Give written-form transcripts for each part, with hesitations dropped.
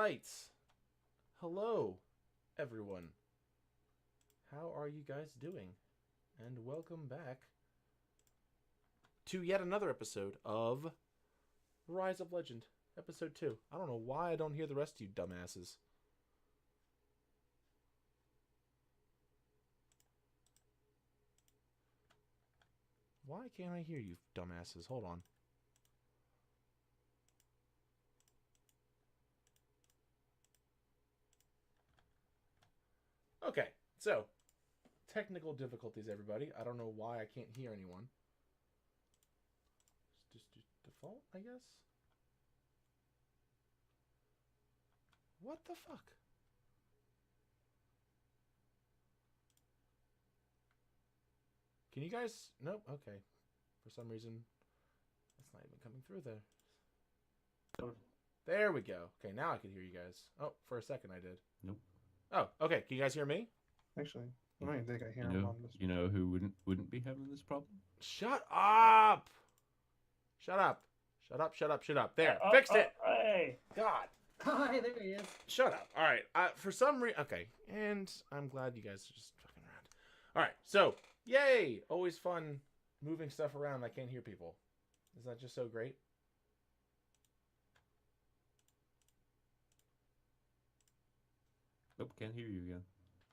right. Hello, everyone. How are you guys doing? And welcome back to yet another episode of Rise of Legend, episode 2. I don't know why I don't hear the rest of you dumbasses. Why can't I hear you dumbasses? Hold on. Okay, so technical difficulties, everybody. I don't know why I can't hear anyone. Just default, I guess. What the fuck? Can you guys? Nope. Okay. For some reason, that's not even coming through there. There we go. Okay, now I can hear you guys. Oh, for a second I did. Nope. Oh, okay. Can you guys hear me? Actually, I don't even think I hear him on this. You know who wouldn't be having this problem? Shut up! Shut up! Shut up! Shut up! Shut up! There, fixed it. Hey, God. hi, there he is. Shut up. All right. For some reason, okay. And I'm glad you guys are just fucking around. All right. So, yay! Always fun moving stuff around. I can't hear people. Is that just so great? Nope, can't hear you again.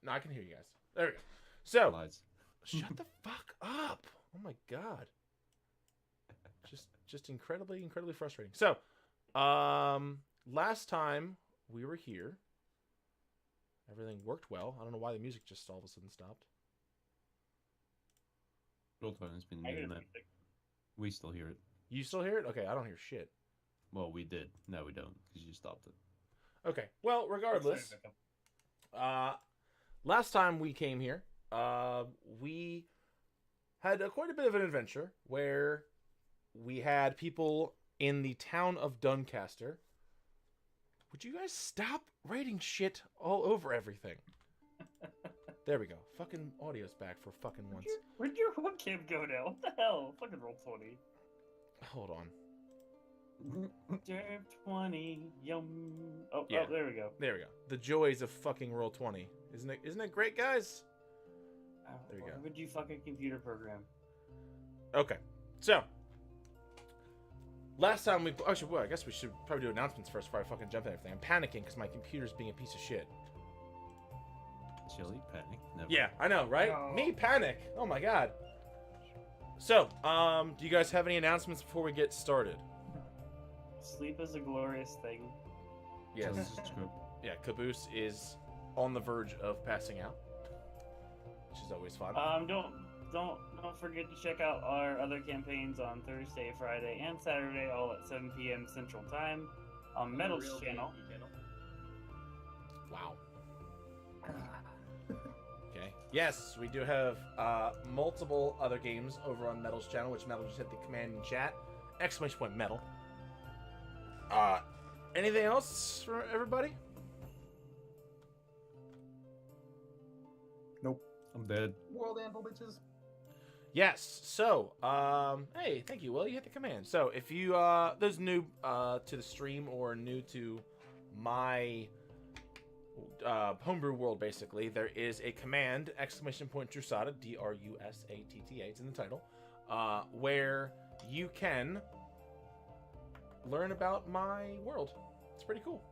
No, I can hear you guys. There we go. So, Lies. shut the fuck up. Oh my god. Just incredibly frustrating. So, last time we were here, everything worked well. I don't know why the music just all of a sudden stopped. Roll20 has been I hear doing the that. music. We still hear it. You still hear it? Okay, I don't hear shit. Well, we did. Now we don't, because you stopped it. Okay. Well, regardless, last time we came here, we had quite a bit of an adventure where we had people in the town of Doncaster. Would you guys stop writing shit all over everything? There we go. Fucking audio's back for fucking once. Where'd your webcam go now? What the hell? Fucking Roll20. Hold on. Derp 20, yum. Oh, Yeah. oh, there we go. There we go. The joys of fucking Roll20. Isn't it great, guys? There you go. Why would you fucking computer program? Okay. So, last time we... Actually, well, I guess we should probably do announcements first before I fucking jump in everything. I'm panicking because my computer's being a piece of shit. Chilii, panic. Never. Yeah, I know, right? No. Me panic. Oh my god. So, do you guys have any announcements before we get started? Sleep is a glorious thing. Yes. This is true. Yeah, Caboose is on the verge of passing out, which is always fun. Don't forget to check out our other campaigns on Thursday, Friday, and Saturday, all at 7 p.m. Central Time on Metal's channel. Wow. Okay. Yes, we do have multiple other games over on Metal's channel, which Metal just hit the command in chat. Exclamation point Metal. Anything else for everybody? Nope. I'm dead. World Anvil bitches. Yes. So, hey, thank you, Will. You hit the command. So, if you those new to the stream or new to my homebrew world, basically, there is a command exclamation point Drusatta, Drusatta. It's in the title, where you can learn about my world. It's pretty cool.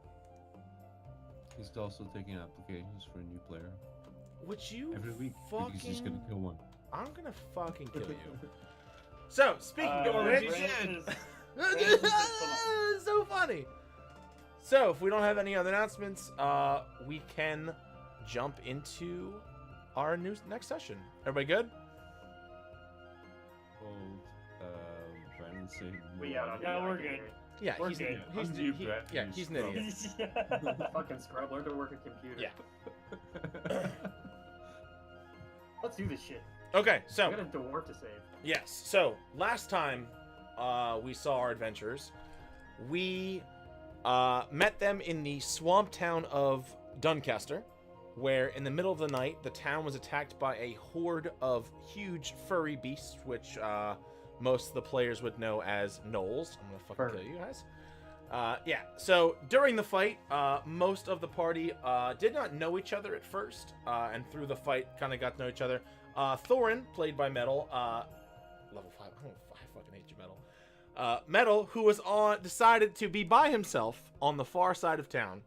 He's also taking applications for a new player Would you every week fucking... because he's gonna kill one. I'm gonna fucking kill you. So, speaking of Brandon which... is- Brandon is So funny. So, if we don't have any other announcements, we can jump into our next session. Everybody good? Brandon saying. Yeah, we're good. Yeah, We're he's good. he's I'm new, he- Brad. yeah, You he's an idiot. Fucking scrub, learn to work a computer. Yeah. Let's do this shit. Okay, I so got a dwarf to save. yes. So last time we saw our adventures, we met them in the swamp town of Doncaster, where in the middle of the night the town was attacked by a horde of huge furry beasts, which most of the players would know as gnolls. I'm gonna fucking kill you guys. Yeah, so during the fight, most of the party did not know each other at first, and through the fight kind of got to know each other. Thorunn, played by Metal, level 5, I fucking hate you, Metal. Metal, who was decided to be by himself on the far side of town,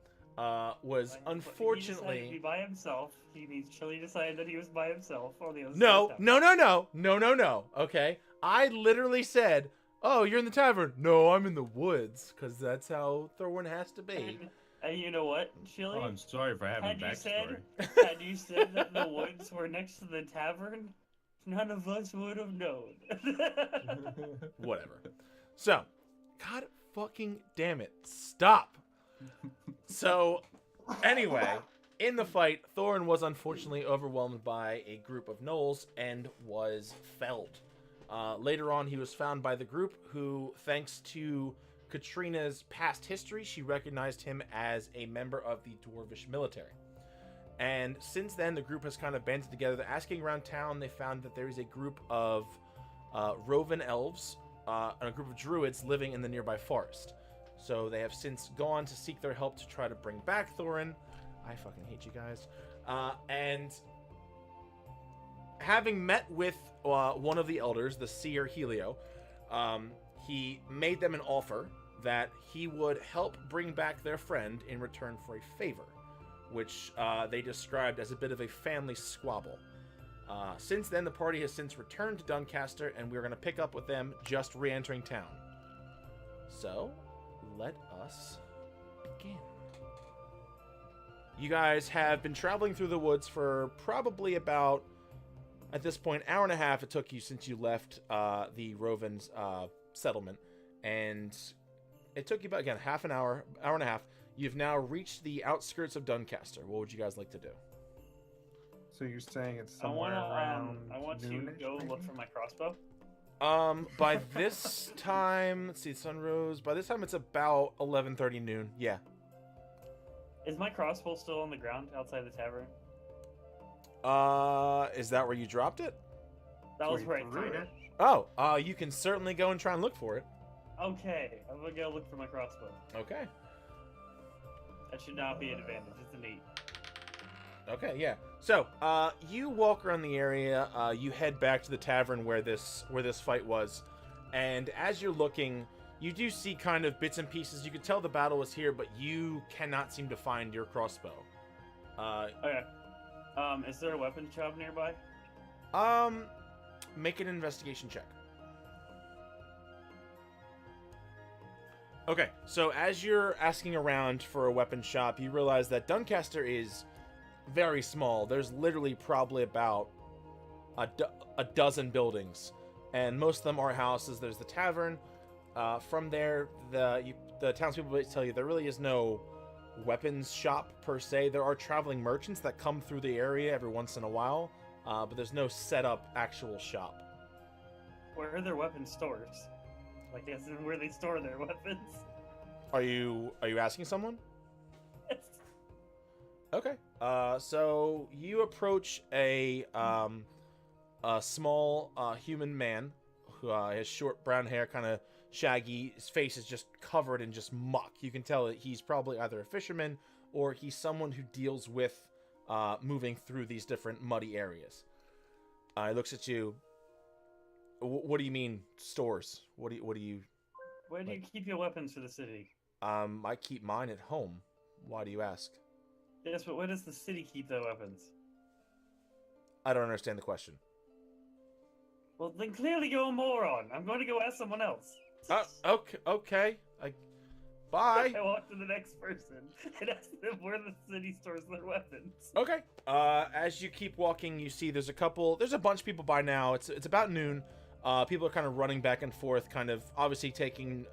was unfortunately... He decided to be by himself. He means Chilii decided that he was by himself on the other No, side of town. no, okay? I literally said... Oh, you're in the tavern. No, I'm in the woods, because that's how Thorunn has to be. And you know what, Chilii? Oh, I'm sorry for having backstory. Had you said that the woods were next to the tavern, none of us would have known. Whatever. So, God fucking damn it. Stop. So, anyway, in the fight, Thorunn was unfortunately overwhelmed by a group of gnolls and was felled. Later on, he was found by the group who, thanks to Katrina's past history, she recognized him as a member of the Dwarvish military. And since then, the group has kind of banded together. They're asking around town. They found that there is a group of Roven elves and a group of druids living in the nearby forest. So they have since gone to seek their help to try to bring back Thorunn. I fucking hate you guys. And having met with one of the elders, the seer Helio, he made them an offer that he would help bring back their friend in return for a favor, which they described as a bit of a family squabble. Since then, the party has since returned to Doncaster, and we're going to pick up with them just re-entering town. So, let us begin. You guys have been traveling through the woods for probably about, at this point, hour and a half it took you since you left the Roven's settlement. And it took you about, again, half an hour, hour and a half. You've now reached the outskirts of Doncaster. What would you guys like to do? So you're saying it's I somewhere around want to noonish, go maybe? look for my crossbow. By this time, let's see, sun rose. By this time, it's about 11:30 noon. Yeah. Is my crossbow still on the ground outside the tavern? Is that where you dropped it? That was Wait, where I threw really? it. Oh, you can certainly go and try and look for it. Okay, I'm gonna go look for my crossbow. Okay. That should not be an advantage. It's an 8. Okay, yeah. So, you walk around the area. You head back to the tavern where this fight was, and as you're looking, you do see kind of bits and pieces. You can tell the battle was here, but you cannot seem to find your crossbow. Okay. Is there a weapon shop nearby? Make an investigation check. Okay, so as you're asking around for a weapon shop, you realize that Doncaster is very small. There's literally probably about a dozen buildings, and most of them are houses. There's the tavern. From there, the townspeople tell you there really is no weapons shop per se. There are traveling merchants that come through the area every once in a while, but there's no set up actual shop. Where are their weapon stores? Like, as in where they store their weapons? Are you asking someone? Yes. Okay. So you approach a small human man who has short brown hair, kind of shaggy. His face is just covered in just muck. You can tell that he's probably either a fisherman or he's someone who deals with moving through these different muddy areas. He looks at you. What do you mean stores? What do you? Where do you keep your weapons for the city? I keep mine at home. Why do you ask? Yes, but where does the city keep their weapons? I don't understand the question. Well, then clearly you're a moron. I'm going to go ask someone else. Okay. Bye. I walk to the next person and ask them where the city stores their weapons. Okay. As you keep walking, you see there's a bunch of people by now. It's about noon. People are kind of running back and forth, kind of obviously taking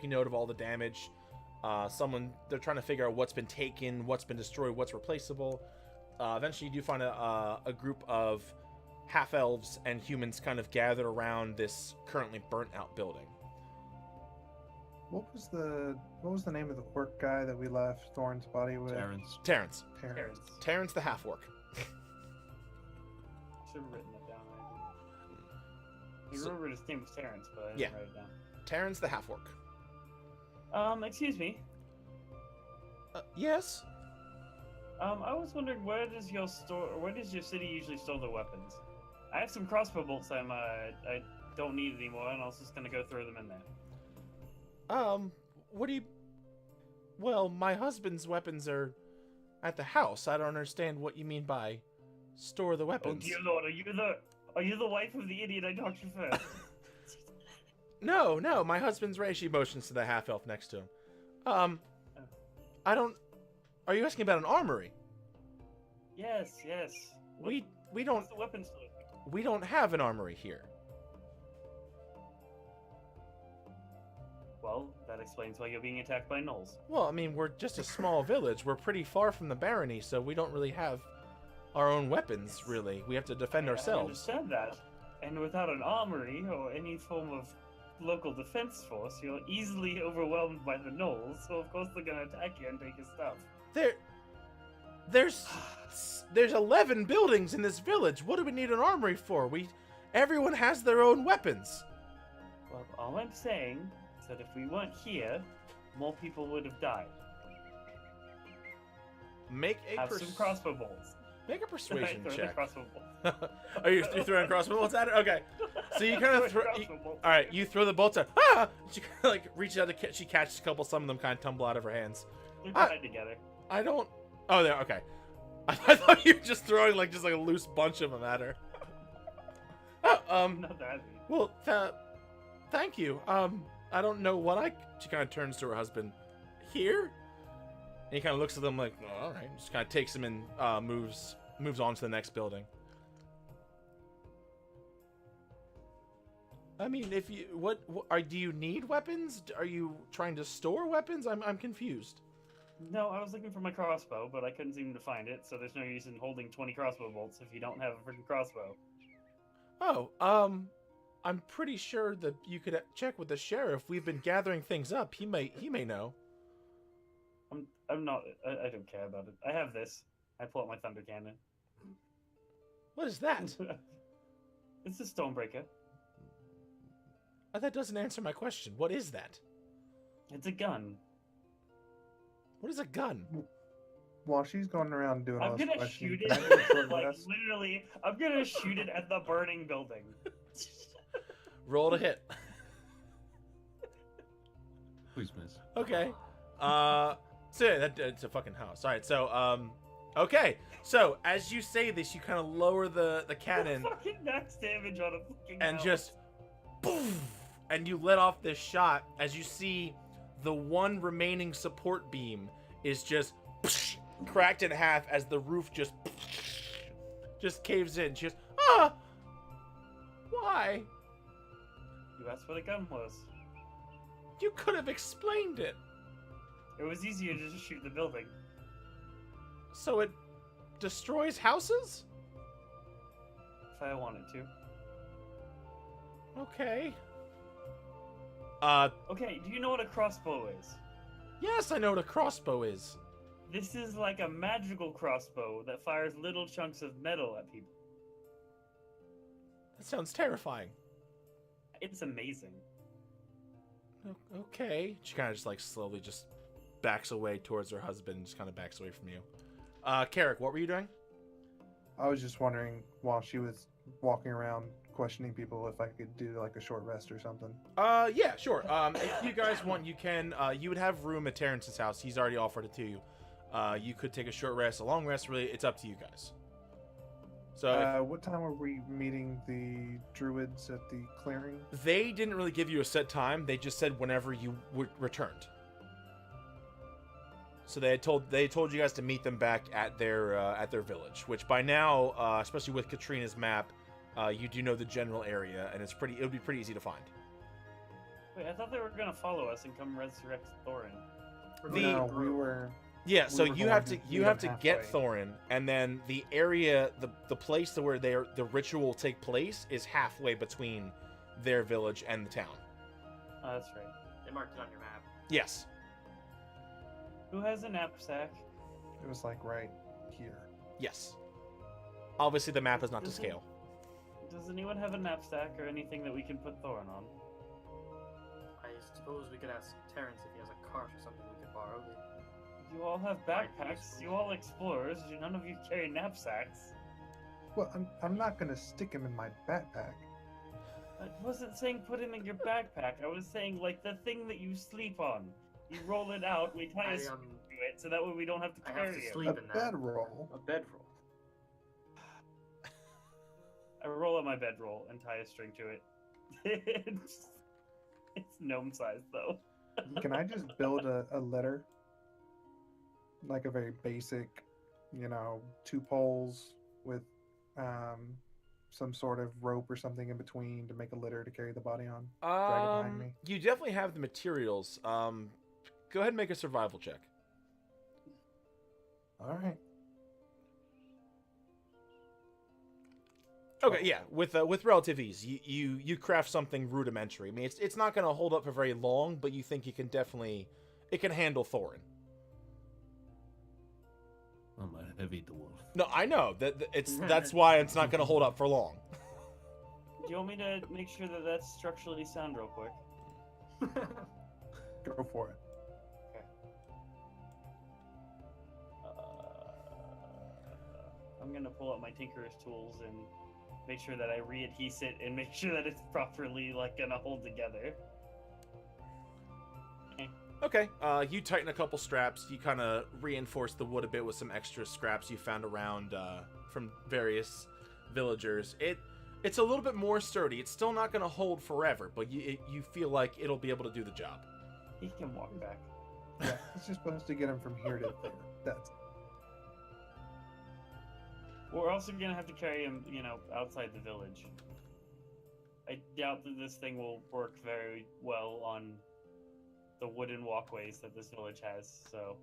note of all the damage. They're trying to figure out what's been taken, what's been destroyed, what's replaceable. Eventually, you do find a group of half-elves and humans kind of gathered around this currently burnt-out building. What was the name of the orc guy that we left Thorn's body with? Terrence. Terrence. The half-orc. Should have written that down. I remembered his name was Terrence, but I didn't write it down. Terrence the half-orc. Excuse me. Yes? I was wondering where does your city usually store the weapons? I have some crossbow bolts I don't need anymore, and I was just gonna go throw them in there. What do you... Well, my husband's weapons are at the house. I don't understand what you mean by store the Oh weapons. dear lord, are you the wife of the idiot I talked to first? No, my husband's right. She motions to the half-elf next to him. I don't... Are you asking about an armory? Yes. We don't... What's the weapons store? We don't have an armory here. Well, that explains why you're being attacked by gnolls. Well, I mean, we're just a small village. We're pretty far from the barony, so we don't really have our own weapons, really. We have to defend ourselves. I understand that. And without an armory or any form of local defense force, you're easily overwhelmed by the gnolls, so of course they're gonna attack you and take your stuff. There's 11 buildings in this village. What do we need an armory for? Everyone has their own weapons. Well, all I'm saying is that if we weren't here, more people would have died. Have some crossbow bolts. Make a persuasion Throw the check. crossbow bolt. Are you throwing crossbow bolts at it? Okay. So you kind of throw. Crossbow bolts. All right, you throw the bolts at. Ah! She kind of like reaches out to. She catches a couple. Some of them kind of tumble out of her hands. They're tied together. I don't. Oh, there. Okay. I thought you were just throwing like a loose bunch of them at her. Not that. Well, thank you. I don't know what She kind of turns to her husband. Here? And he kind of looks at them like, oh, all right. Just kind of takes him and moves on to the next building. I mean, if you do you need weapons? Are you trying to store weapons? I'm confused. No, I was looking for my crossbow, but I couldn't seem to find it, so there's no use in holding 20 crossbow bolts if you don't have a freaking crossbow. Oh, I'm pretty sure that you could check with the sheriff. We've been gathering things up. He may know. I'm not. I don't care about it. I have this. I pull out my thunder cannon. What is that? It's a stonebreaker. That doesn't answer my question. What is that? It's a gun. What is a gun? While she's going around doing all I'm this gonna questioning, shoot it. can I do a short Like rest? literally, I'm gonna shoot it at the burning building. Roll to hit. Please miss. Okay. So yeah, it's a fucking house. All right. So okay. So as you say this, you kind of lower the cannon Fucking max damage on a fucking and house. just boom, and you let off this shot as you see the one remaining support beam is just cracked in half as the roof just caves in. She goes, ah, why? You asked what a gun was. You could have explained it. It was easier to just shoot the building. So it destroys houses? If I wanted to. Okay. Okay, do you know what a crossbow is? Yes, I know what a crossbow is. This is like a magical crossbow that fires little chunks of metal at people. That sounds terrifying. It's amazing. Okay. She kind of just like slowly just backs away towards her husband and just kind of backs away from you. Carrick, what were you doing? I was just wondering while she was walking around questioning people if I could do like a short rest or something. Yeah, sure. If you guys want, you can. You would have room at Terrence's house. He's already offered it to you. You could take a short rest, a long rest. Really, it's up to you guys. So What time are we meeting the druids at the clearing? they didn't really give you a set time. They just said whenever you returned. So they told you guys to meet them back at their village, which by now, especially with Katrina's map, you do know the general area, and it would be pretty easy to find. Wait, I thought they were gonna follow us and come resurrect Thorunn. No, we were. Yeah, so We were you going have to to meet you have to them get halfway. Thorunn, and then the area, the place to where the ritual will take place is halfway between their village and the town. Oh, that's right. They marked it on your map. Yes. Who has a knapsack? It was like right here. Yes. Obviously, the map is not to Is it- scale. Does anyone have a knapsack or anything that we can put Thorunn on? I suppose we could ask Terrence if he has a cart or something we could borrow. You all have Might be backpacks. useful. You all explorers. None of you carry knapsacks. Well, I'm not gonna stick him in my backpack. I wasn't saying put him in your backpack. I was saying like the thing that you sleep on. You roll it out. We tie a string to it, so that way we don't have to I carry have to it. sleep A in that. bedroll. A bedroll. I roll out my bedroll and tie a string to it. It's gnome sized though. Can I just build a litter? Like a very basic, 2 poles with some sort of rope or something in between to make a litter to carry the body on. Drag it behind me. You definitely have the materials. Go ahead and make a survival check. All right. Okay, yeah, with relative ease, you craft something rudimentary. I mean, it's not going to hold up for very long, but you think it can handle Thorunn. I'm a heavy dwarf. No, I know that's why it's not going to hold up for long. Do you want me to make sure that that's structurally sound real quick? Go for it. I'm gonna pull out my tinkerer's tools and make sure that I re-adhese it and make sure that it's properly gonna hold together. Okay, you tighten a couple straps. You kind of reinforce the wood a bit with some extra scraps you found around from various villagers. It's a little bit more sturdy. It's still not going to hold forever, but you feel like it'll be able to do the job. He can walk back. Yeah, it's just supposed to get him from here to there. That's We're also gonna have to carry him, outside the village. I doubt that this thing will work very well on the wooden walkways that this village has, so.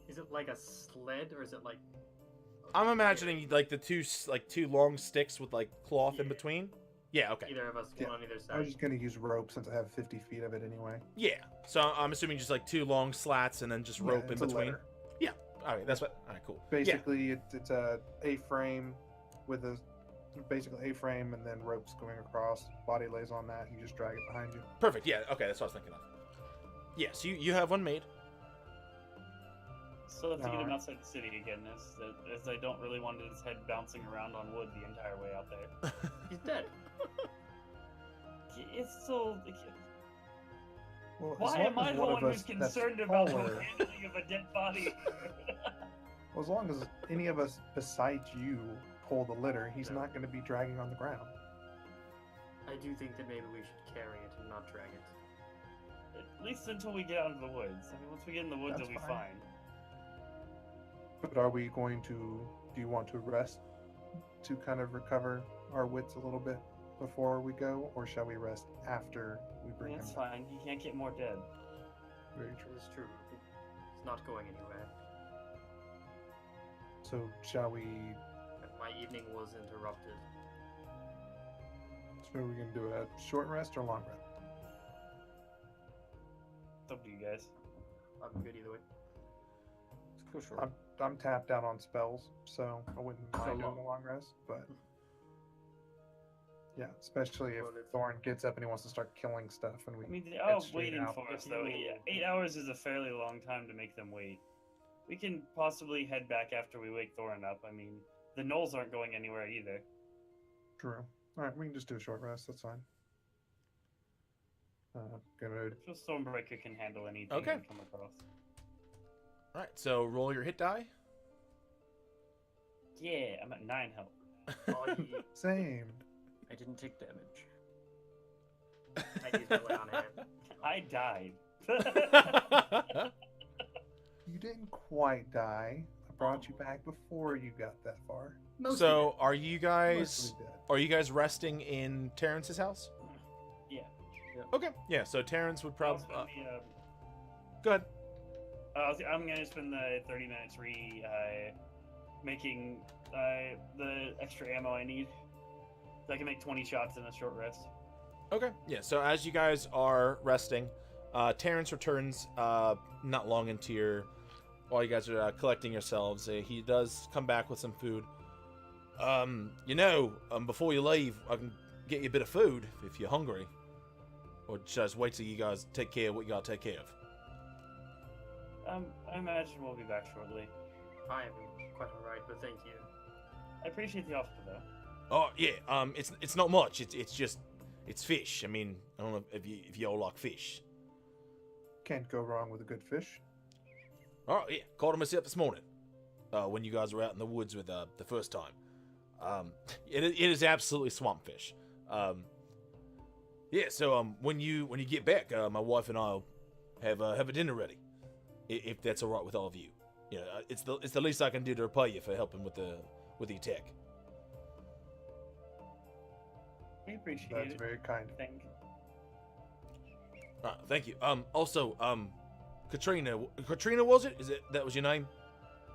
Is it like a sled or is it like? I'm imagining like the two long sticks with like cloth in Yeah. between. Yeah, okay. Either of us, Yeah. one on either I side. was just gonna use rope since I have 50 feet of it anyway. Yeah. So I'm assuming just like 2 long slats and then just Yeah, rope in it's a between. litter. Yeah. All right, that's what. All right, cool. Basically, it's a A-frame with basically A-frame and then ropes going across. Body lays on that. You just drag it behind you. Perfect. Yeah. Okay, that's what I was thinking of. Yeah. So you have one made. Still have to get him Alright. outside the city again, as I don't really want his head bouncing around on wood the entire way out there. He's dead. It's still. Well, as Why long am I as the one one of who's us that's concerned about the taller- handling of a dead body? Well, as long as any of us besides you pull the litter, he's not going to be dragging on the ground. I do think that maybe we should carry it and not drag it. At least until we get out of the woods. I mean, once we get in the woods, That's it'll be fine. fine. But are we going to? Do you want to rest to kind of recover our wits a little bit before we go, or shall we rest after we bring him That's back? fine. He can't get more dead. Very It true. is true. It's not going anywhere. So shall we? My evening was interrupted. So we're going to do a short rest or long rest? It's up to you guys. I'm good either way. Let's go short. I'm tapped out on spells, so I wouldn't So mind doing long. a long rest. But yeah, especially if Well, it's- Thorunn gets up and he wants to start killing stuff, and we. I mean, they're head all straight waiting out. for us, If though. you- 8 hours is a fairly long time to make them wait. We can possibly head back after we wake Thorunn up. I mean, the gnolls aren't going anywhere either. True. All right, we can just do a short rest. That's fine. Gonna So Stormbreaker can handle anything Okay. we come across. All right. So roll your hit die. Yeah, I'm at 9 health. Oh, same. I didn't take damage. I used my lay on hand. I died. You didn't quite die. I brought you back before you got that far. So are you guys Mostly dead. resting in Terrence's house? Yeah. Okay. Yeah. So Terrence would I'll probably. spend the, Go ahead. I'm gonna spend the 30 minutes making the extra ammo I need. So I can make 20 shots in a short rest. Okay. Yeah. So as you guys are resting, Terrence returns not long into your. While you guys are collecting yourselves, he does come back with some food. Before you leave, I can get you a bit of food if you're hungry. Or just wait till you guys take care of what you gotta take care of. I imagine we'll be back shortly. I am quite alright, but thank you. I appreciate the offer, though. Oh yeah, it's not much. It's just fish. I mean, I don't know if you all like fish. Can't go wrong with a good fish. Oh yeah, caught him myself this morning. When you guys were out in the woods with the first time. It is absolutely swamp fish. Yeah. So when you get back, my wife and I'll have a dinner ready, if that's all right with all of you. You know, it's the least I can do to repay you for helping with the attack. We appreciate That's it. very kind. Thank you. Thank you. Also, Katrina, was it? That was your name?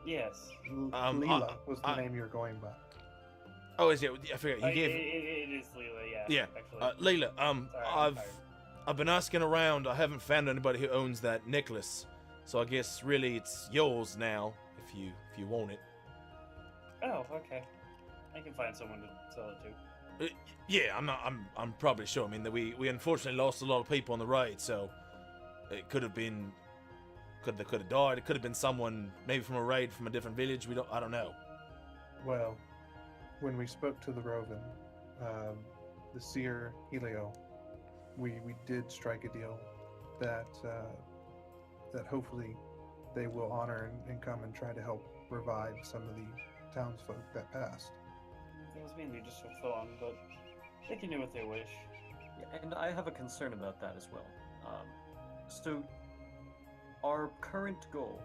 Yes. Leela was the name you were going by. Oh, is it? I forget. You gave. It is Leela, yeah. Yeah. Actually. Leela, Sorry, I'm tired. I've been asking around. I haven't found anybody who owns that necklace. So I guess really it's yours now, if you want it. Oh, okay. I can find someone to sell it to. Yeah, I'm probably sure. I mean, that we unfortunately lost a lot of people on the raid, so it could have been, could have died. It could have been someone maybe from a raid from a different village. I don't know. Well, when we spoke to the Roven, the seer Helio, we did strike a deal that that hopefully they will honor and come and try to help revive some of the townsfolk that passed. It was mainly just for fun, but they can do what they wish. Yeah, and I have a concern about that as well. So, our current goal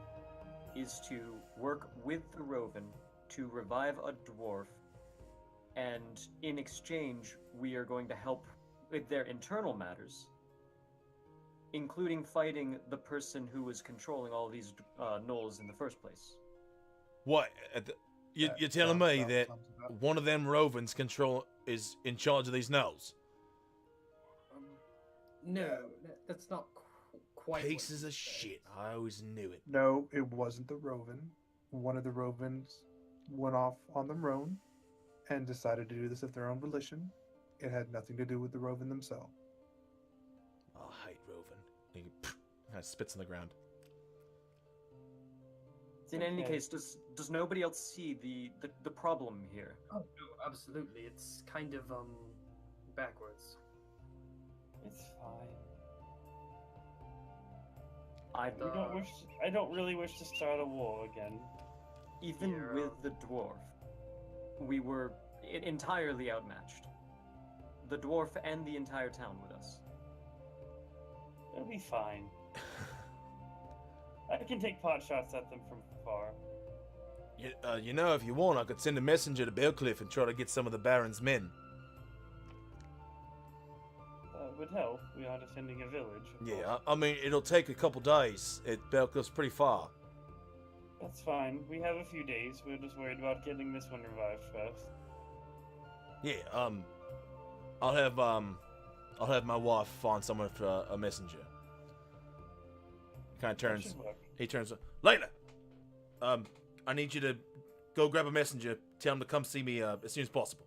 is to work with the Roven to revive a dwarf, and in exchange, we are going to help with their internal matters, including fighting the person who was controlling all these gnolls in the first place. What? You're telling me that one of them Rovens is in charge of these gnolls? No, that's not quite. Pieces of shit. I always knew it. No, it wasn't the Roven. One of the Rovens went off on their own and decided to do this of their own volition. It had nothing to do with the Roven themselves. I hate Roven. He kind of spits on the ground. In any case, does nobody else see the problem here? Oh no, absolutely. It's kind of backwards. It's fine. I I don't really wish to start a war again. Even Yeah. with the dwarf, we were entirely outmatched. The dwarf and the entire town with us. It'll be fine. I can take pot shots at them from far. You know, if you want, I could send a messenger to Belcliff and try to get some of the Baron's men. That would help. We are defending a village. of Yeah, course. I mean, it'll take a couple days. Belcliff's pretty far. That's fine. We have a few days. We're just worried about getting this one revived first. Yeah, I'll have my wife find someone for a messenger. Kind of That turns. should work. He turns. Layla, I need you to go grab a messenger. Tell him to come see me as soon as possible.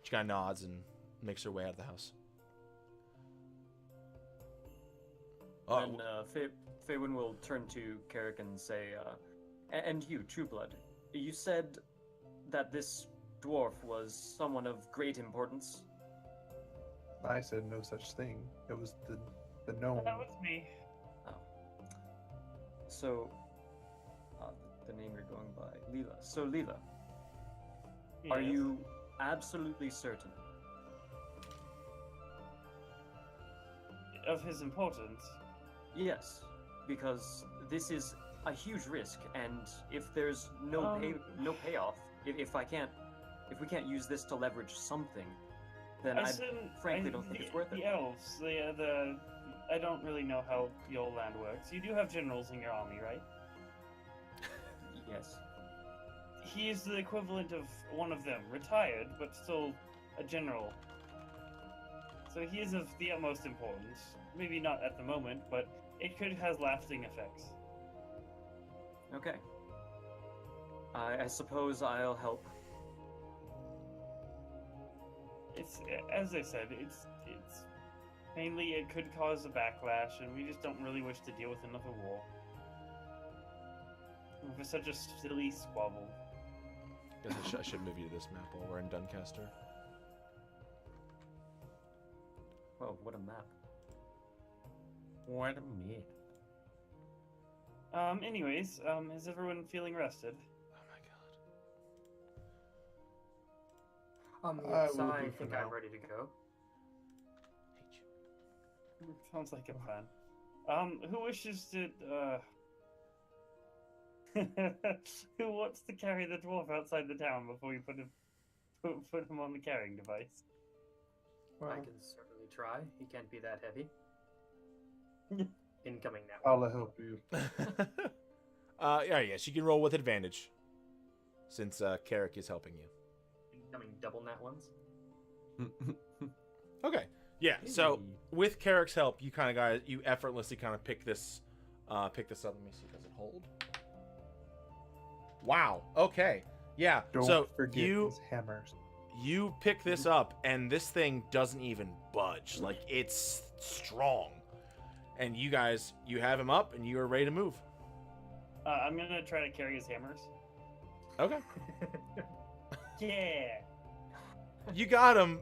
She kind of nods and makes her way out of the house. And Faywin will turn to Carrick and say, and you, Trueblood, you said that this dwarf was someone of great importance? I said no such thing. It was the gnome. That was me. So, the name you're going by, Leela. So, Leela, are Yes. you absolutely certain? Of his importance? Yes, because this is a huge risk, and if there's no payoff, if we can't use this to leverage something, then I frankly don't think it's worth it. The elves, I don't really know how your land works. You do have generals in your army, right? Yes. He is the equivalent of one of them, retired, but still a general. So he is of the utmost importance. Maybe not at the moment, but it could have lasting effects. Okay. I suppose I'll help. it's as I said, it's mainly it could cause a backlash, and we just don't really wish to deal with another war. With such a silly squabble. Guess I should move you to this map while we're in Doncaster. Whoa, what a map. What a minute. Anyways, is everyone feeling rested? Oh my god. Yes, will I do for think now. I'm ready to go. Hate you. Sounds like a plan. Who wishes to, who wants to carry the dwarf outside the town before we put him on the carrying device? Well, I can certainly try. He can't be that heavy. Incoming now. I'll help you. Yes, you can roll with advantage. Since Carrick is helping you. Incoming double nat ones. Okay. Yeah, so with Carrick's help, you effortlessly kind of pick this up. Let me see, does it hold? Wow. Okay. Yeah. Don't so forget you his hammers. you pick this up, and this thing doesn't even budge. Like, it's strong. And you have him up, and you are ready to move. I'm gonna try to carry his hammers. Okay. Yeah. You got him.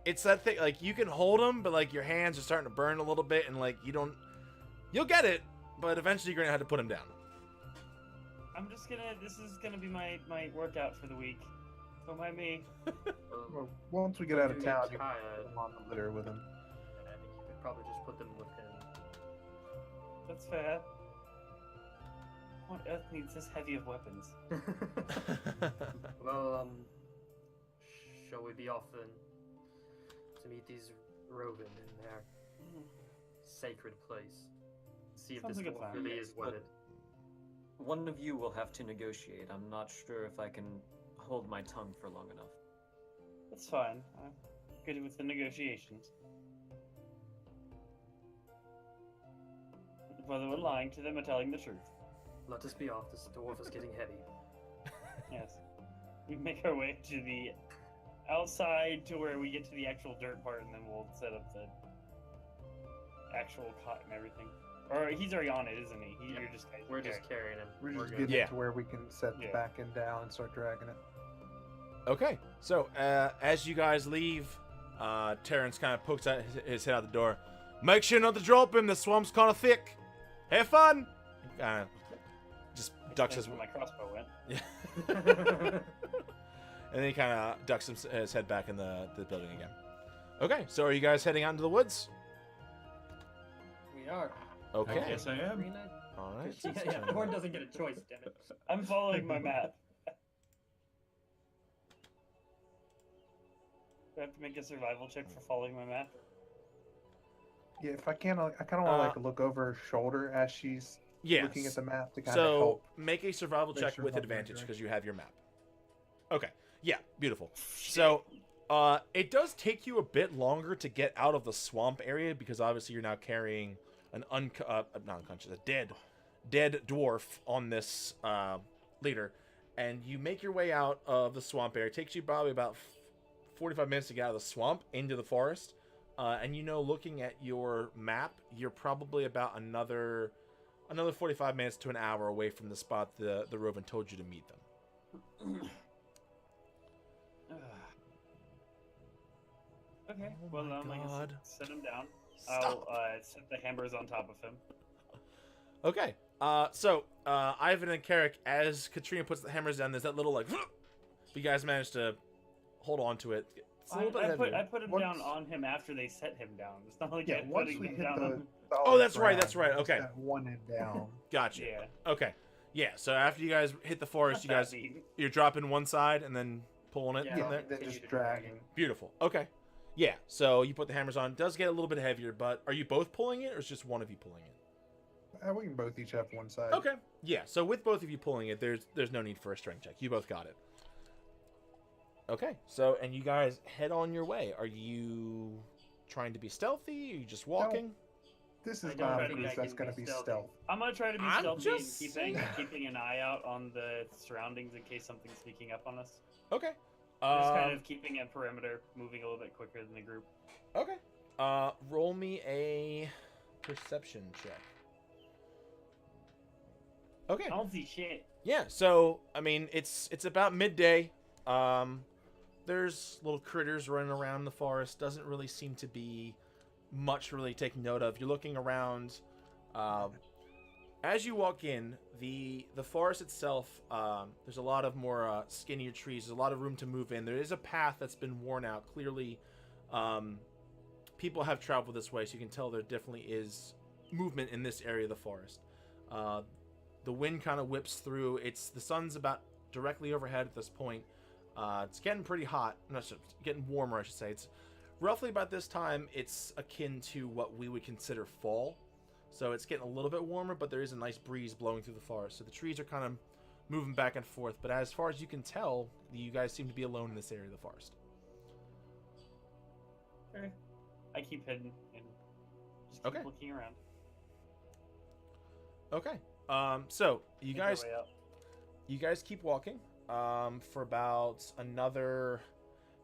It's that thing, like, you can hold him, but, like, your hands are starting to burn a little bit, and, like, you'll get it, but eventually you're gonna have to put him down. This is gonna be my workout for the week. Don't mind me. Well, once we get out of town, you can put him on the litter with him. I think you could probably just put them with him. That's fair. What earth needs this heavy of weapons? Well, shall we be off then? To meet these Roven in their sacred place. See if Sounds this like a dwarf plan. really is wedded. One of you will have to negotiate. I'm not sure if I can hold my tongue for long enough. That's fine. I'm good with the negotiations. Whether we're lying to them or telling the truth. Let us be off. This dwarf is getting heavy. Yes. We make our way to the outside to where we get to the actual dirt part, and then we'll set up the actual cot and everything. Or he's already on it, isn't he? Yep. You're just We're just carrying him. We're just good. getting to where we can set the Yeah. back end down and start dragging it. Okay, so as you guys leave, Terrence kind of pokes out his head out the door. Make sure not to drop him. The swamp's kind of thick. Have fun. Just ducks his. where my crossbow went. Yeah. And then he kind of ducks his head back in the building again. Okay, so are you guys heading out into the woods? We are. Okay. Yes, I am. Green Knight? All right. Yeah, Horn doesn't get a choice, damn it. I'm following my map. Do I have to make a survival check for following my map? Yeah, if I can, I kind of want to like look over her shoulder as she's Yes. looking at the map to kind of So help. make a survival make check sure with I'm on the right advantage because direction. you have your map. Okay. Yeah. Beautiful. So it does take you a bit longer to get out of the swamp area because obviously you're now carrying an not unconscious, a dead dwarf on this leader, and you make your way out of the swamp area. It takes you probably about 45 minutes to get out of the swamp into the forest, and looking at your map, you're probably about another 45 minutes to an hour away from the spot the Roven told you to meet them. Okay, Oh well, my I guess God. set him down. Stop. I'll set the hammers on top of him. Okay. So Ivan and Carrick, as Katrina puts the hammers down, there's that little like. You guys managed to hold on to it. It's a little bit heavier. I put him Once- on him after they set him down. It's not like Yeah, I'm once putting we him hit down. the. Oh, solid that's right, that's ground, right, just okay. that one end down. Gotcha. Yeah. Okay. Yeah. So after you guys hit the forest, you Not guys that mean. you're dropping one side and then pulling it Yeah. from Yeah, there. they're Continue just to drag dragging. Beautiful. Okay. Yeah. So you put the hammers on. It does get a little bit heavier, but are you both pulling it, or is just one of you pulling it? We can both each have one side. Okay. Yeah. So with both of you pulling it, there's no need for a strength check. You both got it. Okay. So and you guys head on your way. Are you trying to be stealthy? Are you just walking? This I is don't not a think cruise I that's can going to be be stealthy. stealth. I'm gonna try to be I'm stealthy and just keeping an eye out on the surroundings in case something's sneaking up on us. Okay. Just kind of keeping a perimeter, moving a little bit quicker than the group. Okay. Roll me a perception check. Okay. I don't see shit. Yeah, so I mean it's about midday. There's little critters running around the forest. Doesn't really seem to be much really taking note of. You're looking around. As you walk in, the forest itself, there's a lot of more skinnier trees. There's a lot of room to move in. There is a path that's been worn out. Clearly, people have traveled this way, so you can tell there definitely is movement in this area of the forest. The wind kind of whips through. The sun's about directly overhead at this point. It's getting pretty hot. No, it's getting warmer, I should say. It's roughly about this time. It's akin to what we would consider fall. So it's getting a little bit warmer, but there is a nice breeze blowing through the forest. So the trees are kind of moving back and forth. But as far as you can tell, you guys seem to be alone in this area of the forest. Okay. I keep hidden and just keep Okay. looking around. Okay. So you Make our guys way up. keep walking for about another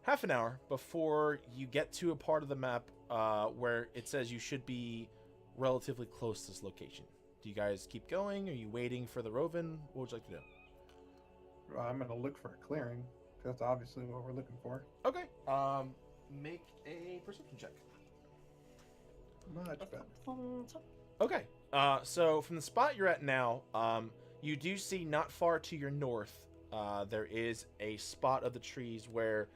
half an hour before you get to a part of the map where it says you should be relatively close to this location. Do you guys keep going? Are you waiting for the Roven? What would you like to do? Well, I'm gonna look for a clearing. That's obviously what we're looking for. Okay. Make a perception check. Much better. Okay. So from the spot you're at now, you do see not far to your north, there is a spot of the trees where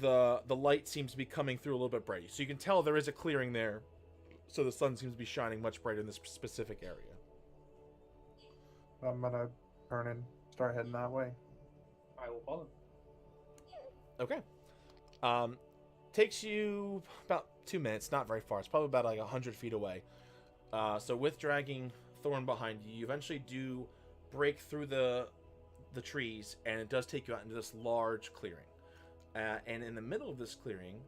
the light seems to be coming through a little bit brighter. So you can tell there is a clearing there. So the sun seems to be shining much brighter in this specific area. I'm gonna turn and start heading that way. I will follow. Okay. Takes you about 2 minutes, not very far. It's probably about like 100 feet away. So with dragging Thorunn behind you, you eventually do break through the trees, and it does take you out into this large clearing. And in the middle of this clearing,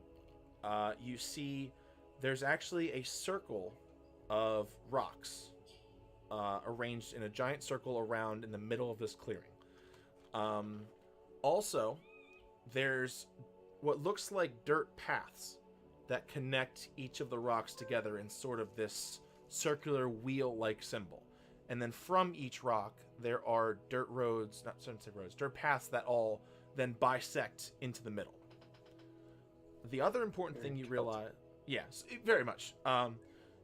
you see there's actually a circle of rocks arranged in a giant circle around in the middle of this clearing. Also, there's what looks like dirt paths that connect each of the rocks together in sort of this circular wheel-like symbol. And then from each rock, there are dirt paths that all then bisect into the middle. The other important thing you realize, yes, very much.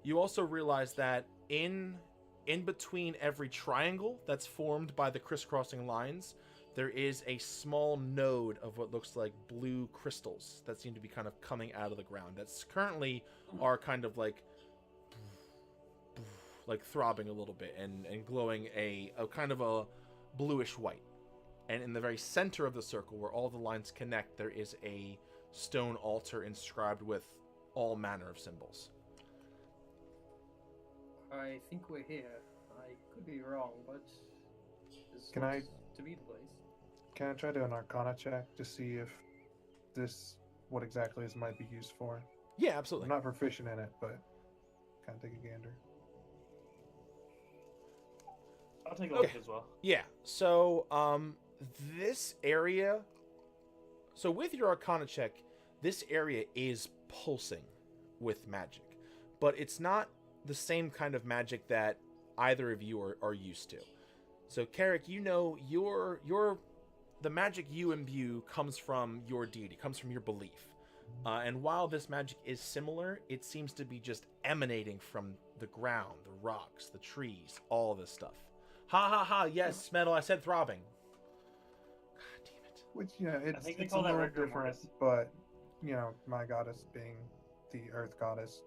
You also realize that in between every triangle that's formed by the crisscrossing lines, there is a small node of what looks like blue crystals that seem to be kind of coming out of the ground. That's currently are kind of like throbbing a little bit and glowing a kind of a bluish white. And in the very center of the circle where all the lines connect, there is a stone altar inscribed with all manner of symbols. I think we're here. I could be wrong, but this Can I- looks to be the place. Can I try to do an Arcana check to see if what exactly this might be used for? Yeah, I'm absolutely. not proficient in it, but kind of take a gander. I'll take a look Okay. as well. Yeah. So, this area. So with your Arcana check, this area is pulsing with magic, but it's not the same kind of magic that either of you are used to. So, Carrick, you know the magic you imbue comes from your deity, comes from your belief. And while this magic is similar, it seems to be just emanating from the ground, the rocks, the trees, all this stuff. Ha ha ha, yes, Metal, I said throbbing. God damn it. Which, yeah, think they it's a call that little rigor different, mortis. but, my goddess being the earth goddess,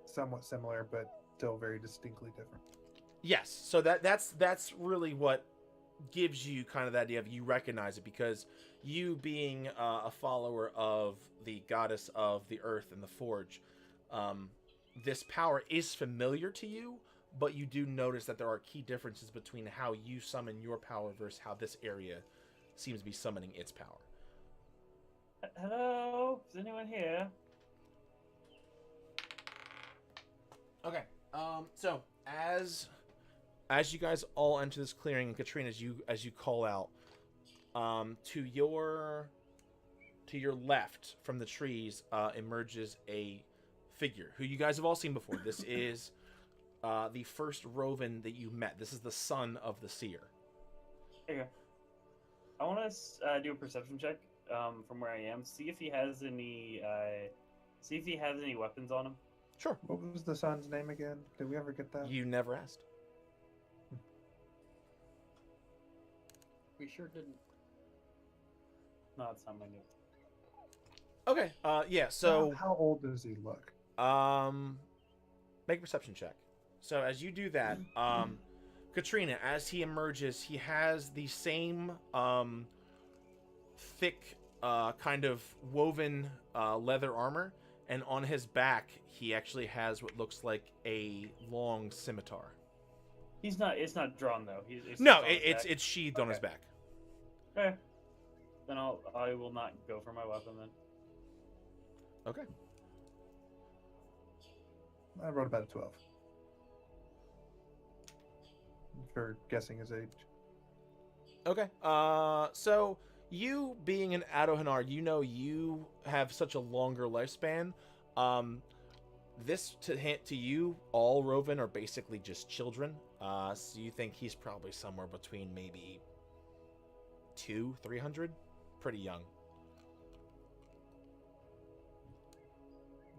somewhat similar, but still very distinctly different. Yes, so that's really what gives you kind of the idea of you recognize it, because you being a follower of the goddess of the earth and the forge, this power is familiar to you, but you do notice that there are key differences between how you summon your power versus how this area seems to be summoning its power. Hello? Is anyone here? Okay. So as you guys all enter this clearing, and Katrina, as you call out, to your to your left from the trees emerges a figure who you guys have all seen before. This is the first Roven that you met. This is the son of the seer. Okay. I want to do a perception check from where I am. See if he has any. See if he has any weapons on him. Sure. What was the son's name again? Did we ever get that? You never asked. We sure didn't. No, it's not my note. Okay. Yeah. So. How old does he look? Make a perception check. So as you do that, Katrina, as he emerges, he has the same thick, kind of woven leather armor, and on his back, he actually has what looks like a long scimitar. He's not. It's not drawn though. It's No, just on his back. it's sheathed on his back. Okay. Then I will not go for my weapon then. Okay. I wrote about a 12. For guessing his age. Okay. So you being an Adohanar, you know you have such a longer lifespan. This to you, all Roven are basically just children. So you think he's probably somewhere between maybe 200-300, pretty young.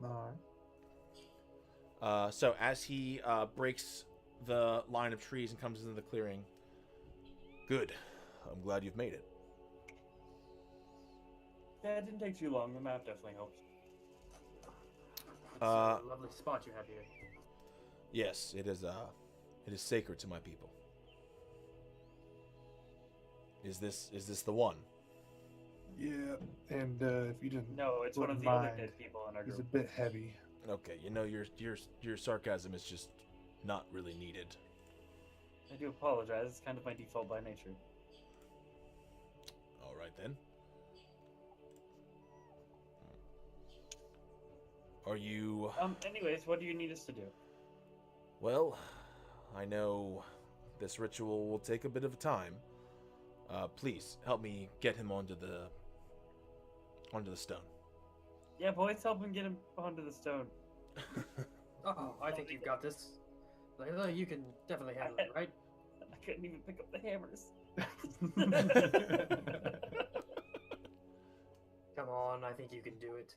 Alright. So as he breaks the line of trees and comes into the clearing, good. I'm glad you've made it. Yeah, it didn't take too long. The map definitely helps. It's a lovely spot you have here. Yes, it is sacred to my people. Is this the one? Yeah, and if you didn't, No, it's one of the wouldn't other mind, dead people in our he's group. a bit heavy. Okay, you know your sarcasm is just not really needed. I do apologize. It's kind of my default by nature. All right then. Are you? Anyways, what do you need us to do? Well, I know this ritual will take a bit of time. Please help me get him onto the stone. Yeah, boys, help him get him onto the stone. Oh, I think you've got this. Layla, you can definitely handle it, right? I couldn't even pick up the hammers. Come on, I think you can do it.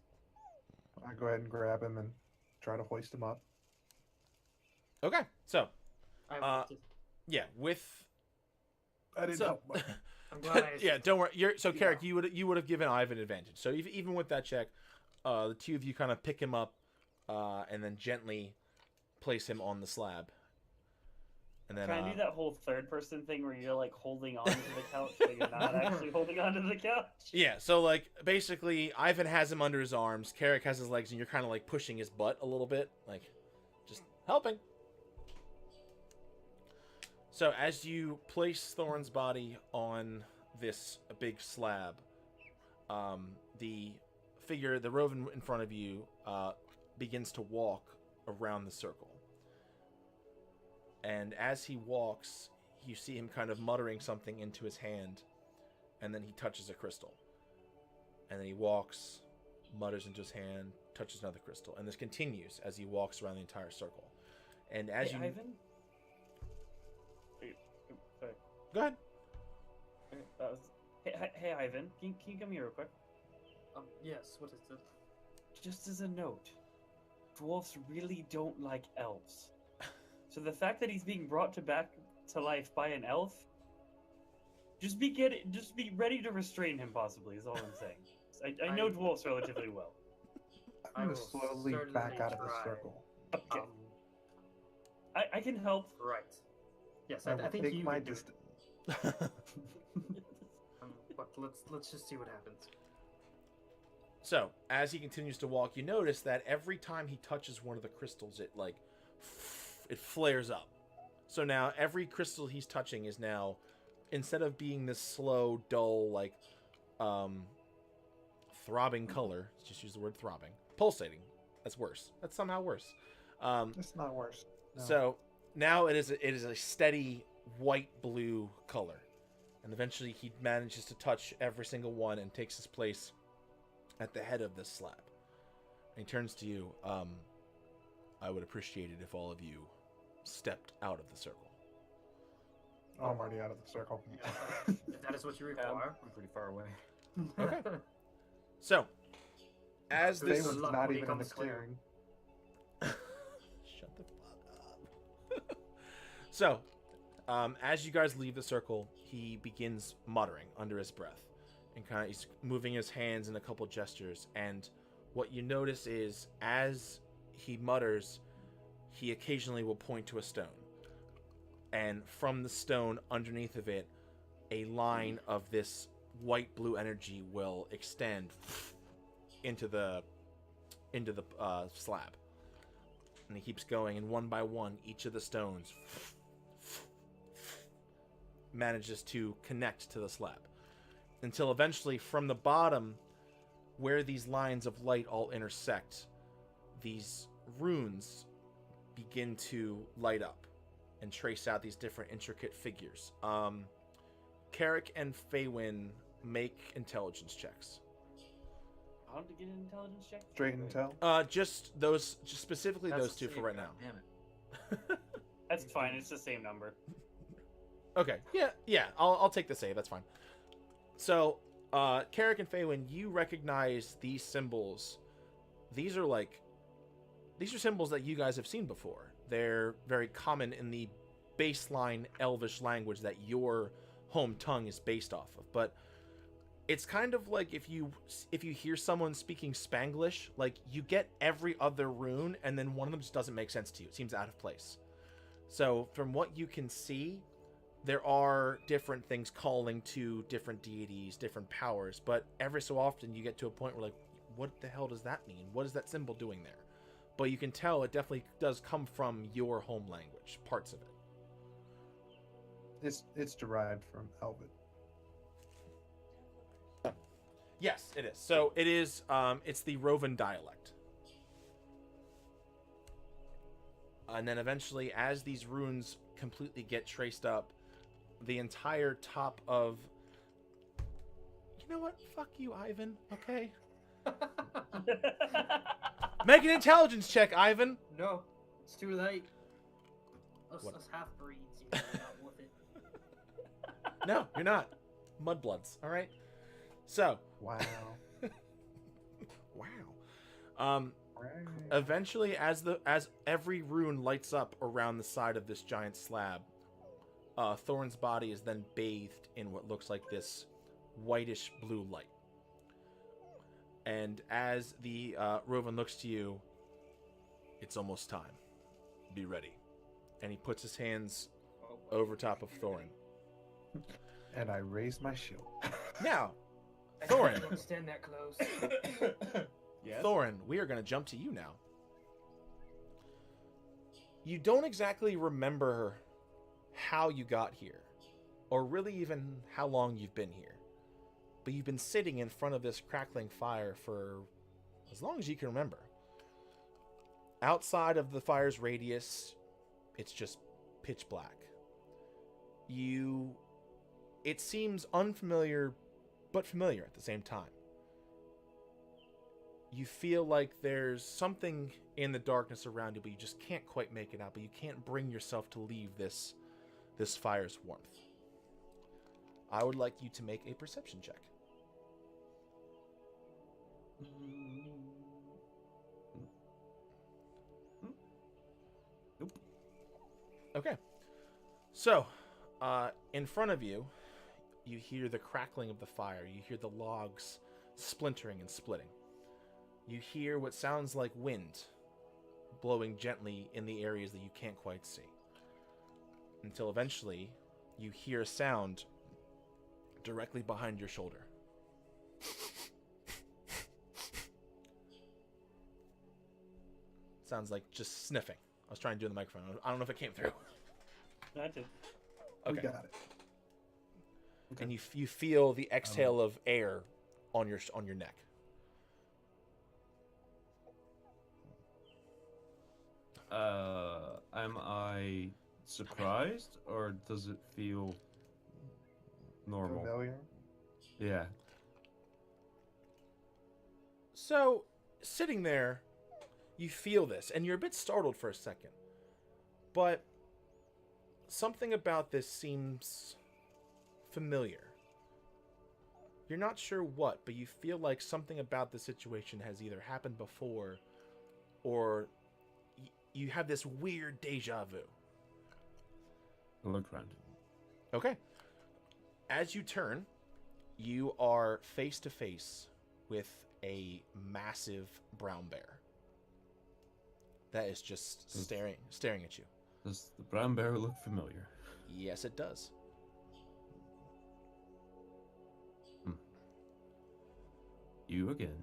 I go ahead and grab him and try to hoist him up. Okay, so I Uh, just, yeah, with I didn't So- help much. I'm glad I yeah, don't worry. So, You Carrick, know. you would have given Ivan advantage. So even with that check, the two of you kind of pick him up, and then gently place him on the slab. And then Can I do that whole third person thing where you're like holding on to the couch, but you're not actually holding onto the couch? yeah, so like basically, Ivan has him under his arms, Carrick has his legs, and you're kind of like pushing his butt a little bit, like just helping. So as you place Thorn's body on this big slab, the figure, the Roven in front of you, begins to walk around the circle. And as he walks, you see him kind of muttering something into his hand, and then he touches a crystal. And then he walks, mutters into his hand, touches another crystal. And this continues as he walks around the entire circle. And as Hey, you... Ivan? Sorry. Go ahead. Okay, that was... Hey, Ivan, can you come here real quick? Yes, what is it? Just as a note, dwarfs really don't like elves. So the fact that he's being brought back to life by an elf, just be ready to restrain him. Possibly is all I'm saying. I know dwarfs relatively well. I I'm will gonna slowly certainly back out of the try. circle. Okay, I can help. Right. Yes, I I will think take you my can do distance. it. But let's just see what happens. So, as he continues to walk, you notice that every time he touches one of the crystals, it flares up. So now every crystal he's touching is now, instead of being this slow, dull, like, throbbing color, let's just use the word throbbing, pulsating. That's worse. That's somehow worse. It's not worse. No. So now it is a steady white-blue color. And eventually he manages to touch every single one and takes his place at the head of this slab. And he turns to you. I would appreciate it if all of you stepped out of the circle. Oh, I'm already out of the circle. If that is what you require. I'm pretty far away. Okay. So, as They this... was luck not when he even in the comes clear. clearing. Shut the fuck up. So, as you guys leave the circle, he begins muttering under his breath. And kind of he's moving his hands in a couple gestures. And what you notice is, as he mutters, he occasionally will point to a stone. And from the stone, underneath of it, a line of this white-blue energy will extend into the slab. And he keeps going, and one by one, each of the stones manages to connect to the slab. Until eventually, from the bottom, where these lines of light all intersect, these runes begin to light up and trace out these different intricate figures. Carrick and Faywin make intelligence checks. How to get an intelligence check? Straight intel. Just specifically That's those the two for same, right now. Damn it. That's fine. It's the same number. Okay. Yeah. I'll take the save. That's fine. So, Carrick and Faywin, you recognize these symbols. These are symbols that you guys have seen before. They're very common in the baseline Elvish language that your home tongue is based off of. But it's kind of like if you hear someone speaking Spanglish, like you get every other rune, and then one of them just doesn't make sense to you. It seems out of place. So from what you can see, there are different things calling to different deities, different powers, but every so often you get to a point where, like, what the hell does that mean? What is that symbol doing there? But you can tell it definitely does come from your home language, parts of it. It's derived from Elven. Yes, it is. So it is, it's the Roven dialect. And then eventually, as these runes completely get traced up, the entire top of... You know what? Fuck you, Ivan, okay? Make an intelligence check, Ivan! No, it's too late. Us What? half-breeds, you know, not worth it. No, you're not. Mudbloods, alright? So, Wow. wow. Eventually, as every rune lights up around the side of this giant slab, Thorunn's body is then bathed in what looks like this whitish blue light. And as the Roven looks to you, it's almost time. Be ready. And he puts his hands over top of Thorunn. And I raise my shield. Now, I Thorunn. don't stand that close. Yes. Thorunn, we are going to jump to you now. You don't exactly remember how you got here, or really even how long you've been here. But you've been sitting in front of this crackling fire for as long as you can remember. Outside of the fire's radius, it's just pitch black. It seems unfamiliar, but familiar at the same time. You feel like there's something in the darkness around you, but you just can't quite make it out. But you can't bring yourself to leave this fire's warmth. I would like you to make a perception check. Nope. Okay. So, in front of you, you hear the crackling of the fire. You hear the logs splintering and splitting. You hear what sounds like wind blowing gently in the areas that you can't quite see. Until eventually, you hear a sound directly behind your shoulder. Sounds like just sniffing. I was trying to do it in the microphone. I don't know if it came through. I did. We Okay. got it. And you feel the exhale of air on your neck. Am I surprised, or does it feel normal? Familiar. Yeah. So, sitting there, you feel this, and you're a bit startled for a second. But something about this seems familiar. You're not sure what, but you feel like something about the situation has either happened before, or you have this weird deja vu. I look around. Okay. As you turn, you are face to face with a massive brown bear that is just staring at you. Does the brown bear look familiar? Yes, it does. You again.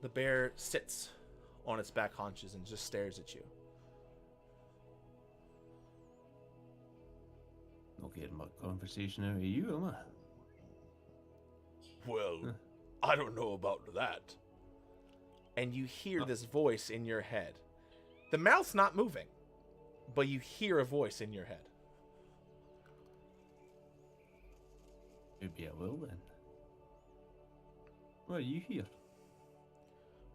The bear sits on its back haunches and just stares at you. Not getting much conversation out of you, am I? Well, I don't know about that. And you hear this voice in your head. The mouth's not moving, but you hear a voice in your head. Maybe I will then. Why are you here?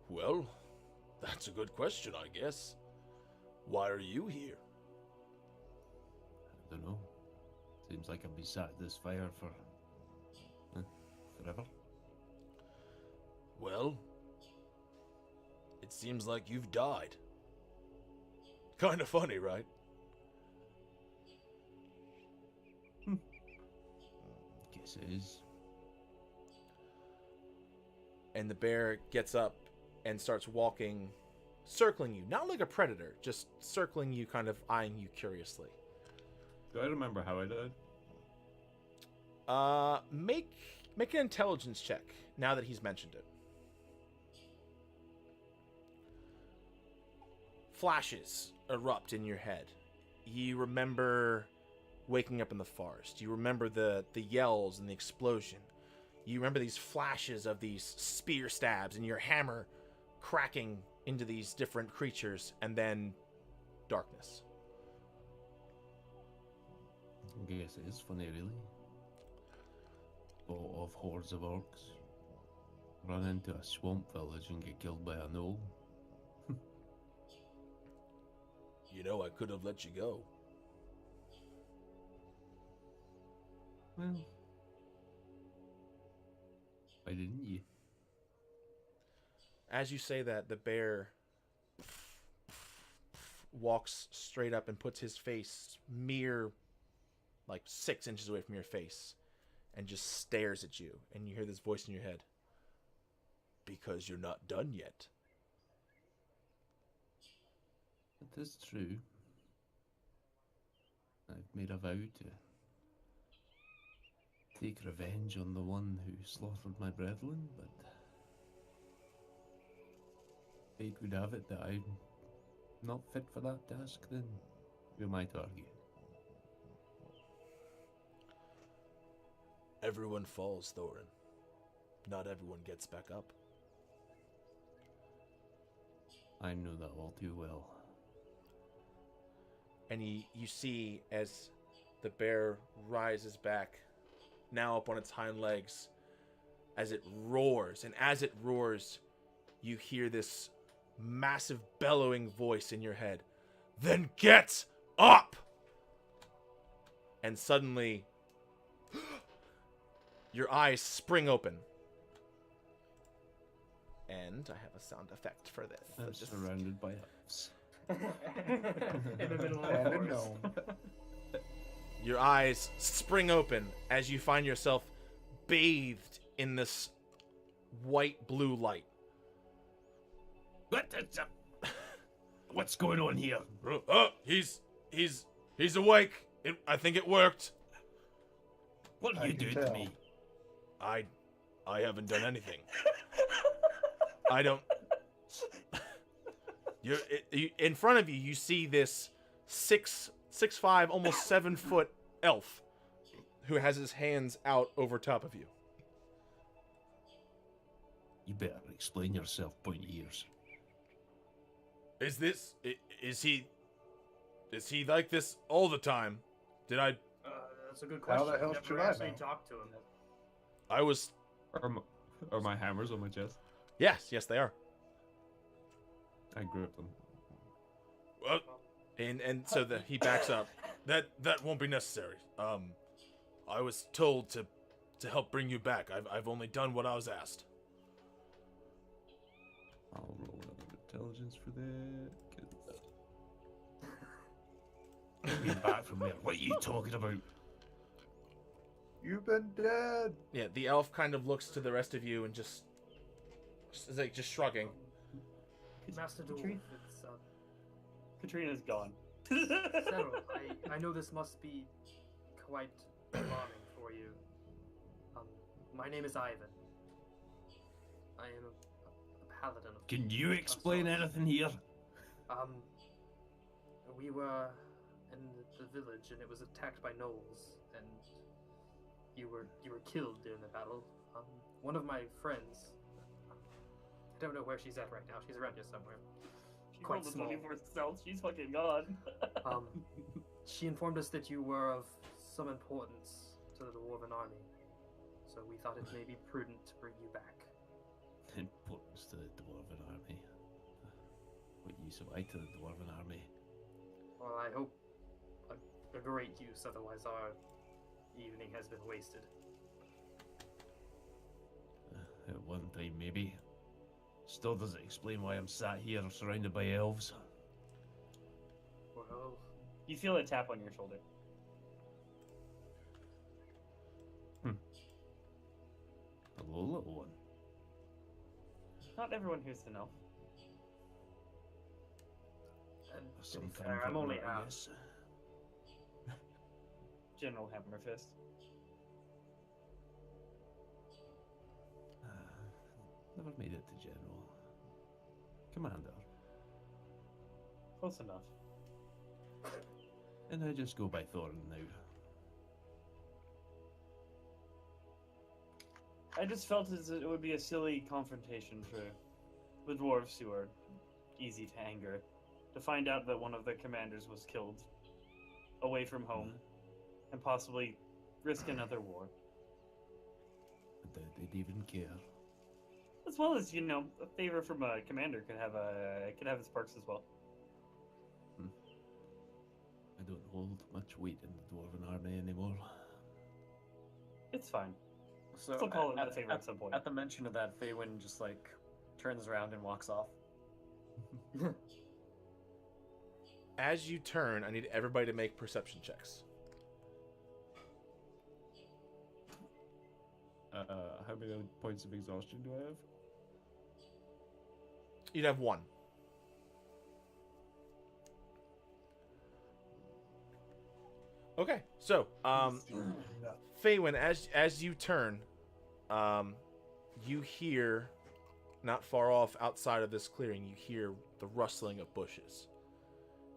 Well, that's a good question, I guess. Why are you here? I don't know. Seems like I've been sat at this fire for forever. Well, it seems like you've died. Kind of funny, right? Guess it is. And the bear gets up and starts walking, circling you. Not like a predator, just circling you, kind of eyeing you curiously. Do I remember how I died? Make an intelligence check now that he's mentioned it. Flashes erupt in your head. You remember waking up in the forest. You remember the yells and the explosion. You remember these flashes of these spear stabs and your hammer cracking into these different creatures, and then darkness. I guess it is funny, really. Fought off hordes of orcs. Run into a swamp village and get killed by a gnoll. You know, I could have let you go. Well, why didn't you? As you say that, the bear walks straight up and puts his face mere like 6 inches away from your face and just stares at you, and you hear this voice in your head. Because you're not done yet. It is true. I've made a vow to take revenge on the one who slaughtered my brethren, but fate would have it that I'm not fit for that task, then who am I to argue? Everyone falls, Thorunn. Not everyone gets back up. I know that all too well. And you see as the bear rises back, now up on its hind legs, as it roars. And as it roars, you hear this massive bellowing voice in your head. Then get up! And suddenly, your eyes spring open. And I have a sound effect for this. I'm So just- surrounded by elves. In the middle of And the a forest. gnome. Your eyes spring open as you find yourself bathed in this white-blue light. What's going on here? Oh, he's awake. I think it worked. What are I you can doing to tell. me? I haven't done anything. I don't. In front of you, you see this 6'5", almost 7 foot elf who has his hands out over top of you. You better explain yourself, pointy ears. Is he like this all the time? Did I? That's a good How question. the hell's Never Chilii actually know? talked to him. I was. Are my hammers on my chest? Yes, yes, they are. I grip them. And so he backs up. That won't be necessary. I was told to help bring you back. I've only done what I was asked. I'll roll another intelligence for that. Get back from there. What are you talking about? You've been dead. Yeah, the elf kind of looks to the rest of you and just shrugging. Master Dwarf, Katrina- it's Katrina's gone. Cyril, I know this must be quite alarming for you. My name is Ivan. I am a paladin of Can you explain anything here? We were in the village and it was attacked by gnolls, and you were killed during the battle. One of my friends, I don't know where she's at right now. She's around here somewhere. She Quite rolled a small. 24 stealth. She's fucking gone. She informed us that you were of some importance to the Dwarven army, so we thought it may be prudent to bring you back. Importance to the Dwarven army. What use am I to the Dwarven army? Well, I hope a great use, otherwise our evening has been wasted. At one time, maybe. Still doesn't explain why I'm sat here surrounded by elves. Well, You feel a tap on your shoulder. Hello, little one. Not everyone hears the elf. and to Some be kind fair, of I'm only armor, I half. guess. General Hammer Fist. Never made it to general. Commander. Close enough. And I just go by Thorunn now. I just felt as it would be a silly confrontation for the dwarves who are easy to anger, to find out that one of their commanders was killed away from home and possibly risk another war. That they'd even care. As well as, you know, a favor from a commander could have its perks as well. I don't hold much weight in the Dwarven army anymore. It's fine. So Still call it a favor at some point. At the mention of that, Faywin just like turns around and walks off. As you turn, I need everybody to make perception checks. How many points of exhaustion do I have? You'd have one. Okay, so Faywin, as you turn, you hear, not far off outside of this clearing, you hear the rustling of bushes,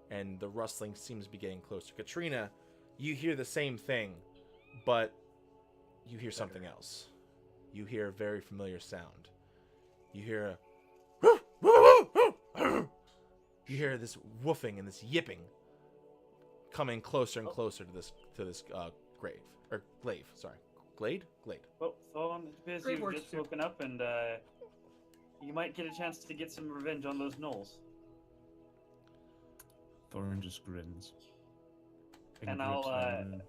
and the rustling seems to be getting closer. Katrina, you hear the same thing, but you hear something else. You hear a very familiar sound. You hear you hear this woofing and this yipping coming closer and closer to this grave or glaive. Sorry, glade. Well, Thorunn, it appears Great you've work, just sir. woken up and you might get a chance to get some revenge on those gnolls. Thorunn just grins. And grips down.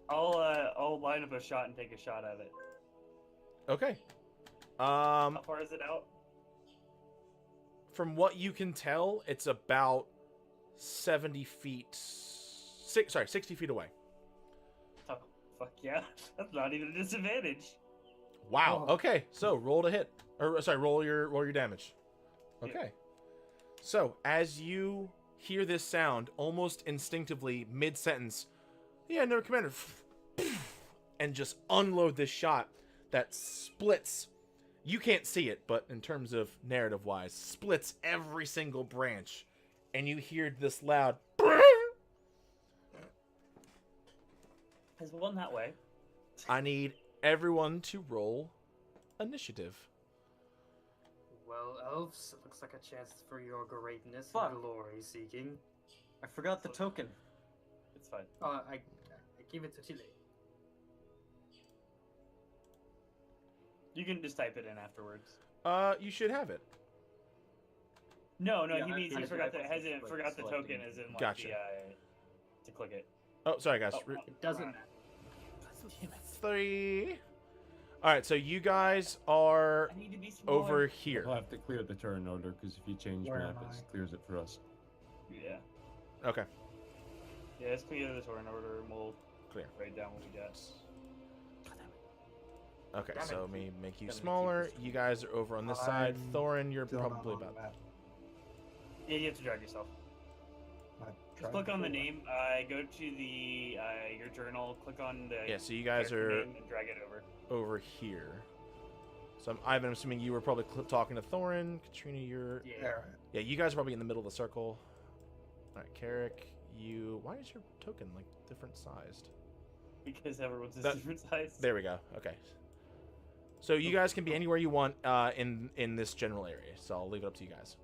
I'll line up a shot and take a shot at it. Okay. How far is it out? From what you can tell, it's about 60 feet away. Oh, fuck yeah. That's not even a disadvantage. Wow. Oh. Okay. So roll to hit, or sorry, roll your damage. Yeah. Okay. So as you hear this sound, almost instinctively, mid-sentence, yeah, no, Commander, and just unload this shot that splits. You can't see it, but in terms of narrative-wise, splits every single branch, and you hear this loud. There's one that way. I need everyone to roll initiative. Well, elves, it looks like a chance for your greatness Fuck. and glory seeking. I forgot the token. It's fine. I give it to Chilii. You can just type it in afterwards. You should have it. No, Yeah, he means I he forgot the wasn't, like, forgot the selecting token it. as in like Gotcha. to click it. Oh, sorry guys. Oh, It doesn't. 3. All right, so you guys are I need to be smaller. over here. We'll have to clear the turn order because if you change Where map, am it I? clears it for us. Yeah. Okay. Yeah, let's clear the tour in order and we'll Clear. write down what we got. Okay, Damn it. so let me make you Gotta keep side. this- You guys are over on this side. I'm Thorunn, you're Still not probably on the about. map. Yeah, you have to drag yourself. I Just tried click on the before. name. Go to the your journal. Click on the Yeah, so you guys character are name and drag it over. over here. So I'm assuming you were probably talking to Thorunn. Katrina, you're. Yeah. Alright. Yeah, you guys are probably in the middle of the circle. All right, Carrick, you. Why is your token like different sized? Because everyone's a That- different size. There we go. Okay. So you guys can be anywhere you want in this general area. So I'll leave it up to you guys.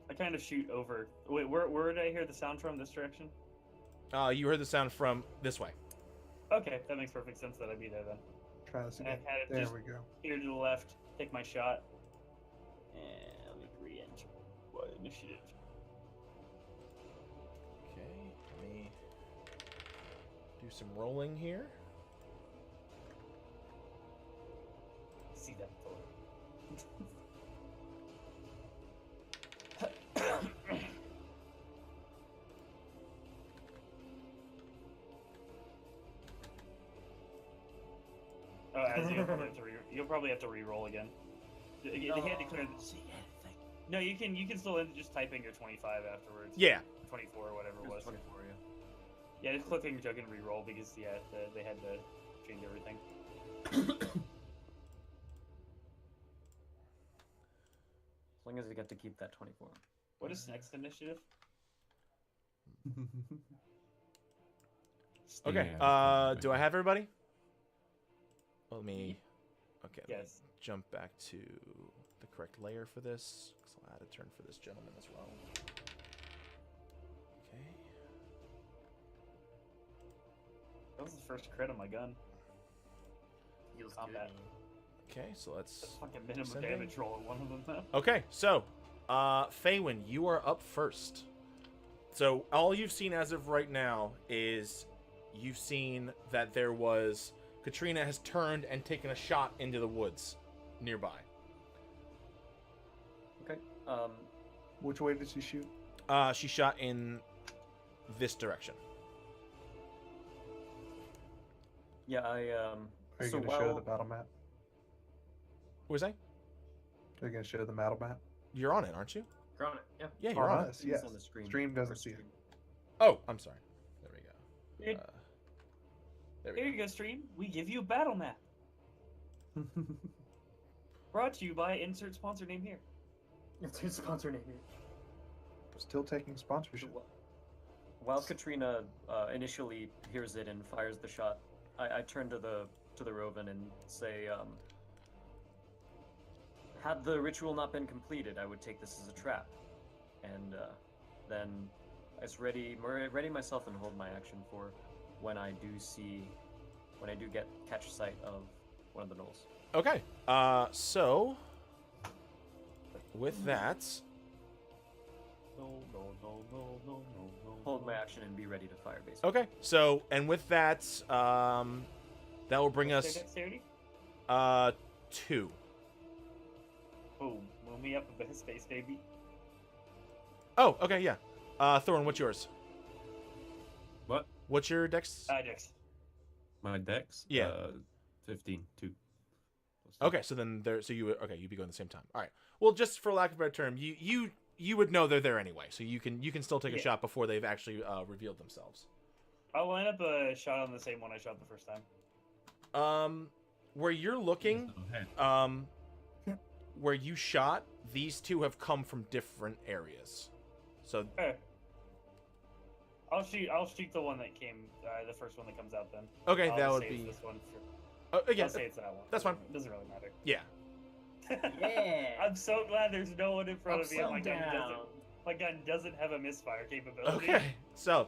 I kind of shoot over. Wait, where did I hear the sound from? This direction? You heard the sound from this way. Okay, that makes perfect sense that I'd be there then. Try this And I again. kind of There just we go. here to the left, take my shot. And let me re-enter. What initiative? Okay, let me do some rolling here. See that for. Oh, as you'll probably have to re-roll again. They had to clear the. See anything. No, you can still just type in your 25 afterwards. Yeah. 24 or whatever it was. 24, yeah. Yeah, just click on your token and re-roll because they had to change everything. As long as we get to keep that 24. What is next initiative? Okay. Yeah, Do I have everybody? Let me. Okay. let me Yes. Jump back to the correct layer for this. 'Cause I'll add a turn for this gentleman as well. Okay. That was the first crit on my gun. Feels Combat. good. Okay. So let's. Fucking minimum Sending. damage roll on one of them though. Okay. So, Faywin, you are up first. So all you've seen as of right now is you've seen that there was Katrina has turned and taken a shot into the woods nearby. Okay. Which way did she shoot? She shot in this direction. Yeah, Are you so going to show the while battle map? What was I? Are you going to show the battle map? You're on it, aren't you? You're on it. Yeah. Yeah, you're on it. us, it's yes. on the screen. Stream doesn't Or see it. stream. Oh, I'm sorry. There we go. Dude, There we here go. you go, stream. We give you a battle map. Brought to you by insert sponsor name here. It's his sponsor name. Still taking sponsorship. While Katrina initially hears it and fires the shot, I turn to the Roven and say, had the ritual not been completed, I would take this as a trap, and then I just ready myself and hold my action for when I do catch sight of one of the gnolls. Okay. So with that, Hold my action and be ready to fire, basically. okay. So and with that, that will bring What's us their dexterity? 2. Boom. Move me up a bit of space, baby. Oh, okay, yeah. Thorunn, what's yours? What? What's your dex? Dex. My dex? Yeah. 15. 2. Okay, so then you'd be going at the same time. All right. Well, just for lack of a better term, you would know they're there anyway, so you can still take a Yeah. shot before they've actually revealed themselves. I'll line up a shot on the same one I shot the first time. Where you're looking, where you shot, these two have come from different areas. So Okay. I'll shoot the one that came, the first one that comes out then. okay, I'll that just would say be. it's this one. Yeah, I'll say it's that one. that's fine. It doesn't really matter. Yeah. Yeah. I'm so glad there's no one in front of me. And Upside my gun doesn't have a misfire capability. Okay. So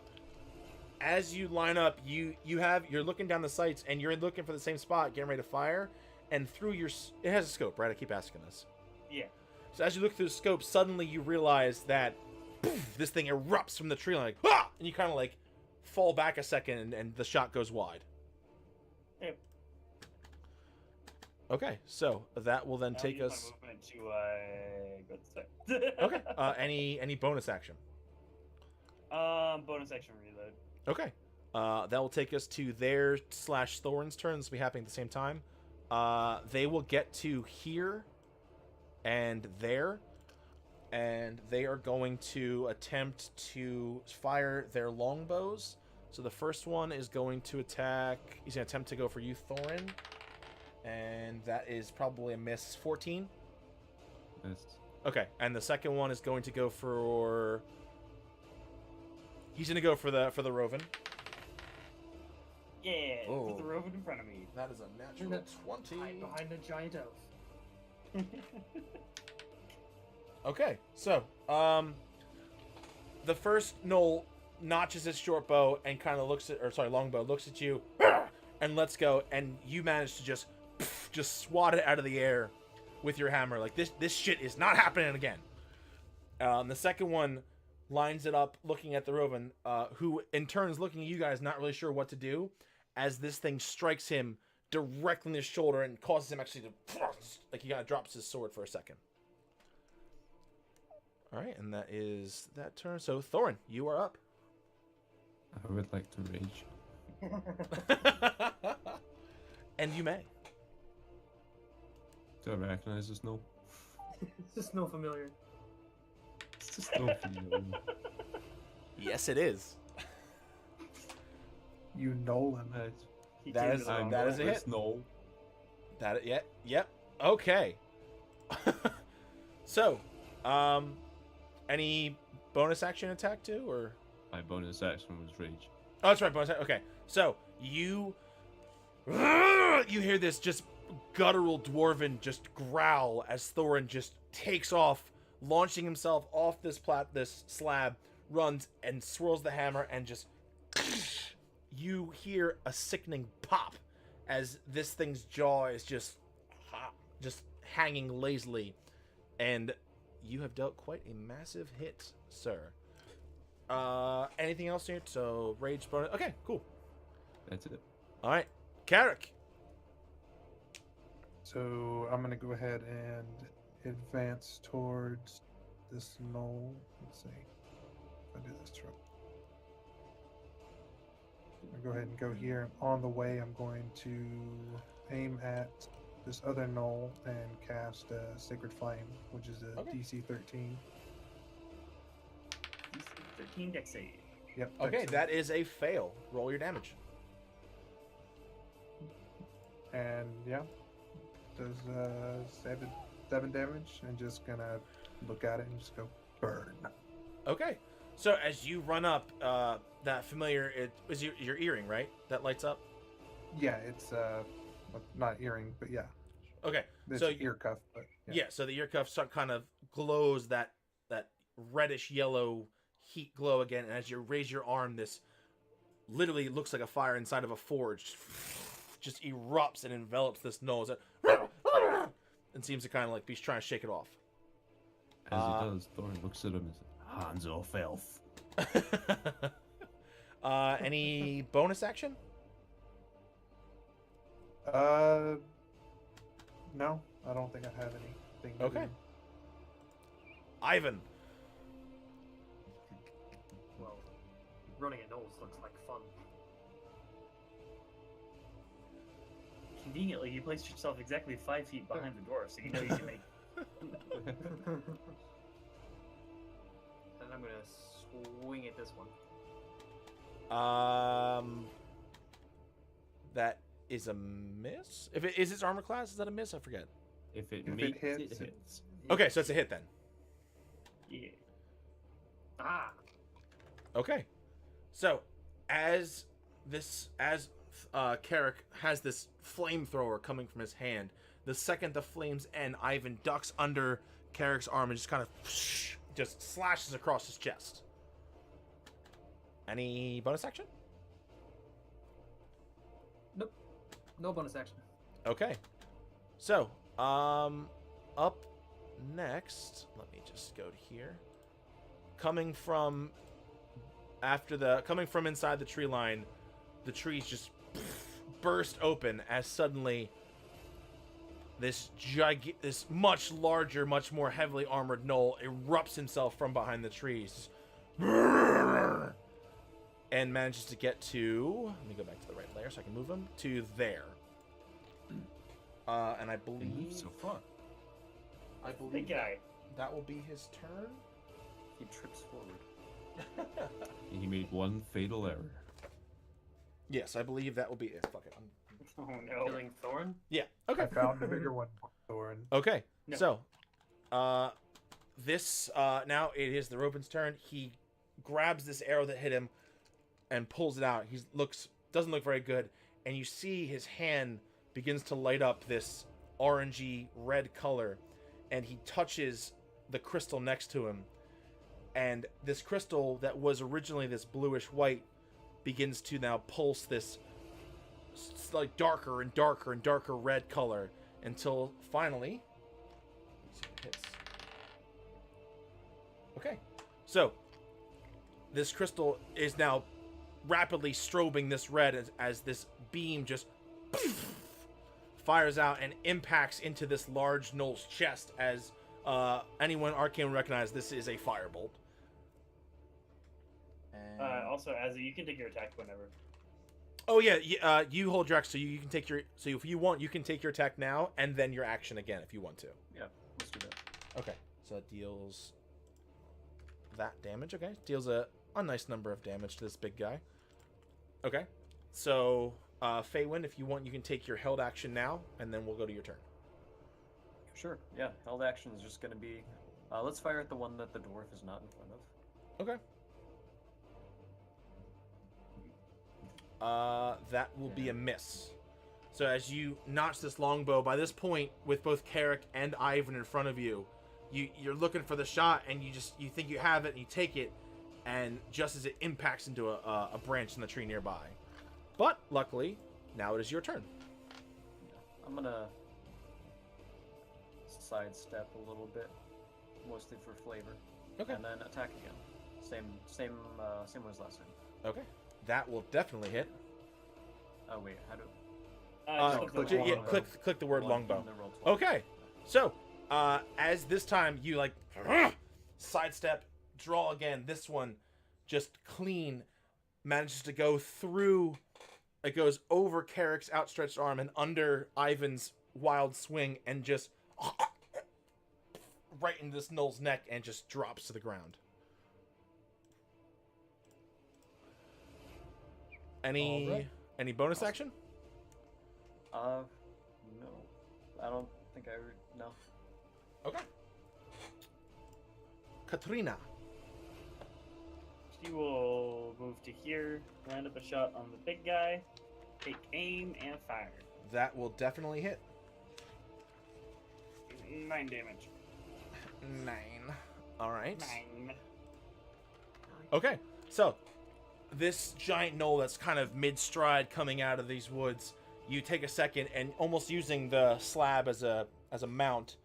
as you line up, you're looking down the sights and you're looking for the same spot, getting ready to fire, and through your it has a scope, right? I keep asking this. Yeah. So as you look through the scope, suddenly you realize that poof, this thing erupts from the tree line, like ah, and you kind of like fall back a second, and the shot goes wide. Yep. Okay, so that will then I'll take use us. my movement to go to Okay. Any bonus action? Bonus action reload. Okay. That will take us to their / Thorunn's turn. This will be happening at the same time. They will get to here and there, and they are going to attempt to fire their longbows. So the first one is going to attack. He's going to attempt to go for you, Thorunn, and that is probably a miss. 14. Missed. Okay, and the second one is going to go for. He's going to go for the Roven. Yeah, Oh. put the Roven in front of me. That is a natural 20. Hide behind a giant elf. Okay, so the first gnoll notches his short bow and kind of longbow looks at you and lets go, and you manage to just swat it out of the air with your hammer. Like this shit is not happening again. The second one lines it up, looking at the Roven, who in turn is looking at you guys, not really sure what to do, as this thing strikes him directly in his shoulder and causes him actually to like he kind of drops his sword for a second. All right, and that is that turn. So Thorunn, you are up. I would like to rage. And you may. Do I recognize this? No. It's just no familiar. It's just no familiar. Yes, it is. You Nolan. He That did is- it wrong. that is a hit. It's no. That yep. Okay. So, any bonus action attack too, or? My bonus action was rage. Oh, that's right, bonus action. Okay, so you hear this just guttural dwarven just growl as Thorunn just takes off, launching himself off this slab, runs and swirls the hammer, and just you hear a sickening pop as this thing's jaw is just hanging lazily, and you have dealt quite a massive hit, sir. Anything else here? So rage bonus. Okay, cool. That's it. All right, Carrick. So I'm gonna go ahead and advance towards this knoll. Let's see if I do this right. I'll go ahead and go here. And on the way, I'm going to aim at this other knoll and cast Sacred Flame, which is a Okay. DC 13. 13 dex save. Yep. Okay, excellent. that is a fail. Roll your damage. And yeah, does 7 damage, and just gonna look at it and just go burn. Okay, so as you run up, that familiar, it was your earring, right? That lights up. Yeah, it's not earring, but yeah, Okay, it's so ear cuff. But yeah, so the ear cuff kind of glows that reddish yellow heat glow again, and as you raise your arm, this literally looks like a fire inside of a forge just erupts and envelops this nose and seems to kind of like be trying to shake it off. As he does, Thorunn looks at him and says, "Hands off, elf." Any bonus action? No, I don't think I have anything. to Okay. do. Ivan. Well, running at Knowles looks like fun. Conveniently, you placed yourself exactly 5 feet behind the dwarf, so you know you can make. And I'm gonna swing at this one. That is a miss. If it is its armor class, is that a miss? I forget. If it If it meets, hits, it hits. Okay, so it's a hit then. Yeah. Ah! Okay, so as Carrick has this flamethrower coming from his hand, the second the flames end, Ivan ducks under Carrick's arm and just kind of just slashes across his chest. Any bonus action? Nope. No bonus action. Okay. So, up next, let me just go to here. Coming from inside the tree line, the trees just burst open as suddenly this much larger, much more heavily armored gnoll erupts himself from behind the trees and manages to get to, let me go back to the right layer so I can move him to there. And I believe So far. Big guy. that will be his turn. He trips forward. He made one fatal error. Yes, I believe that will be it. Fuck it. Oh no. Killing Thorn? Yeah. I Okay. found a bigger one, Thorunn. Okay. No. So, this now it is the Roven's turn. He grabs this arrow that hit him and pulls it out. He doesn't look very good, and you see his hand begins to light up this orangey red color, and he touches the crystal next to him, and this crystal that was originally this bluish white begins to now pulse this like darker and darker and darker red color until finally, let's see if it hits. Okay, so this crystal is now rapidly strobing this red as this beam just fires out and impacts into this large gnoll's chest. As anyone arcane would recognize, this is a firebolt. And... Also, Azzy, you can take your attack whenever. oh yeah, you hold your action, so you can take your. So if you want, you can take your attack now and then your action again if you want to. Yeah, let's do that. Okay, so that deals that damage. Okay, deals a nice number of damage to this big guy. Okay, so Faywin, if you want, you can take your held action now, and then we'll go to your turn. Sure. Yeah, held action is just going to be. Let's fire at the one that the dwarf is not in front of. Okay. That will be a miss. So as you notch this longbow, by this point, with both Carrick and Ivan in front of you, you're looking for the shot, and you think you have it, and you take it, and just as it impacts into a branch in the tree nearby. But luckily, now it is your turn. I'm gonna sidestep a little bit, mostly for flavor. Okay. And then attack again. Same one as last time. Okay, that will definitely hit. Oh wait, how do? Click click the Yeah, longbow. click the word One, longbow. and then roll 12. Okay, so as this time you like sidestep, draw again. This one just clean manages to go through. It goes over Carrick's outstretched arm and under Ivan's wild swing, and just right into this gnoll's neck, and just drops to the ground. Any bonus action? No, I don't think no. Okay. Katrina. She will move to here, land up a shot on the big guy, take aim, and fire. That will definitely hit. 9 damage. 9. All right. 9. Okay, so this giant gnoll that's kind of mid-stride coming out of these woods, you take a second and almost using the slab as a mount,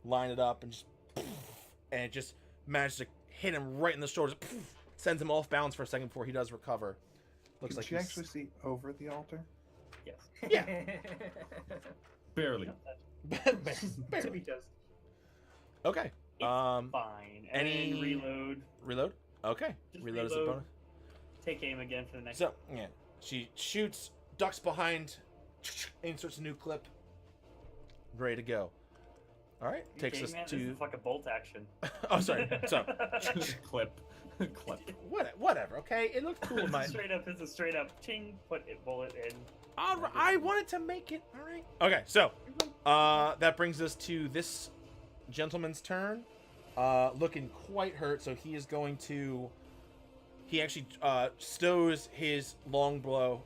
line it up and it just manages to hit him right in the shoulders. Sends him off balance for a second before he does recover. Looks Can like you he's... actually see over the altar? Yes. Yeah. Barely. Barely. does. Okay. It's fine. And any- then reload. Reload? Okay. Just Reload is a reload. bonus. Take aim again for the next. So, yeah. She shoots, ducks behind, inserts a new clip. Ready to go. Alright. Takes us man, this to... is like a bolt action. Oh, sorry. So, Clip. Clip. whatever, okay? It looked cool in my... It's a straight up ching, put it bullet in. All right, I wanted to make it. All right. Okay, so that brings us to this gentleman's turn. Looking quite hurt, so he is going to. He actually stows his longbow,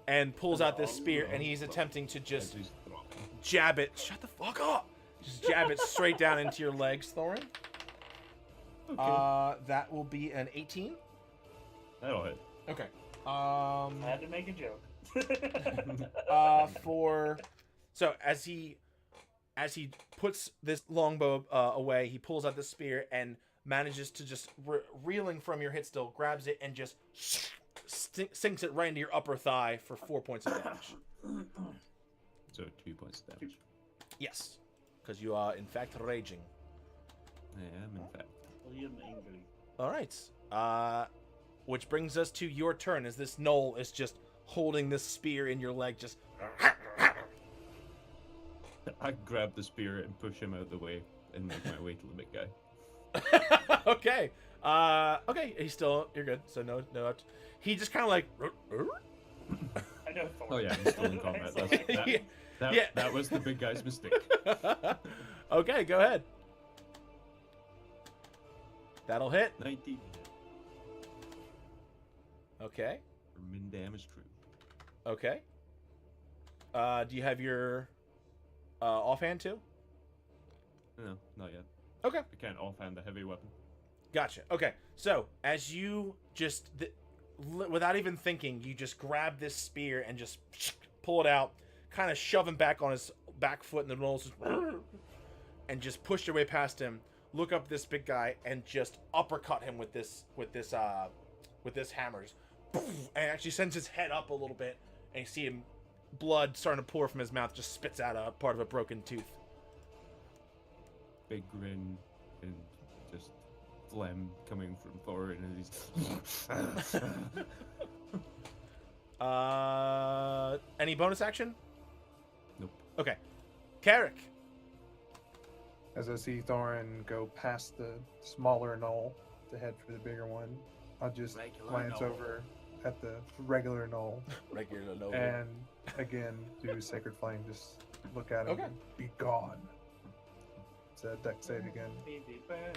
and pulls out this spear, and he's attempting to just jab it. Shut the fuck up! Just jab it straight down into your legs, Thorunn. Okay. That will be an 18. That'll hit. Okay. I had to make a joke. So as he puts this longbow away, he pulls out the spear and manages to just reeling from your hit still, grabs it and just sinks it right into your upper thigh for 4 points of damage. So 2 points of damage. Yes, because you are in fact raging. I am, in fact. I am angry. All right. Which brings us to your turn, as this gnoll is just holding this spear in your leg, just. I grab the spear and push him out the way and make my way to the big guy. Okay. Okay. He's still. You're good. So no. He just kind of like. I know. Oh yeah, I'm still in combat. That was the big guy's mistake. Okay, go ahead. That'll hit. 19. Okay. For min damage true. Okay. Do you have your offhand too? No, not yet. Okay. I can't offhand the heavy weapon. Gotcha. Okay. So as you just without even thinking, you just grab this spear and just pull it out, kind of shove him back on his back foot, and the nose and just push your way past him. Look up this big guy and just uppercut him with this hammer. Just, and actually sends his head up a little bit, and you see him blood starting to pour from his mouth. Just spits out a part of a broken tooth. Big grin and just phlegm coming from Thorunn, and he's. Any bonus action? Nope. Okay, Carrick. As I see Thorunn go past the smaller knoll to head for the bigger one, I'll just glance over at the regular knoll Regular no. and again do Sacred Flame. Just look at him Okay. and be gone. It's a deck save again. Baby burn.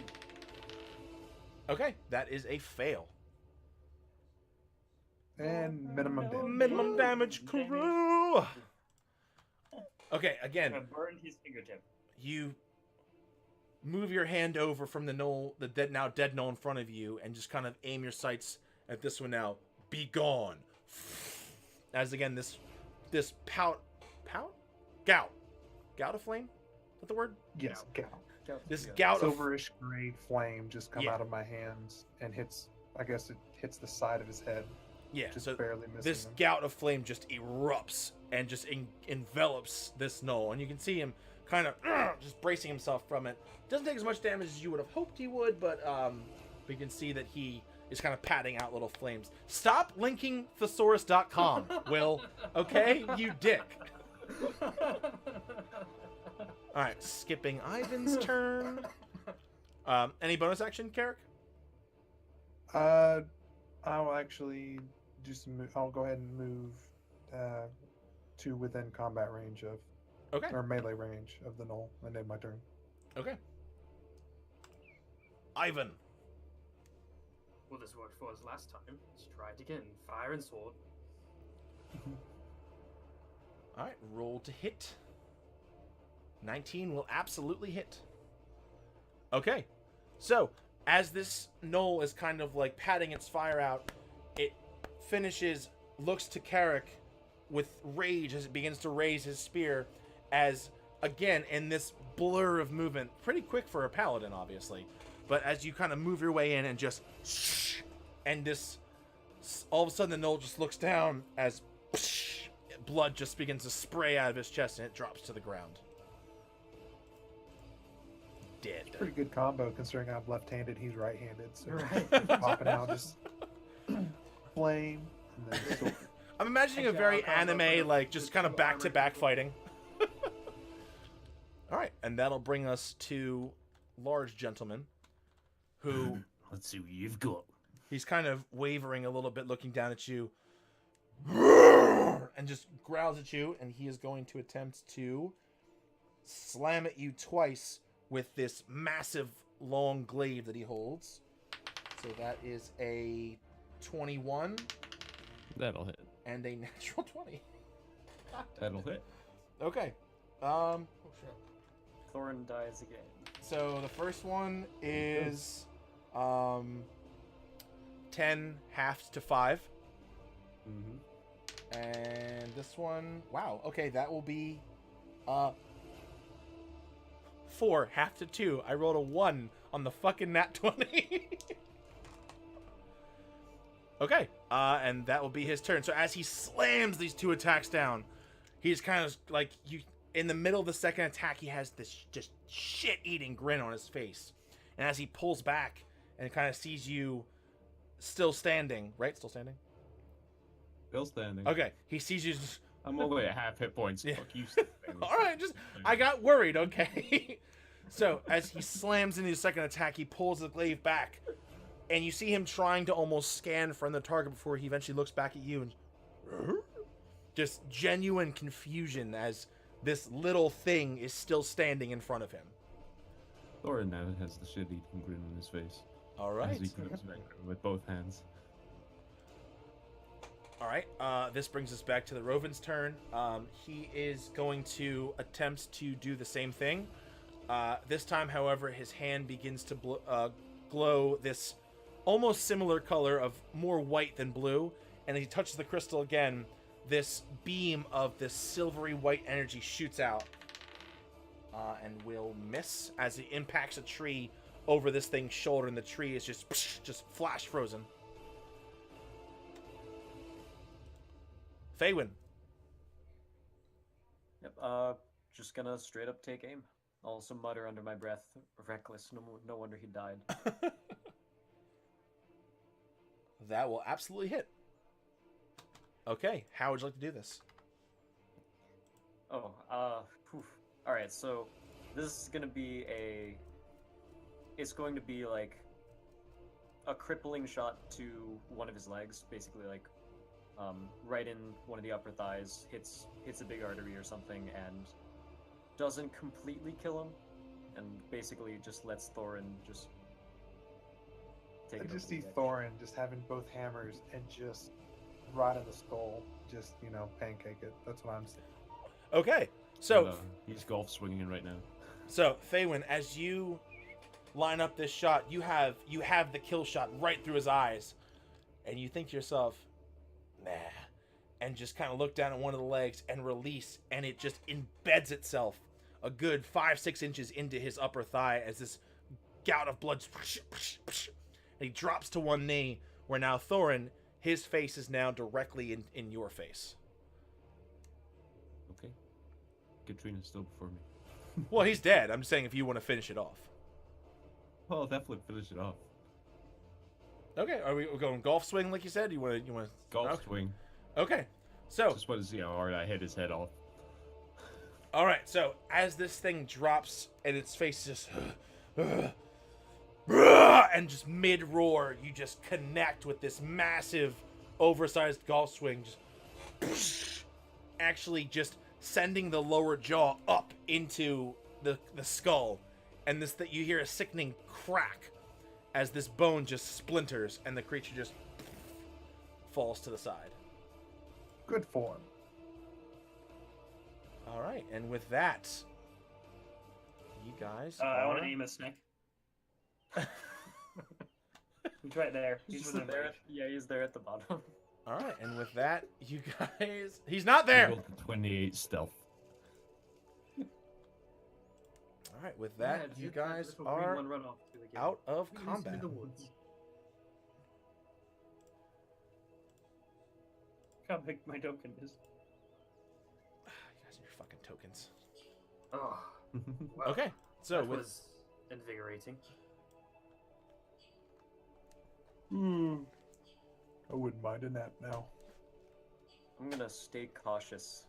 Okay, that is a fail. And minimum damage. Minimum damage, crew. Okay, again, Burn his fingertip. you move your hand over from the knoll, now dead knoll in front of you, and just kind of aim your sights at this one now. Be gone. As again, this gout of flame. Is that the word? Yes, gout. This gout of Silverish gray flame just come Yeah. out of my hands and hits. I guess it hits the side of his head, just so barely missing this him. gout of flame just erupts and just envelops this knoll, and you can see him kind of just bracing himself from it. Doesn't take as much damage as you would have hoped he would, but you can see that he is kind of patting out little flames. Stop linking thesaurus.com, Will. Okay, you dick. All right, skipping Ivan's turn. Any bonus action, Carrick? I'll actually do some. I'll go ahead and move to within combat range of, Okay. or melee range of the knoll, and end my turn. Okay. Ivan. Well, this worked for us last time. Let's try it again. Fire and sword. All right, roll to hit. 19 will absolutely hit. Okay, so as this knoll is kind of like patting its fire out, it finishes, looks to Carrick with rage as it begins to raise his spear, as again in this blur of movement, pretty quick for a paladin obviously, but as you kind of move your way in and just and this, all of a sudden the knoll just looks down as blood just begins to spray out of his chest and it drops to the ground. Dead. Pretty good combo considering I'm left-handed. He's right-handed, so Right. popping out just flame and then sword. I'm imagining a very anime, like just kind of back-to-back fighting. All right, and that'll bring us to large gentleman, who Let's see what you've got. he's kind of wavering a little bit, looking down at you, and just growls at you, and he is going to attempt to slam at you twice with this massive long glaive that he holds. So that is a 21 That'll hit. and a natural 20. That'll hit. Okay. Oh shit. Thorunn dies again. So the first one is 10 halved to 5. Mm-hmm. And this one, wow. Okay, that will be 4, half to 2. I rolled a 1 on the fucking nat 20. Okay, and that will be his turn. So as he slams these 2 attacks down, he's kind of like you. In the middle of the second attack, he has this just shit-eating grin on his face, and as he pulls back and kind of sees you still standing, right? Still standing. Still standing. Okay, he sees you. Just, I'm only at half hit points. Yeah. Fuck you. all right, just I got worried. Okay, so as he slams into his second attack, he pulls the glaive back, and you see him trying to almost scan from the target before he eventually looks back at you and just genuine confusion as this little thing is still standing in front of him. Thorunn now has the shit-eating grin on his face. All right. As he grabs back with both hands. All right. This brings us back to the Roven's turn. He is going to attempt to do the same thing. This time, however, his hand begins to glow this almost similar color of more white than blue. And as he touches the crystal again, this beam of this silvery white energy shoots out and will miss as it impacts a tree over this thing's shoulder, and the tree is just flash frozen. Faywin. Yep. Just gonna straight up take aim. Also mutter under my breath, reckless. No wonder he died. That will absolutely hit. Okay, how would you like to do this? Oh, all right. So this is gonna be it's going to be like a crippling shot to one of his legs, basically like right in one of the upper thighs, hits a big artery or something, and doesn't completely kill him, and basically just lets Thorunn just take I it. just over see the edge. Thorunn just having both hammers and just right in the skull, just pancake it. That's what I'm saying. Okay, so And, he's golf swinging right now. So, Faywin, as you line up this shot, you have the kill shot right through his eyes, and you think to yourself, nah, and just kind of look down at one of the legs and release, and it just embeds itself a good 5-6 inches into his upper thigh as this gout of blood, and he drops to one knee, where now Thorunn, his face is now directly in your face. Okay. Katrina's still before me. Well, he's dead. I'm just saying if you want to finish it off. Well, I'll definitely finish it off. Okay, are we going golf swing like you said? You want to Golf okay. swing. Okay, so Just want to see how hard I hit his head off. all right. So as this thing drops and its face just and just mid roar, you just connect with this massive, oversized golf swing, just actually just sending the lower jaw up into the skull, and this that you hear a sickening crack as this bone just splinters and the creature just falls to the side. Good form. All right, and with that, you guys I want are... to aim a snake. He's right there. He's He's within there. range. Yeah, he's there at the bottom. All right, and with that, you guys... He's not there! Rolled a 28 stealth. All right, with that, Yeah, you it's that guys little green are one run off to again. out of We used to be combat. the woods. Look how big my token is. You guys and your fucking tokens. Oh, well, Okay, so that with... was invigorating. I wouldn't mind a nap now. I'm gonna stay cautious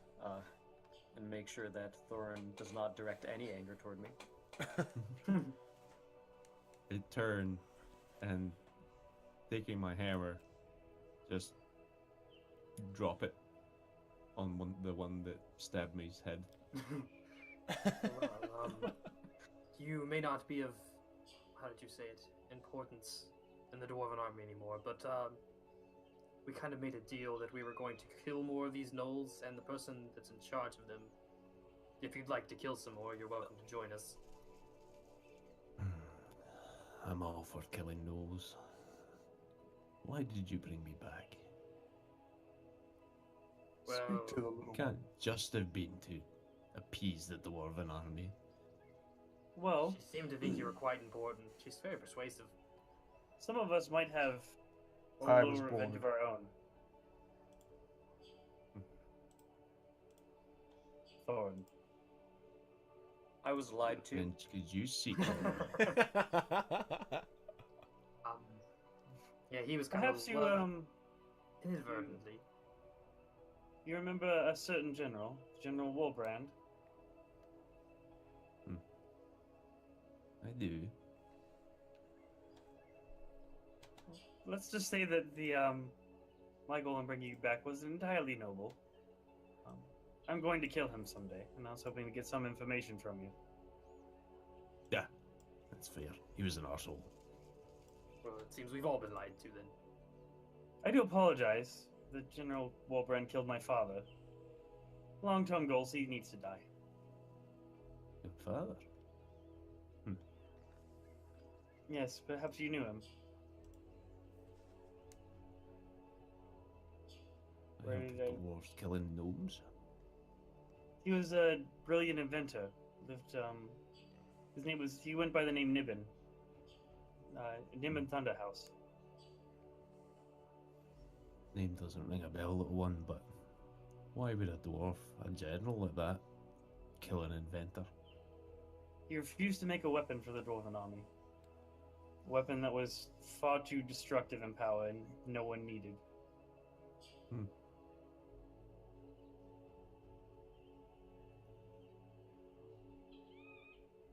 and make sure that Thorunn does not direct any anger toward me. I turn and, taking my hammer, just drop it on the one that stabbed me's head. Well, you may not be of, how did you say it, importance in the Dwarven army anymore, but we kind of made a deal that we were going to kill more of these gnolls, and the person that's in charge of them, if you'd like to kill some more, you're welcome to join us. I'm all for killing gnolls. Why did you bring me back? Speak to the little Can't one. just have been to appease the dwarven army. Well, She seemed to think you were quite important. She's very persuasive. some of us might have a I little was revenge born. of our own. Thorunn. I was lied to. And could you seek? Yeah, he was kind Perhaps of you inadvertently. you remember a certain general, General Wolbrand? I do. Let's just say that the my goal in bringing you back was entirely noble. I'm going to kill him someday, and I was hoping to get some information from you. Yeah, that's fair. He was an arsehole. Well, it seems we've all been lied to then. I do apologize that General Wolbrand killed my father. Long-term goals, he needs to die. Your father? Yes, perhaps you knew him. I Where heard did the I- dwarves killing gnomes. He was a brilliant inventor. Lived, he went by the name Nibbin. Nibbin Thunderhouse. Name doesn't ring a bell, little one, but why would a dwarf, a general like that, kill an inventor? He refused to make a weapon for the Dwarven army. A weapon that was far too destructive in power and no one needed.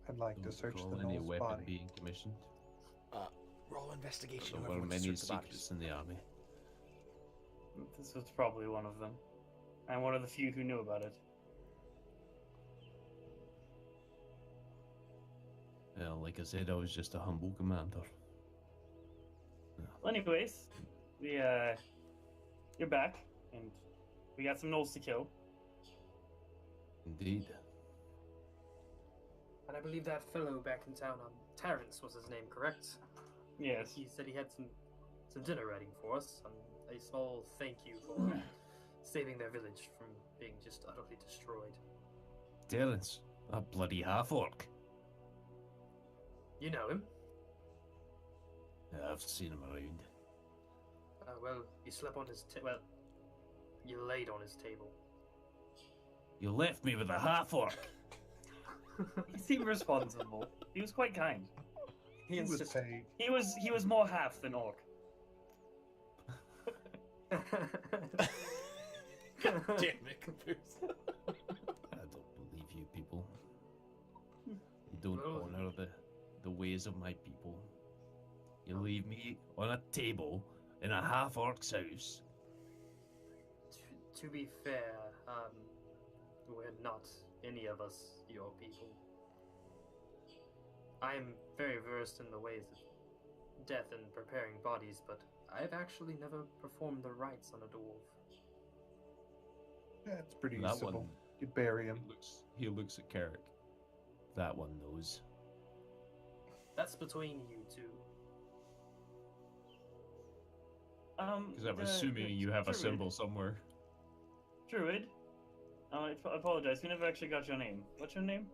I'd like to Don't search recall the any Knoll's weapon body. being commissioned. Roll investigation. There whoever were wants to many search the bodies. secrets in the army. This was probably one of them. And one of the few who knew about it. Well, like I said, I was just a humble commander. Well, anyways, you're back, and we got some gnolls to kill. Indeed. And I believe that fellow back in town, Terrence was his name, correct? Yes. He said he had some dinner ready for us, and a small thank you for saving their village from being just utterly destroyed. Terence, that bloody half-orc. You know him? Yeah, I've seen him around. Well, you slept on his well, you laid on his table. You left me with a half-orc. He seemed responsible. He was quite kind. He was paid. He was more half than orc. Damn it, Caboose. I don't believe you people. You don't Oh. honor the ways of my people. You leave me on a table in a half-orc's house. To be fair, we're not any of us your people. I'm very versed in the ways of death and preparing bodies, but I've actually never performed the rites on a dwarf. Yeah, it's pretty That simple. one- You bury him. He looks at Carrick. That one knows. That's between you two. Because I'm assuming you have a symbol somewhere. Druid. I apologize. We never actually got your name. What's your name?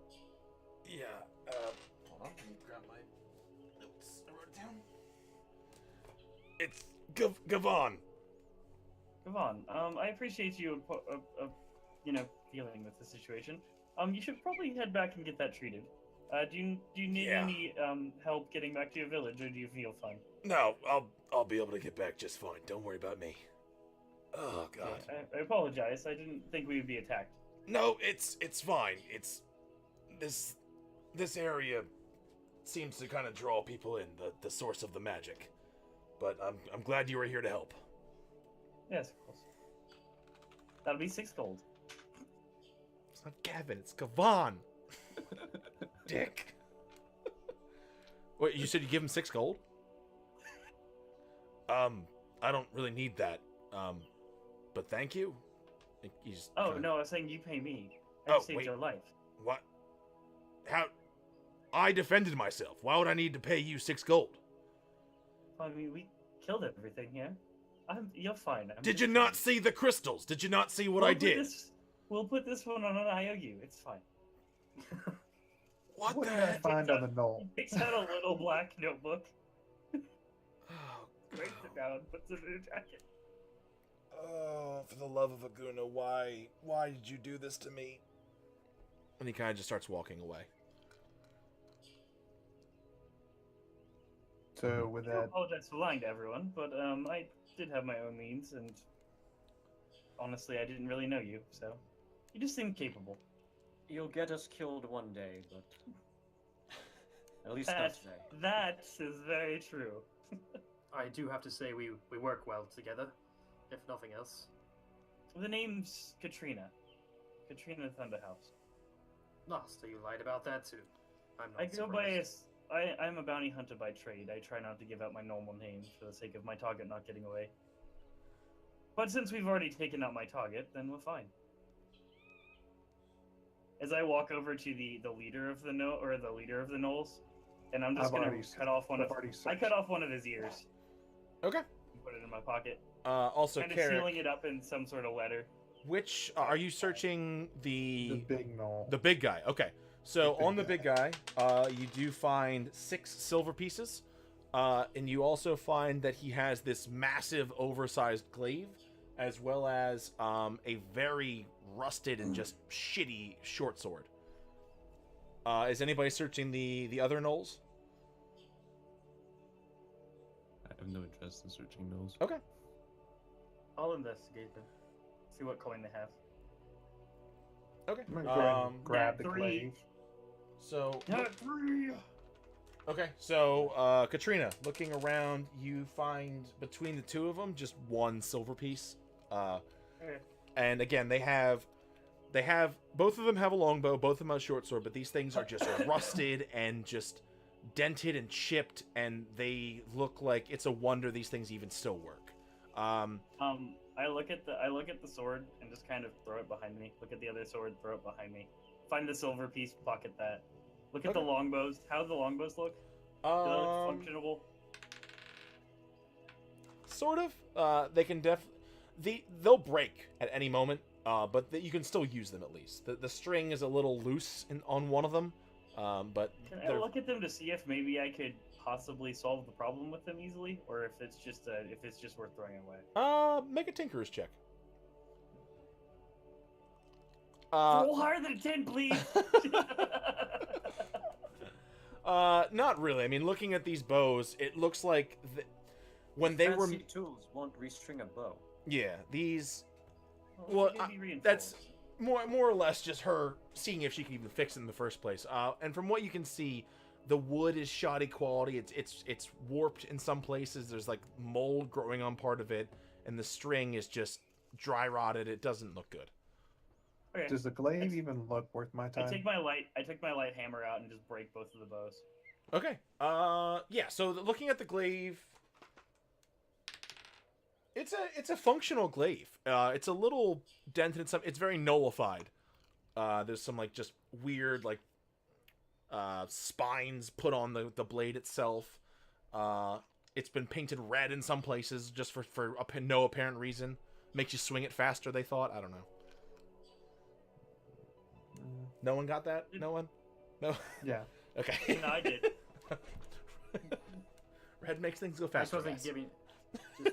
Yeah. Hold on. Let me grab my notes. I wrote it down. It's Gavon. Gavon. I appreciate you, dealing with the situation. You should probably head back and get that treated. Do you need Yeah. any help getting back to your village, or do you feel fine? No, I'll be able to get back just fine. Don't worry about me. Oh God. I apologize. I didn't think we would be attacked. No, it's fine. It's this area seems to kind of draw people in, the source of the magic. But I'm glad you were here to help. Yes, of course. That'll be 6 gold. It's not Gavin, it's Gavon. Dick. Wait, you said you give him 6 gold? I don't really need that. But thank you. He's Oh, kinda- no, I was saying you pay me. I Oh, saved wait. your life. What? How? I defended myself. Why would I need to pay you 6 gold? I mean, we killed everything here. You're fine. Did you not see the crystals? Did you not see what I did? We'll put this one on an IOU. It's fine. What What the did I heck? find on the knoll? He takes out a little black notebook, Oh, writes it down, puts it in a jacket. oh, for the love of Aguna, why did you do this to me? And he kind of just starts walking away. So with I that, apologize for lying to everyone, but I did have my own means, and honestly, I didn't really know you, so you just seemed capable. You'll get us killed one day, but at least not today. That is very true. I do have to say we work well together, if nothing else. The name's Katrina. Katrina Thunderhouse. Ah, so you lied about that too. I'm not I go by surprised. I'm a bounty hunter by trade. I try not to give out my normal name for the sake of my target not getting away. But since we've already taken out my target, then we're fine. As I walk over to the leader of the leader of the gnolls, and I'm just gonna cut off one of his ears. Okay. And put it in my pocket. Also, Kind of Carrick, sealing it up in some sort of letter. which are you searching the big knoll. the big guy? Okay. So The big on the big guy, you do find 6 silver pieces, and you also find that he has this massive, oversized glaive, as well as a very rusted and just shitty short sword. Is anybody searching the other gnolls? I have no interest in searching those. Okay. I'll investigate them. See what coin they have. Okay. I'm gonna go ahead and grab the three. glaive. So Not 3. okay, so Katrina, looking around, you find between the two of them just 1 silver piece. Okay. And again, they have both of them have a longbow, both of them have a short sword, but these things are just rusted and just dented and chipped, and they look like it's a wonder these things even still work. I look at the sword and just kind of throw it behind me. Look at the other sword, throw it behind me. Find the silver piece, pocket that. Look at the Okay. longbows. How do the longbows look? Do they look functionable? Sort of. They can they'll break at any moment, but you can still use them at least. The string is a little loose on one of them, but Can I look at them to see if maybe I could possibly solve the problem with them easily, or if it's just worth throwing away? Make a tinkerer's check. Roll higher than a 10, please. Not really. I mean, looking at these bows, it looks like when they were Fancy tools won't restring a bow. yeah, these Well, Well, maybe reinforced. that's more or less just her seeing if she can even fix it in the first place. And from what you can see, the wood is shoddy quality. It's warped in some places. There's like mold growing on part of it, and the string is just dry rotted. It doesn't look good. Okay. Does the glaive even look worth my I time? take my light hammer out and just break both of the bows. Okay. Yeah. So looking at the glaive, it's a functional glaive. It's a little dented in some. It's very nullified. There's some like just weird like spines put on the blade itself. It's been painted red in some places just for no apparent reason. Makes you swing it faster. They thought. I don't know. No one got that. No one. No. Yeah. Okay. No, I did. Red makes things go I just faster. wasn't guys. giving you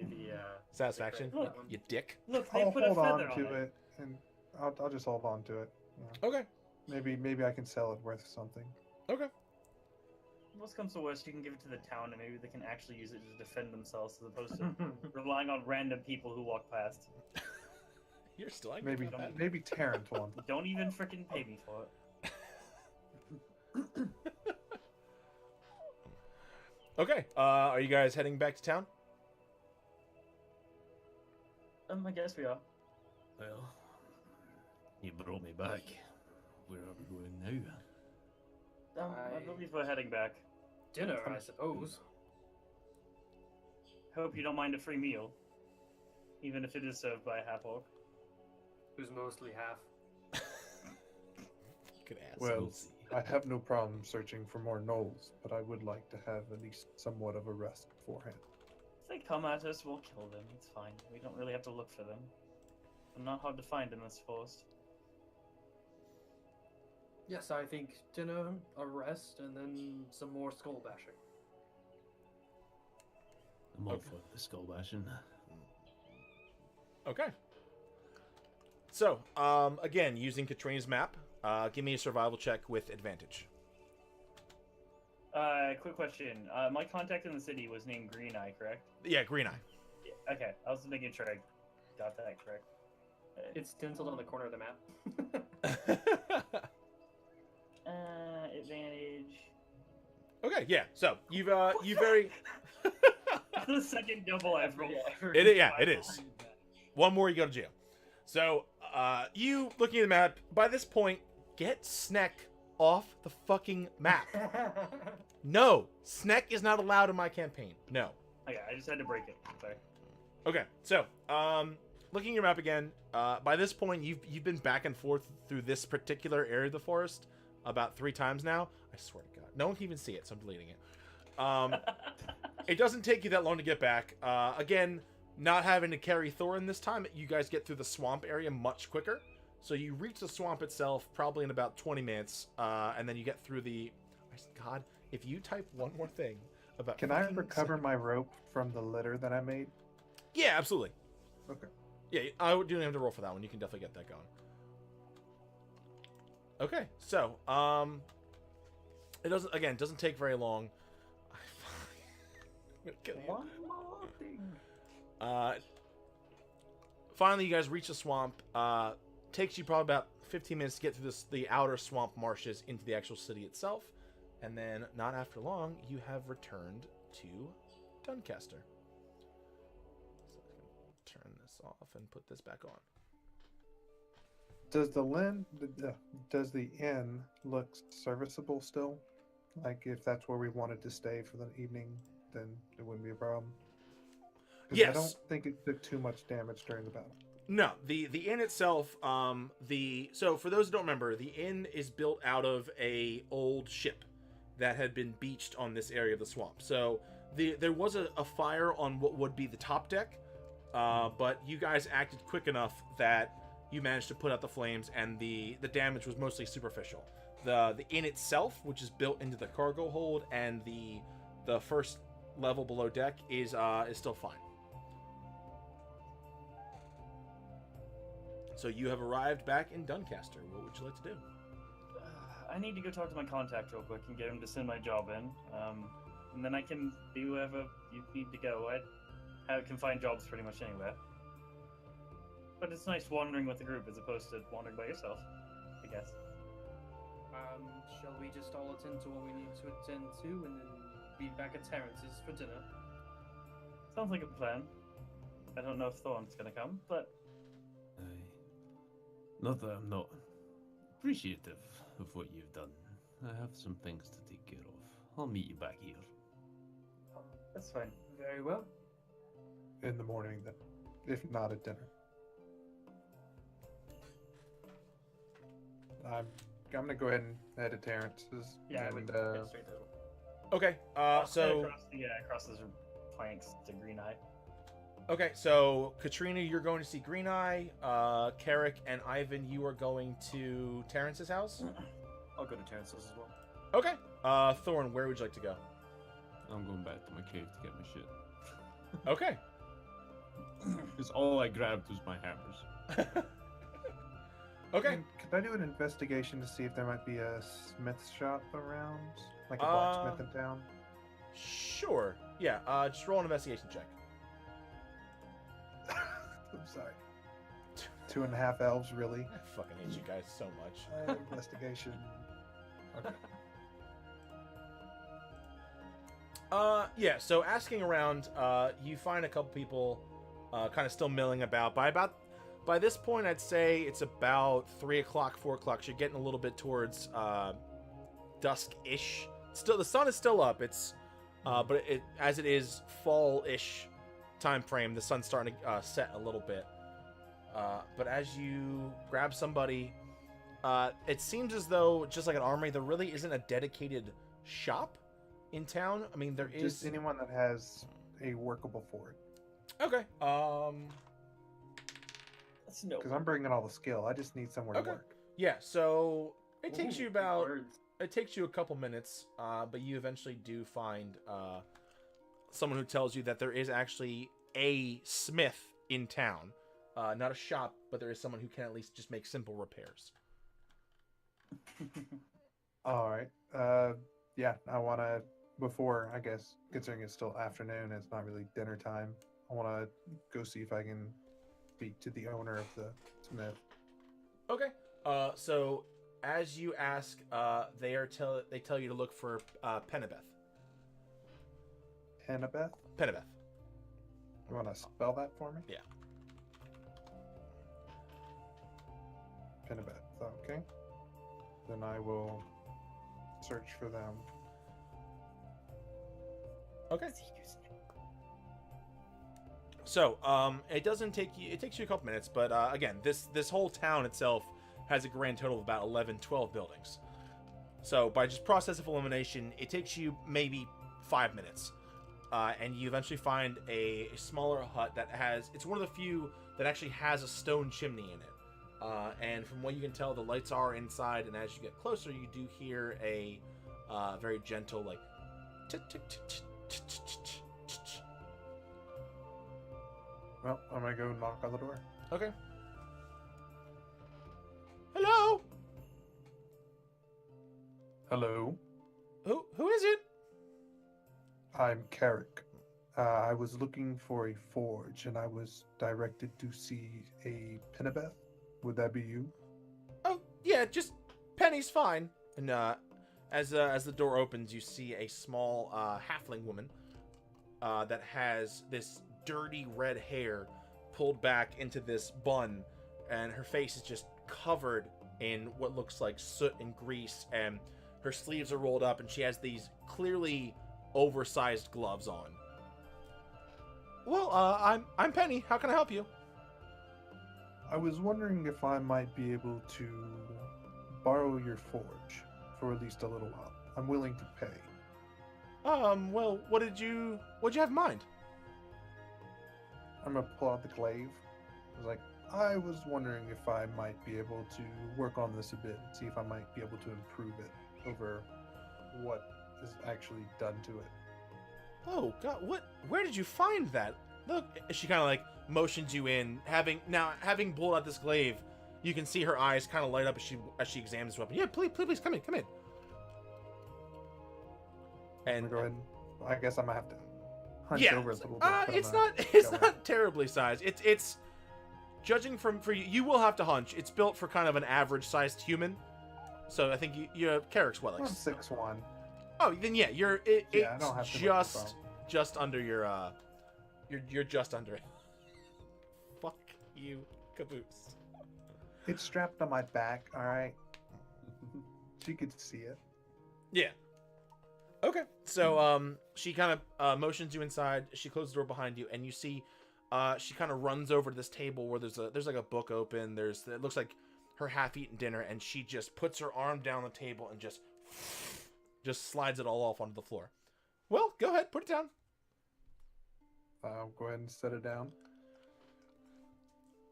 the Satisfaction. the correct You dick. Look, they I'll put a hold on feather to on it, and I'll just hold on to it. Yeah. Okay. Maybe I can sell it worth something. Okay. Worst comes to worst, you can give it to the town, and maybe they can actually use it to defend themselves, as opposed to relying on random people who walk past. You're still angry Maybe about that. maybe Tarrant one. Don't even freaking pay me for it. Okay. Are you guys heading back to town? I guess we are. Well, you brought me back. Where are we going now? I believe we're heading back. dinner, I suppose. Hope you don't mind a free meal, even if it is served by a half-orc. Who's mostly half. Good ass. Well, I have no problem searching for more gnolls, but I would like to have at least somewhat of a rest beforehand. If they come at us, we'll kill them. It's fine. We don't really have to look for them. They're not hard to find in this forest. Yes, I think dinner, a rest, and then some more skull bashing. I'm all for the skull bashing. Okay. So, again, using Katrina's map, give me a survival check with advantage. Quick question. My contact in the city was named Green Eye, correct? Yeah, Green Eye. Yeah, okay, I was making sure I got that correct. It's stenciled on the corner of the map. Advantage. Okay, yeah. So you've you very. The second double I've rolled. It is. One more, you go to jail. So, you looking at the map. By this point, get Sneck off the fucking map. No, Sneck is not allowed in my campaign. No. Okay, I just had to break it. Sorry. Okay, so looking at your map again. By this point, you've been back and forth through this particular area of the forest about 3 times now. I swear to God, no one can even see it, so I'm deleting it. It doesn't take you that long to get back. Again, not having to carry Thorunn this time, you guys get through the swamp area much quicker. So you reach the swamp itself probably in about 20 minutes, and then you get through the... God, if you type one more thing about... Can I recover my rope from the litter that I made? Yeah, absolutely. Okay. Yeah, I don't have to roll for that one. You can definitely get that going. Okay, so, it doesn't take very long. I'm gonna kill you. One more thing. Finally, you guys reach the swamp. Takes you probably about 15 minutes to get through the outer swamp marshes into the actual city itself. And then, not after long, you have returned to Doncaster. So I'm going to turn this off and put this back on. Does does the inn look serviceable still? Like, if that's where we wanted to stay for the evening, then it wouldn't be a problem. 'Cause Yes. I don't think it took too much damage during the battle. No, the inn itself, so for those who don't remember, the inn is built out of a old ship that had been beached on this area of the swamp. So there was a fire on what would be the top deck, but you guys acted quick enough that you managed to put out the flames, and the damage was mostly superficial. The inn itself, which is built into the cargo hold, and the first level below deck is still fine. So you have arrived back in Doncaster. What would you like to do? I need to go talk to my contact real quick and get him to send my job in. And then I can be wherever you need to go. I can find jobs pretty much anywhere. But it's nice wandering with the group as opposed to wandering by yourself, I guess. Shall we just all attend to what we need to attend to and then be back at Terrence's for dinner? Sounds like a plan. I don't know if Thornn's gonna come, but Not that I'm not appreciative of what you've done. I have some things to take care of. I'll meet you back here. that's fine. Very well. In the morning, then, if not at dinner. I'm gonna go ahead and head to Terrence's. Yeah, I and, would Get straight there. Okay, I'll head so across the planks to Green Eye. okay, so Katrina, you're going to see Green Eye. Carrick and Ivan, you are going to Terrence's house. I'll go to Terrence's as well. Okay, Thorunn, where would you like to go? I'm going back to my cave to get my shit. Okay. Because all I grabbed was my hammers. Okay. And could I do an investigation to see if there might be a smith shop around? Like a blacksmith in town? Sure. Yeah, just roll an investigation check. I'm sorry. 2.5 elves, really? I fucking hate you guys so much. Investigation. Okay. Yeah, so asking around, you find a couple people kind of still milling about. By this point, I'd say it's about 3 o'clock, 4 o'clock. So you're getting a little bit towards dusk-ish. Still, the sun is still up. It's but as it is fall-ish time frame, the sun's starting to set a little bit. But as you grab somebody, it seems as though, just like an armory, there really isn't a dedicated shop in town. I mean, there is... Just anyone that has a workable forge. Okay. That's no. Because I'm bringing all the skill. I just need somewhere Okay. to work. Yeah. So it takes Ooh, you big about. words. It takes you a couple minutes, but you eventually do find someone who tells you that there is actually a smith in town. Not a shop, but there is someone who can at least just make simple repairs. All right. Yeah, I want to, before, I guess, considering it's still afternoon, it's not really dinner time, I want to go see if I can speak to the owner of the smith. Okay. So as you ask, they tell you to look for Pennabeth. Annabeth? Pennabeth. You want to spell that for me? Yeah. Pennabeth, okay. Then I will search for them. Okay. So, it doesn't take you. It takes you a couple minutes, but again, this whole town itself has a grand total of about 11, 12 buildings. So, by just process of elimination, it takes you maybe 5 minutes, and you eventually find a smaller hut that has. It's one of the few that actually has a stone chimney in it. And from what you can tell, the lights are inside, and as you get closer, you do hear a very gentle, like, tick, tick, tick, tick, tick, tick, tick, tick. Well, I'm going to go knock on the door. Okay. Hello? Hello, Who is it? I'm Carrick. I was looking for a forge, and I was directed to see a Pennabeth. Would that be you? Oh, yeah, just Penny's fine. And as the door opens, you see a small halfling woman that has this dirty red hair pulled back into this bun, and her face is just covered in what looks like soot and grease, and her sleeves are rolled up, and she has these clearly oversized gloves on. Well, I'm Penny. How can I help you? I was wondering if I might be able to borrow your forge for at least a little while. I'm willing to pay. Well, what'd you have in mind? I'm gonna pull out the glaive. I was wondering if I might be able to work on this a bit, see if I might be able to improve it over what is actually done to it. Oh God, where did you find that? Look, she kind of like motions you in. Having pulled out this glaive, you can see her eyes kind of light up as she examines the weapon. Yeah, please, come in. And Go ahead. I guess I'm gonna have to hunch yeah, over a little bit. but it's I'm not going. terribly sized. It's judging for you. You will have to hunch. It's built for kind of an average sized human. So I think your Carrick's what, I'm like 6'1". Oh, then yeah, I don't have it's to look at just under your you're just under it. Fuck you, caboose. It's strapped on my back. All right. She could see it. Yeah. Okay. So she kind of motions you inside. She closes the door behind you, and you see she kind of runs over to this table where there's like a book open. It looks like her half-eaten dinner, and she just puts her arm down the table and just slides it all off onto the floor. Well, go ahead, put it down. I'll go ahead and set it down.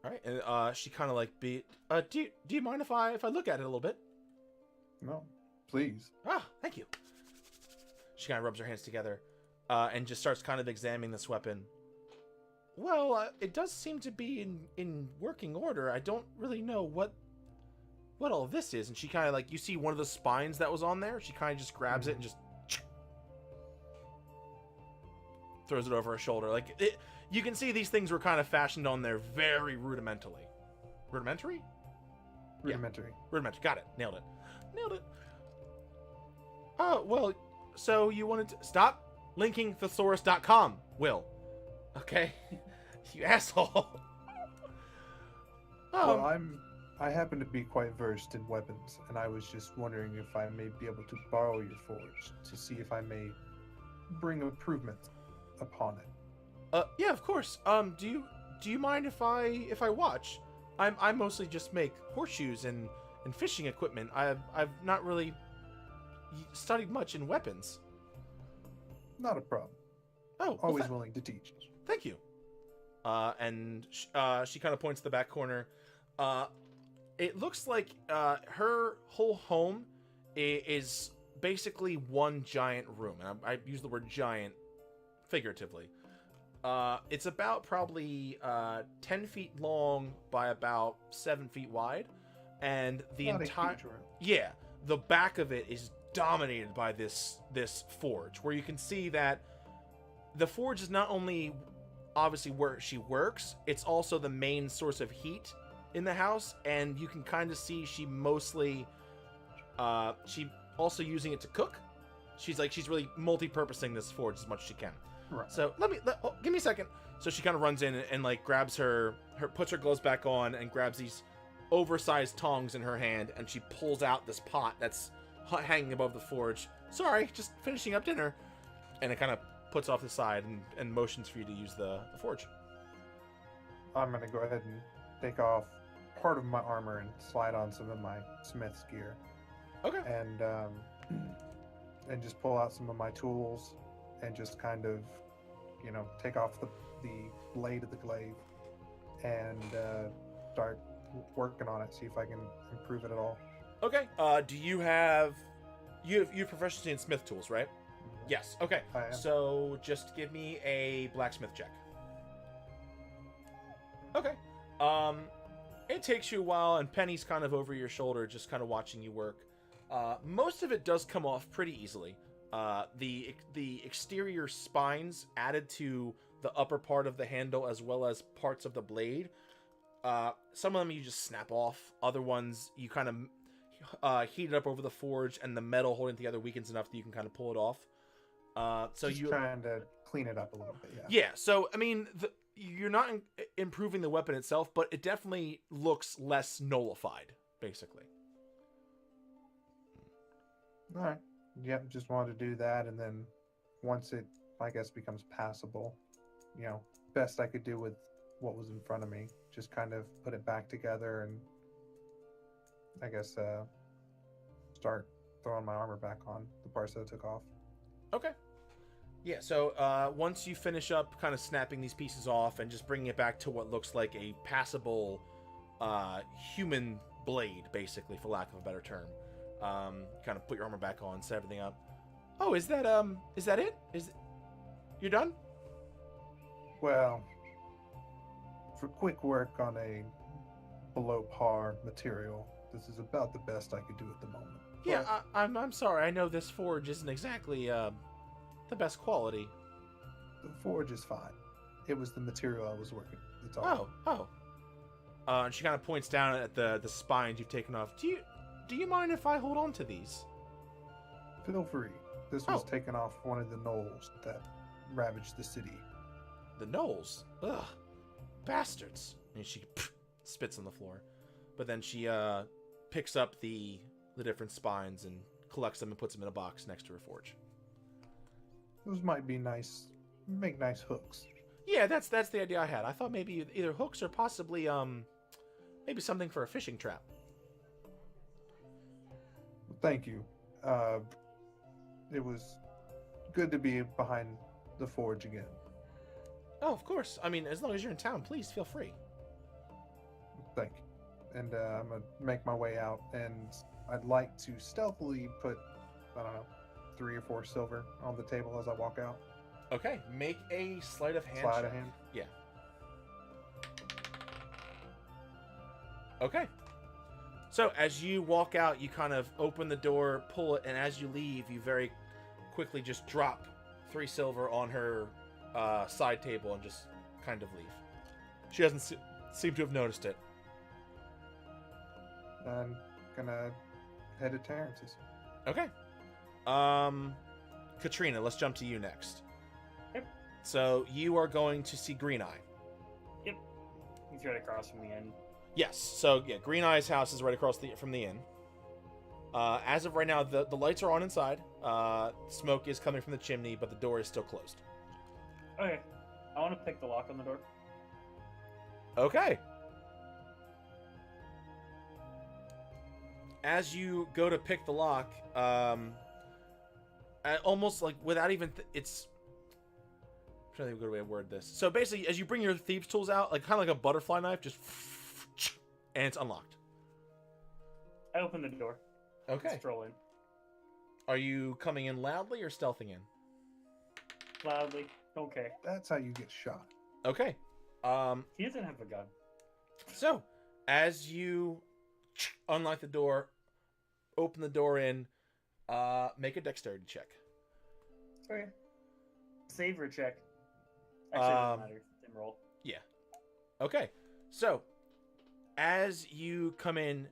All right, and she kind of like do you mind if I look at it a little bit? No, please. Ah, thank you. She kind of rubs her hands together, and just starts kind of examining this weapon. Well, it does seem to be in working order. I don't really know what all this is. And she kind of like, you see one of the spines that was on there. She kind of just grabs it and just throws it over her shoulder. Like you can see these things were kind of fashioned on there very rudimentally. Rudimentary? Rudimentary. Rudimentary. Got it. Nailed it. Oh, well, so you wanted to stop linking thesaurus.com, Will. Okay? You asshole. Well, I happen to be quite versed in weapons, and I was just wondering if I may be able to borrow your forge to see if I may bring improvements upon it. Yeah, of course. Do you mind if I watch? I mostly just make horseshoes and fishing equipment. I've not really studied much in weapons. Not a problem. Oh, well, Always willing to teach. thank you. And she kind of points to the back corner. It looks like her whole home is basically one giant room. And I use the word giant figuratively. It's about probably 10 feet long by about 7 feet wide. And the Not a entire... huge room. Yeah, the back of it is dominated by this forge, where you can see that the forge is not only obviously where she works, it's also the main source of heat in the house, and you can kind of see she mostly she also using it to cook. She's really multi-purposing this forge as much as she can. Right. So give me a second. So she kind of runs in and like grabs her puts her gloves back on and grabs these oversized tongs in her hand, and she pulls out this pot that's hanging above the forge. Sorry, just finishing up dinner. And it kind of puts off the side and motions for you to use the forge. I'm gonna go ahead and take off part of my armor and slide on some of my smith's gear, Okay. and just pull out some of my tools and just kind of, take off the blade of the glaive and start working on it. See if I can improve it at all. Okay. Do you have proficiency in smith tools, right? Yes. Okay. I am. So just give me a blacksmith check. Okay. It takes you a while, and Penny's kind of over your shoulder, just kind of watching you work. Most of it does come off pretty easily. The exterior spines added to the upper part of the handle, as well as parts of the blade. Some of them you just snap off. Other ones you kind of heat it up over the forge, and the metal holding it together weakens enough that you can kind of pull it off. So Just you trying to clean it up a little bit. Yeah. Yeah, so, I mean, you're not improving the weapon itself, but it definitely looks less nullified, basically. All right. Yep. Just wanted to do that, and then once it, I guess, becomes passable, best I could do with what was in front of me, just kind of put it back together and, I guess, start throwing my armor back on the parts that I took off. Okay. Yeah, so once you finish up kind of snapping these pieces off and just bringing it back to what looks like a passable human blade, basically, for lack of a better term, kind of put your armor back on, set everything up. Oh, is that it? You're done? Well, for quick work on a below par material, this is about the best I could do at the moment. Yeah, I'm sorry. I know this forge isn't exactly the best quality. The forge is fine. It was the material I was working with. It's all. Oh. And she kind of points down at the spines you've taken off. Do you mind if I hold on to these? Feel free. This was Oh. taken off one of the gnolls that ravaged the city. The gnolls? Ugh. Bastards. And she spits on the floor. But then she picks up the different spines and collects them and puts them in a box next to her forge. Those might be nice. Make nice hooks. Yeah, that's the idea I had. I thought maybe either hooks or possibly maybe something for a fishing trap. Thank you. It was good to be behind the forge again. Oh, of course. I mean, as long as you're in town, please feel free. Thank you. And I'm gonna make my way out, and I'd like to stealthily put, I don't know, 3 or 4 silver on the table as I walk out. Okay, make a sleight of hand. Sleight check. of hand. Yeah. Okay. So as you walk out, you kind of open the door, pull it, and as you leave, you very quickly just drop 3 silver on her side table and just kind of leave. She doesn't seem to have noticed it. I'm gonna head to Terrence's. Okay. Katrina, let's jump to you next. Yep. So you are going to see Green Eye. Yep. He's right across from the inn. Yes. So yeah, Green Eye's house is right across from the inn. As of right now, the lights are on inside. Smoke is coming from the chimney, but the door is still closed. Okay. I want to pick the lock on the door. Okay. As you go to pick the lock, almost like without even trying to think of a good way to word this. So basically, as you bring your thieves' tools out, like kind of like a butterfly knife, just and it's unlocked. I open the door. Okay. Stroll in. Are you coming in loudly or stealthing in? Loudly. Don't care. That's how you get shot. Okay. He doesn't have a gun. So as you unlock the door, open the door in, make a dexterity check. Okay. Save or check. Actually, it doesn't matter. Same roll. Yeah. Okay. So as you come in,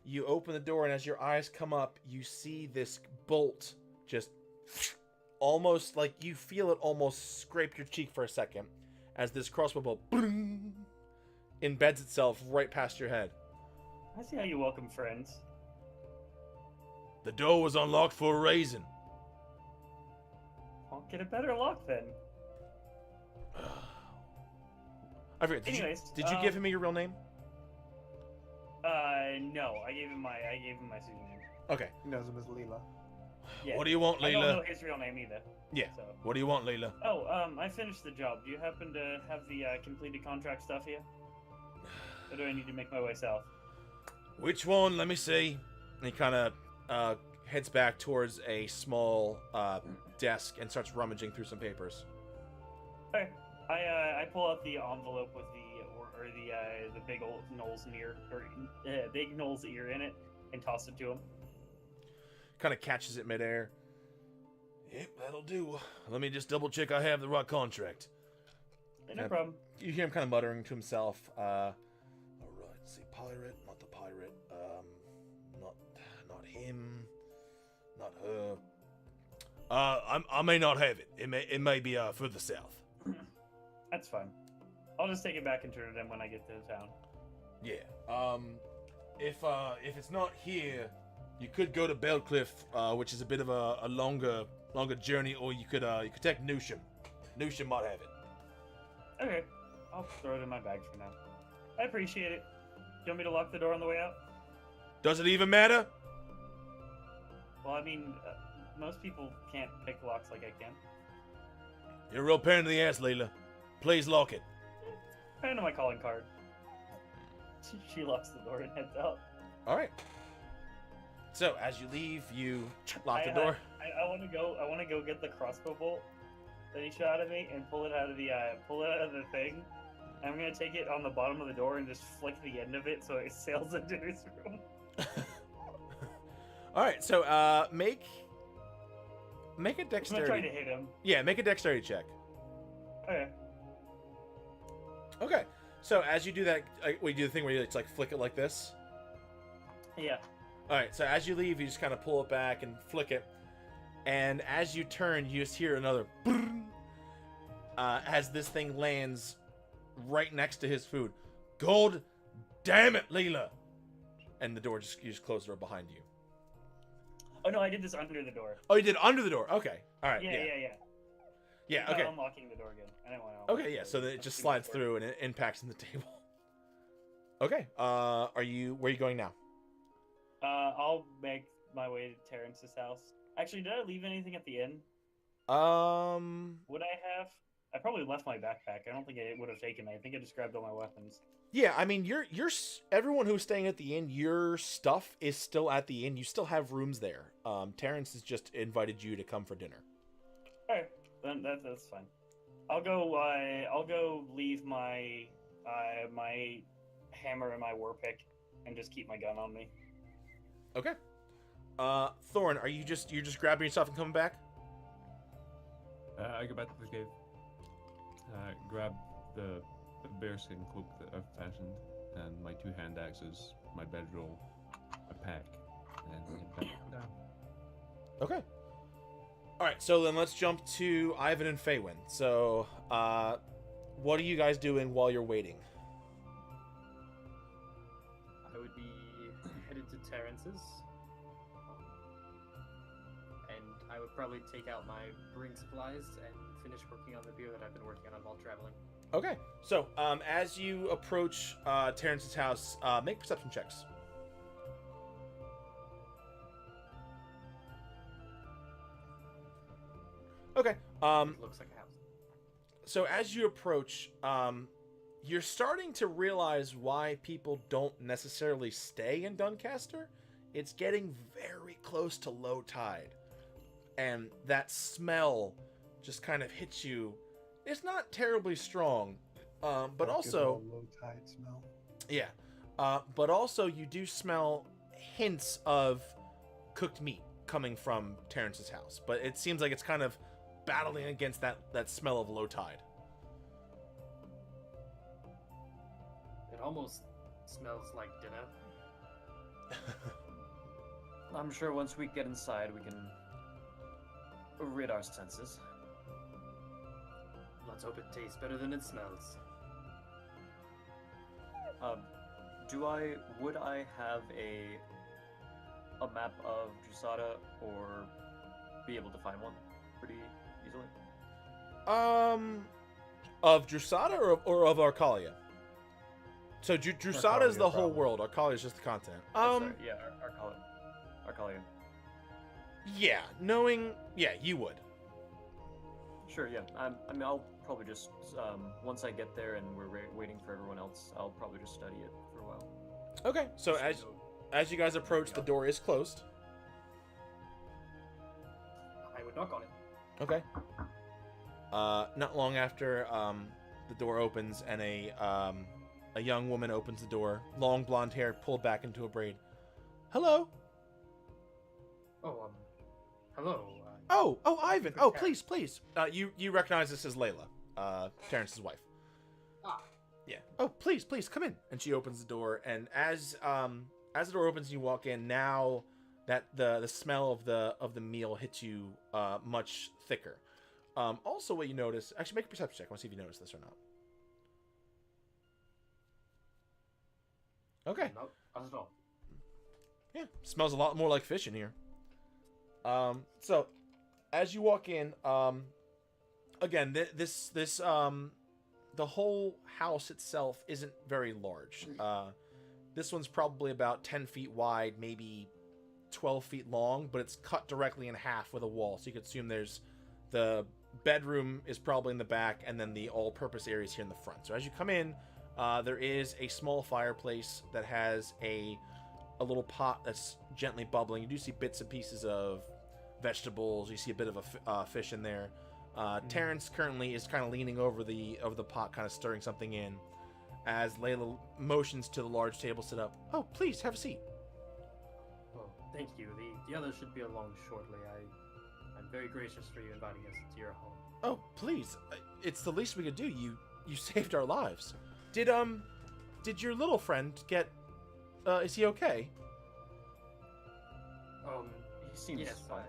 you open the door, and as your eyes come up, you see this bolt just almost like you feel it almost scrape your cheek for a second as this crossbow bolt embeds itself right past your head. I see how you welcome friends. The door was unlocked for a reason. I'll get a better lock then. I forget. Did you give him your real name? No. I gave him my pseudonym. Okay. He knows him as Leela. Yeah. What do you want, I don't Leela? know his real name either. Yeah. So. What do you want, Leela? Oh, I finished the job. Do you happen to have the completed contract stuff here? Or do I need to make my way south? Which one? Let me see. And he kind of heads back towards a small desk and starts rummaging through some papers. Okay. I pull out the envelope with the big old big Knoll's ear in it and toss it to him. Kind of catches it midair. Yep, that'll do. Let me just double check I have the right contract. No problem. You hear him kind of muttering to himself. All right, let's see, pirate, not the pirate. Not him, not her. I may not have it. It may be further south. That's fine. I'll just take it back and turn it in when I get to town. Yeah. If it's not here, you could go to Belcliff, which is a bit of a longer journey, or you could take Newsham. Newsham might have it. Okay. I'll throw it in my bag for now. I appreciate it. Do you want me to lock the door on the way out? Does it even matter? Well, I mean, most people can't pick locks like I can. You're a real pain in the ass, Leela. Please lock it. I know my calling card. She locks the door and heads out. All right. So as you leave, you lock the door. I want to go get the crossbow bolt that he shot at me and pull it out of the thing. I'm gonna take it on the bottom of the door and just flick the end of it so it sails into his room. All right. So make a dexterity. I'm not trying to hit him. Yeah, make a dexterity check. Okay. Okay. So as you do that, we do the thing where you just like flick it like this. Yeah. All right. So as you leave, you just kind of pull it back and flick it, and as you turn, you just hear another as this thing lands right next to his food. God damn it, Leela! And the door you just close the door behind you. Oh no, I did this under the door. Oh, you did under the door. Okay. All right. Yeah. Yeah. I'm Okay. not unlocking the door again. I don't want to. Okay. Yeah. So then it just slides through and it impacts in the table. Okay. Where are you going now? I'll make my way to Terrence's house. Actually, did I leave anything at the inn? Would I have? I probably left my backpack. I don't think it would have taken it. I think I just grabbed all my weapons. Yeah, I mean, everyone who's staying at the inn, your stuff is still at the inn. You still have rooms there. Terrence has just invited you to come for dinner. Okay, then that's fine. I'll go leave my my hammer and my war pick, and just keep my gun on me. Okay. Thorunn, you're just grabbing your stuff and coming back? I go back to the cave. Grab the bearskin cloak that I've fashioned, and my 2 hand axes, my bedroll, my pack, and head back down. Okay. All right, so then let's jump to Ivan and Faywin. So, what are you guys doing while you're waiting? I would be headed to Terrence's. And I would probably take out my brewing supplies and finish working on the beer that I've been working on while traveling. Okay, so as you approach Terrence's house, make perception checks. Okay. It looks like a house. So as you approach, you're starting to realize why people don't necessarily stay in Doncaster. It's getting very close to low tide, and that smell just kind of hits you. It's not terribly strong, but That good also, old low tide smell. yeah, but also you do smell hints of cooked meat coming from Terrence's house, but it seems like it's kind of battling against that smell of low tide. It almost smells like dinner. I'm sure once we get inside, we can rid our senses. Let's hope it tastes better than it smells. Would I have a map of Drusatta, or be able to find one pretty easily? Of Drusatta or of Arcalia? So Drusatta is the whole probably. world. Arcalia is just the continent. Sorry, yeah, Arcalia. Yeah, you would. Sure, yeah. I mean, I'll probably just once I get there and we're waiting for everyone else, I'll probably just study it for a while. Okay, so as you guys approach, the door is closed. I would knock on it. Okay. Not long after, the door opens and a young woman opens the door. Long blonde hair pulled back into a braid. Hello. Oh, hello. Oh, Ivan. Oh, please. You recognize this as Layla, Terrence's wife. Ah. Yeah. Oh, please, come in. And she opens the door, and as the door opens and you walk in, now that the smell of the meal hits you much thicker. Also, what you notice, actually, make a perception check. I want to see if you notice this or not. Okay. No, not at all. Yeah, smells a lot more like fish in here. So as you walk in, again, the whole house itself isn't very large. This one's probably about 10 feet wide, maybe 12 feet long, but it's cut directly in half with a wall. So you could assume there's the bedroom is probably in the back, and then the all-purpose area is here in the front. So as you come in, there is a small fireplace that has a little pot that's gently bubbling. You do see bits and pieces of vegetables. You see a bit of a fish in there. Terrence currently is kind of leaning over the pot, kind of stirring something in, as Layla motions to the large table sit up. Oh, please have a seat. Oh, thank you. The others should be along shortly. I'm very gracious for you inviting us to your home. Oh, please. It's the least we could do. You saved our lives. Did your little friend get is he okay? He seems yes, fine.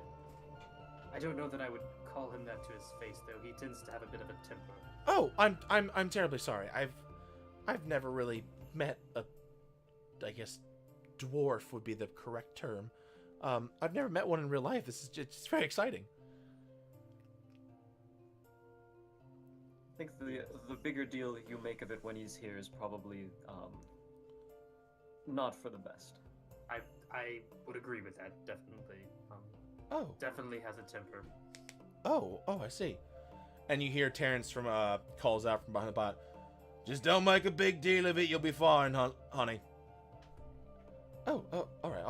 I don't know that I would call him that to his face, though. He tends to have a bit of a temper. Oh, I'm terribly sorry. I've never really met a, I guess, dwarf would be the correct term. I've never met one in real life. This is just very exciting. I think the bigger deal you make of it when he's here is probably not for the best. I would agree with that, definitely. Definitely has a temper. Oh, I see. And you hear Terrence calls out from behind the pot. Just don't make a big deal of it. You'll be fine, honey. Oh, all right.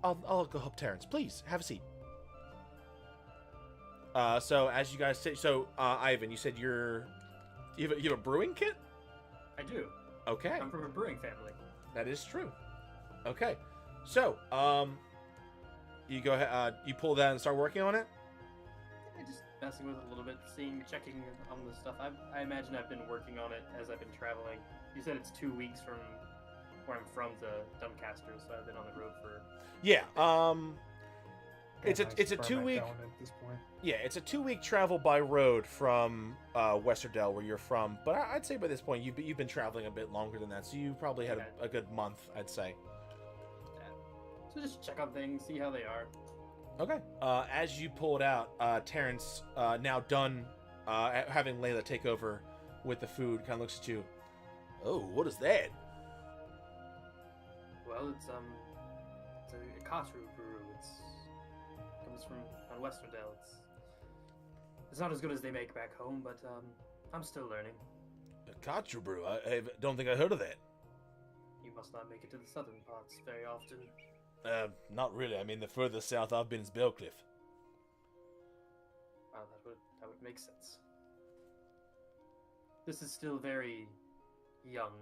I'll go help Terrence. Please have a seat. So as you guys say, Ivan, you said you have a brewing kit? I do. Okay. I'm from a brewing family. That is true. Okay. So, you go ahead, you pull that and start working on it? I just messing with it a little bit, checking on the stuff. I imagine I've been working on it as I've been traveling. You said it's 2 weeks from where I'm from to Doncaster, so I've been on the road for... Yeah, Got it's a nice 2 week... going at this point. Yeah, it's a 2 week travel by road from Westerdale, where you're from. But I'd say by this point, you've been traveling a bit longer than that, so you probably had a good month, I'd say. Yeah. So just check on things, see how they are. Okay. As you pull it out, Terrence, now done having Layla take over with the food, kind of looks at you. Oh, what is that? Well, it's a Katru brew. Comes from Westerdale. It's not as good as they make back home, but I'm still learning. A Katra brew? I don't think I heard of that. You must not make it to the southern parts very often. Not really. I mean, the furthest south I've been is Bellcliff. Well, that would make sense. This is still very young,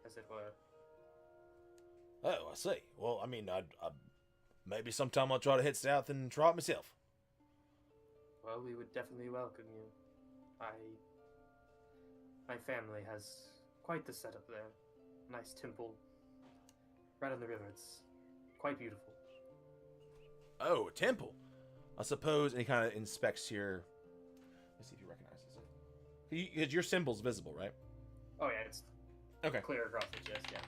as it were. Oh, I see. Well, I mean, I maybe sometime I'll try to head south and try it myself. Well, we would definitely welcome you. My family has quite the setup there. Nice temple, right on the river. It's quite beautiful. Oh, a temple. I suppose, and he kind of inspects your... Let's see if he recognizes it. Because your symbol's visible, right? Oh yeah, it's Okay. clear across the chest. Yeah.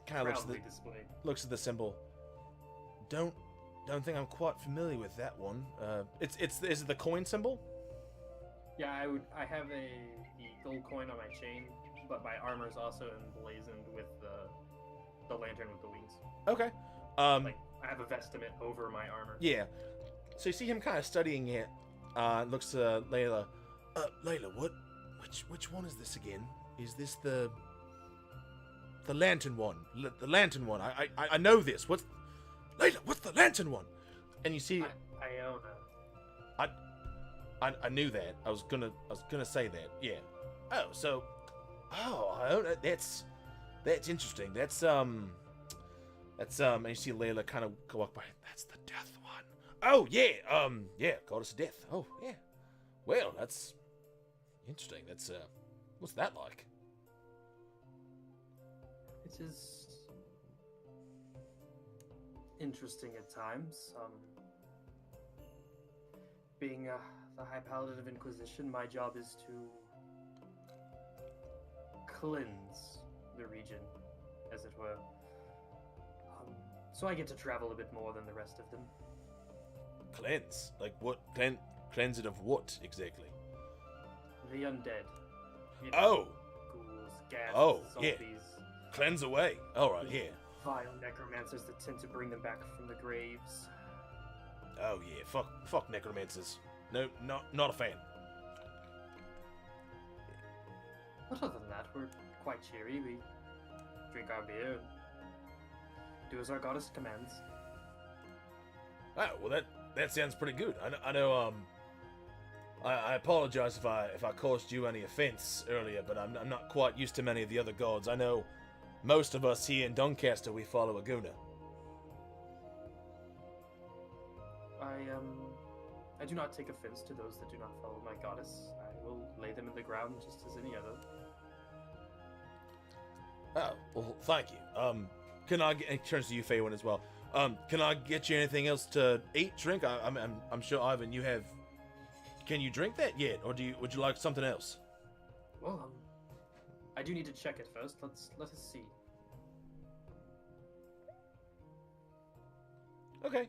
Kind of Proudly displayed. looks at the symbol. Don't think I'm quite familiar with that one. Is it the coin symbol? Yeah, I have the gold coin on my chain, but my armor is also emblazoned with the lantern with the wings. Okay. Like I have a vestment over my armor. Yeah. So you see him kind of studying it. Looks to Layla. Layla, which one is this again? Is this the lantern one? The lantern one. I know this. Layla, what's the lantern one? And you see, Iona. I knew that. I was gonna say that. Yeah. Iona. That's interesting. And you see Layla kind of walk by. That's the death one. Oh yeah. Yeah. Goddess of death. Oh yeah. Well, that's interesting. That's what's that like? It is interesting at times. Being the High Paladin of Inquisition, my job is to cleanse the region, as it were. So I get to travel a bit more than the rest of them. Cleanse? Like what? Cleanse it of what exactly? The undead. You Oh. Ghouls, ghast, Oh, yeah. zombies. Cleanse away. All right. Yeah. Vile necromancers that tend to bring them back from the graves. Oh yeah. Fuck necromancers. No, not a fan. But other than that, we're quite cheery. We drink our beer and do as our goddess commands. Oh well, that sounds pretty good. I know. I apologize if I caused you any offense earlier, but I'm not quite used to many of the other gods. I know most of us here in Doncaster we follow Aguna. I do not take offense to those that do not follow my goddess. I will lay them in the ground just as any other. Oh well, thank you. Can I get? It turns to you, Faywin, as well. Can I get you anything else to eat, drink? I'm sure, Ivan, you have. Can you drink that yet, or would you like something else? Well, I do need to check it first. Let us see. Okay.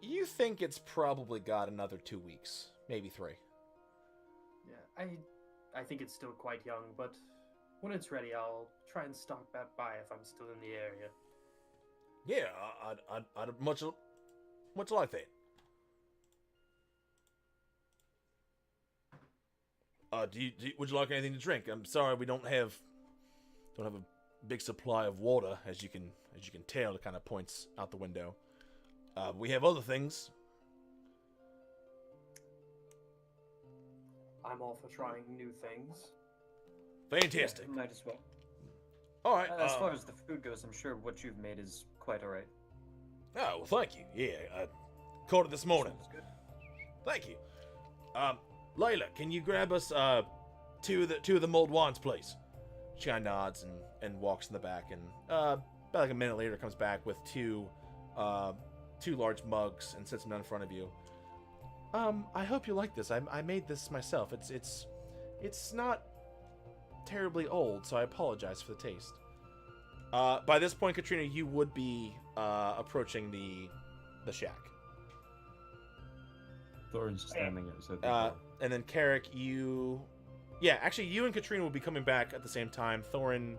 You think it's probably got another 2 weeks, maybe 3. Yeah, I think it's still quite young, but when it's ready, I'll try and stop back by if I'm still in the area. Yeah, I'd much like that. Would you like anything to drink? I'm sorry, we don't have a big supply of water, as you can tell. It kind of points out the window. We have other things. I'm all for trying new things. Fantastic. Yeah, might as well. All right. As far as the food goes, I'm sure what you've made is quite alright. Oh, well, thank you. Yeah, I caught it this morning. Sounds good. Thank you. Layla, can you grab us two of the mulled wines, please? She kind of nods and walks in the back, and about like a minute later comes back with two large mugs and sets them down in front of you. I hope you like this. I made this myself. It's not terribly old, so I apologize for the taste. By this point, Katrina, you would be approaching the shack. Thorunn's standing outside the door. And then Carrick, you and Katrina will be coming back at the same time. Thorunn,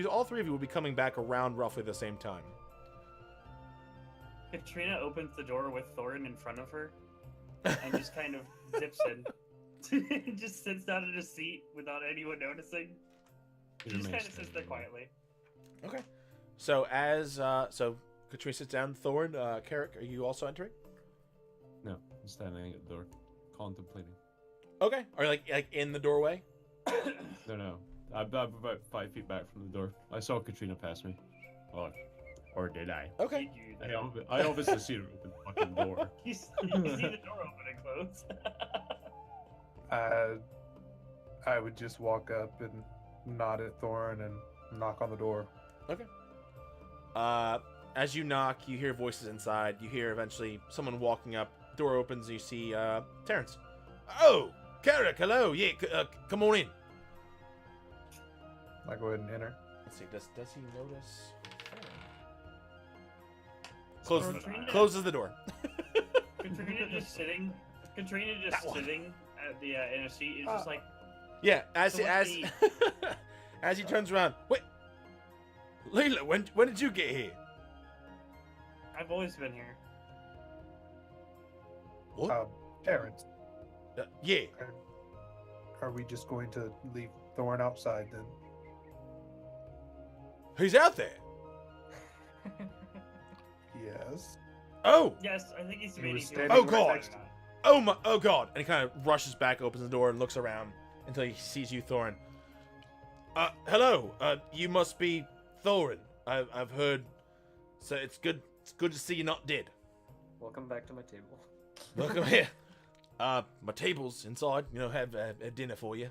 all three of you will be coming back around roughly the same time. Katrina opens the door with Thorunn in front of her. and just kind of zips in. Just sits down in a seat without anyone noticing. He just kind of sits there quietly. Okay. So as so Katrina sits down, Thorunn, Carrick, are you also entering? No, I'm standing at the door, contemplating. Okay. Are you like in the doorway? No. I'm about 5 feet back from the door. I saw Katrina pass me. Or did I? Okay. Did you, I obviously see her open the fucking door. you see the door open and close. I would just walk up and nod at Thorunn and knock on the door. Okay. As you knock, you hear voices inside. You hear eventually someone walking up. Door opens. And you see Terrence. Oh, Carrick, hello. Yeah, come on in. I go ahead and enter. Let's see. Does he notice? Katrina- Closes the door. Katrina just sitting at the in a seat is just like, Yeah. As So what's the- as he turns around. Wait, Layla, when did you get here? I've always been here. What? Terrence, Yeah. are we just going to leave Thorunn outside then? Who's out there? Yes. Oh. Yes, I think he's He debating. was if he standing Oh, God. wants to or not. Oh my! Oh God! And he kind of rushes back, opens the door, and looks around until he sees you, Thorunn. Hello. You must be Thorunn. I've heard. So it's good. It's good to see you're not dead. Welcome back to my table. Welcome here. My table's inside. You know, have dinner for you.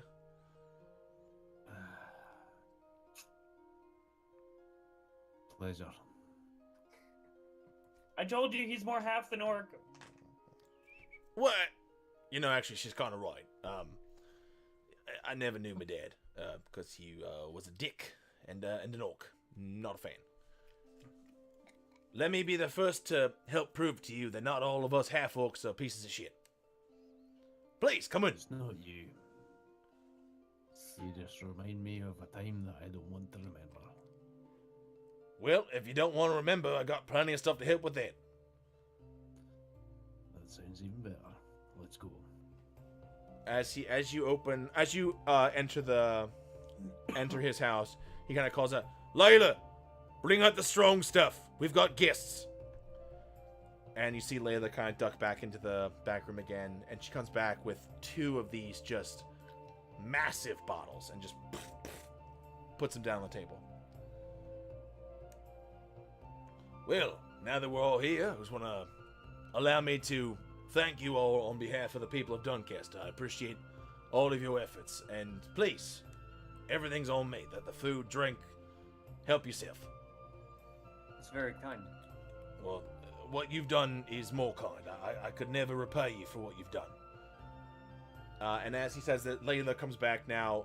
Pleasure. I told you he's more half than orc. What? You know, actually, she's kind of right. I never knew my dad because he was a dick and an orc. Not a fan. Let me be the first to help prove to you that not all of us half-orcs are pieces of shit. Please, come in. It's not you. You just remind me of a time that I don't want to remember. Well, if you don't want to remember, I got plenty of stuff to help with that. That sounds even better. Let's go. As you enter his house, he kind of calls out, Layla, bring out the strong stuff. We've got guests. And you see Layla kind of duck back into the back room again, and she comes back with 2 of these just massive bottles and just puts them down on the table. Well, now that we're all here, I just want to allow me to thank you all on behalf of the people of Doncaster. I appreciate all of your efforts, and please, everything's on me. The food, drink, help yourself. It's very kind. Well, what you've done is more kind. I could never repay you for what you've done. And as he says that, Layla comes back now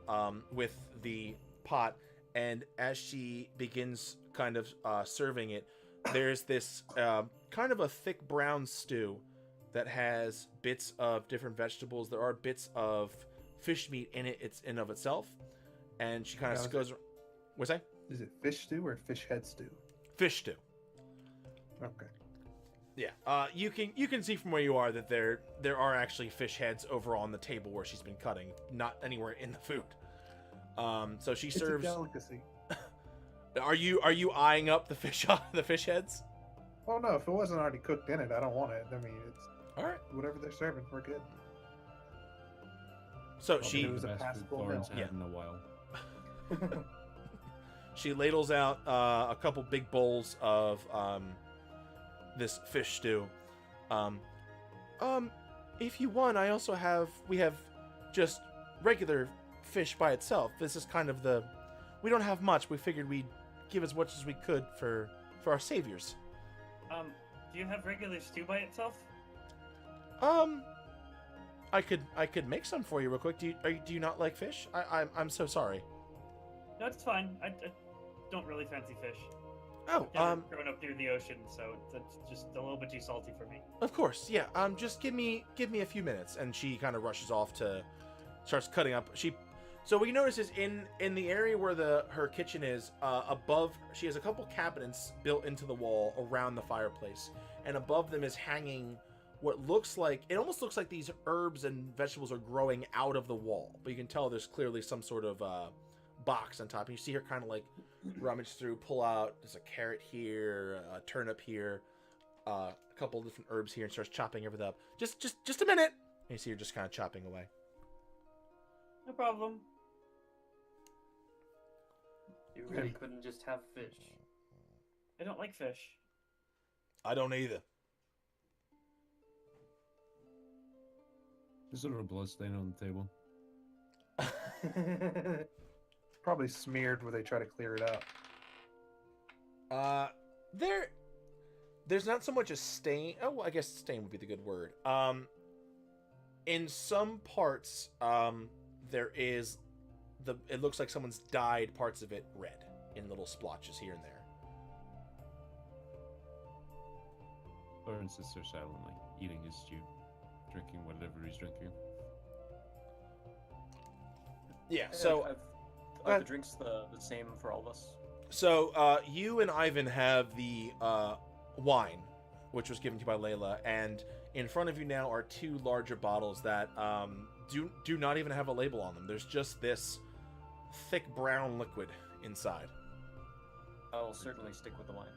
with the pot, and as she begins kind of serving it, there's this kind of a thick brown stew that has bits of different vegetables. There are bits of fish meat in it. It's in of itself, and she kind of goes. What's that? Is it fish stew or fish head stew? Fish stew. Okay. Yeah. You can see from where you are that there are actually fish heads over on the table where she's been cutting, not anywhere in the food. So she It's a serves. delicacy. Are you eyeing up the fish heads? Oh no, if it wasn't already cooked in it, I don't want it. I mean, it's All right. whatever they're serving, we're good. So It she was a Best food passable Thornn's meal. had in a while. she ladles out a couple big bowls of this fish stew. If you want, we have just regular fish by itself. This is kind of we don't have much. We figured we'd give as much as we could for our saviors. Do you have regular stew by itself? I could make some for you real quick. Do you not like fish? I'm so sorry. No, it's fine. I don't really fancy fish. Oh, Never grown up near the ocean, so it's just a little bit too salty for me. of course, yeah. Just give me a few minutes, and she kind of rushes off to starts cutting up. So what you notice is in the area where her kitchen is, above, she has a couple cabinets built into the wall around the fireplace, and above them is hanging what looks like, it almost looks like these herbs and vegetables are growing out of the wall, but you can tell there's clearly some sort of box on top. And you see her kind of like rummage through, pull out, there's a carrot here, a turnip here, a couple of different herbs here, and starts chopping everything up. Just a minute. And you see her just kind of chopping away. No problem. You really couldn't just have fish. I don't like fish. I don't either. Is there a blood stain on the table? Probably smeared where they try to clear it up. There's not so much a stain. Oh, I guess stain would be the good word. In some parts, there is it looks like someone's dyed parts of it red in little splotches here and there. Thorunn sits there silently, eating his stew, drinking whatever he's drinking. Yeah, so are the drinks the same for all of us? So you and Ivan have the wine, which was given to you by Layla, and in front of you now are two larger bottles that do not even have a label on them. There's just this thick brown liquid inside. I'll certainly stick with the wine.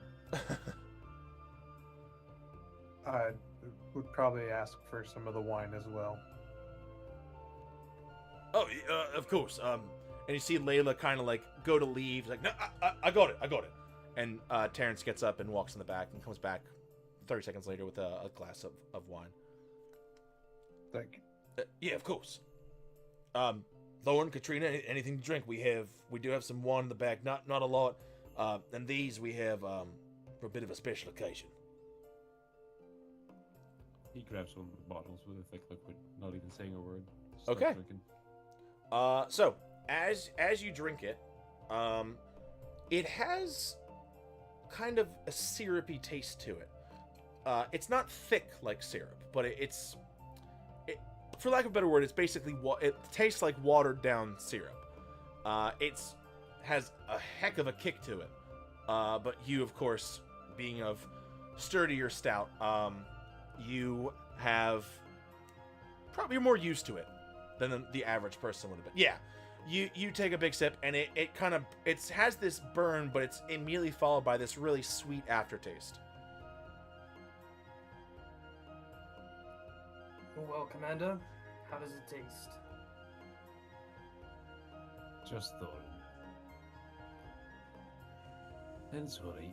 I would probably ask for some of the wine as well. Oh, of course. And you see Layla kind of like go to leave, like, no, I got it. And Terrence gets up and walks in the back and comes back 30 seconds later with a glass of wine. Thank you. Yeah, of course. Thorunn, Katrina, anything to drink? We do have some wine in the back, not a lot. And these we have for a bit of a special occasion. He grabs one of the bottles with a thick liquid, not even saying a word. Okay. Drinking. So as you drink it, it has kind of a syrupy taste to it. It's not thick like syrup, but it's for lack of a better word, it's basically it tastes like watered down syrup. It's has a heck of a kick to it. But you, of course, being of sturdier stout, you have probably more used to it than the average person would have been. Yeah, you take a big sip, and it has this burn, but it's immediately followed by this really sweet aftertaste. Well, Commander, how does it taste? Just Thorunn. It's alright.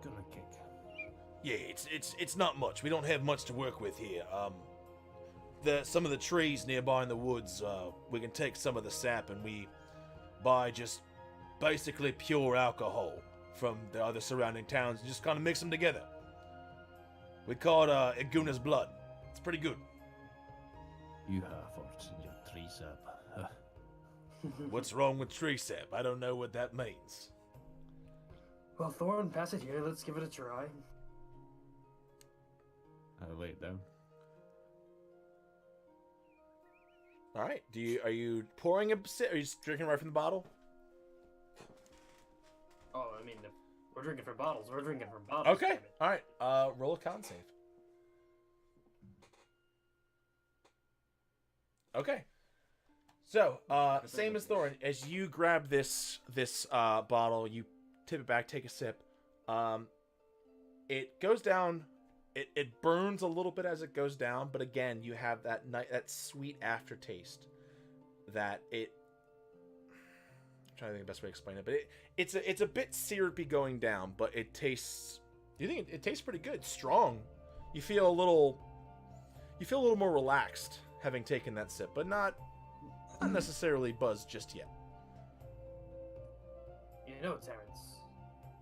Got a kick. Yeah, it's not much. We don't have much to work with here. Some of the trees nearby in the woods, we can take some of the sap, and we buy just basically pure alcohol from the other surrounding towns and just kind of mix them together. We call it Iguna's blood. It's pretty good. You have forts in your tree sap. Huh. What's wrong with tree sap? I don't know what that means. Well, Thorunn, pass it here. Let's give it a try. I lay it down. All right. Are you pouring a sip? Are you just drinking right from the bottle? Oh, I mean, if we're drinking from bottles. We're drinking from bottles. Okay. damn it. All right. Roll a con save. Okay. So, same as Thorunn, as you grab this bottle, you tip it back, take a sip. It goes down. It burns a little bit as it goes down, but again, you have that sweet aftertaste. I'm trying to think of the best way to explain it, but it's a bit syrupy going down, but it tastes. You think it tastes pretty good, strong. You feel a little more relaxed having taken that sip, but not necessarily buzzed just yet. You know, Terrence,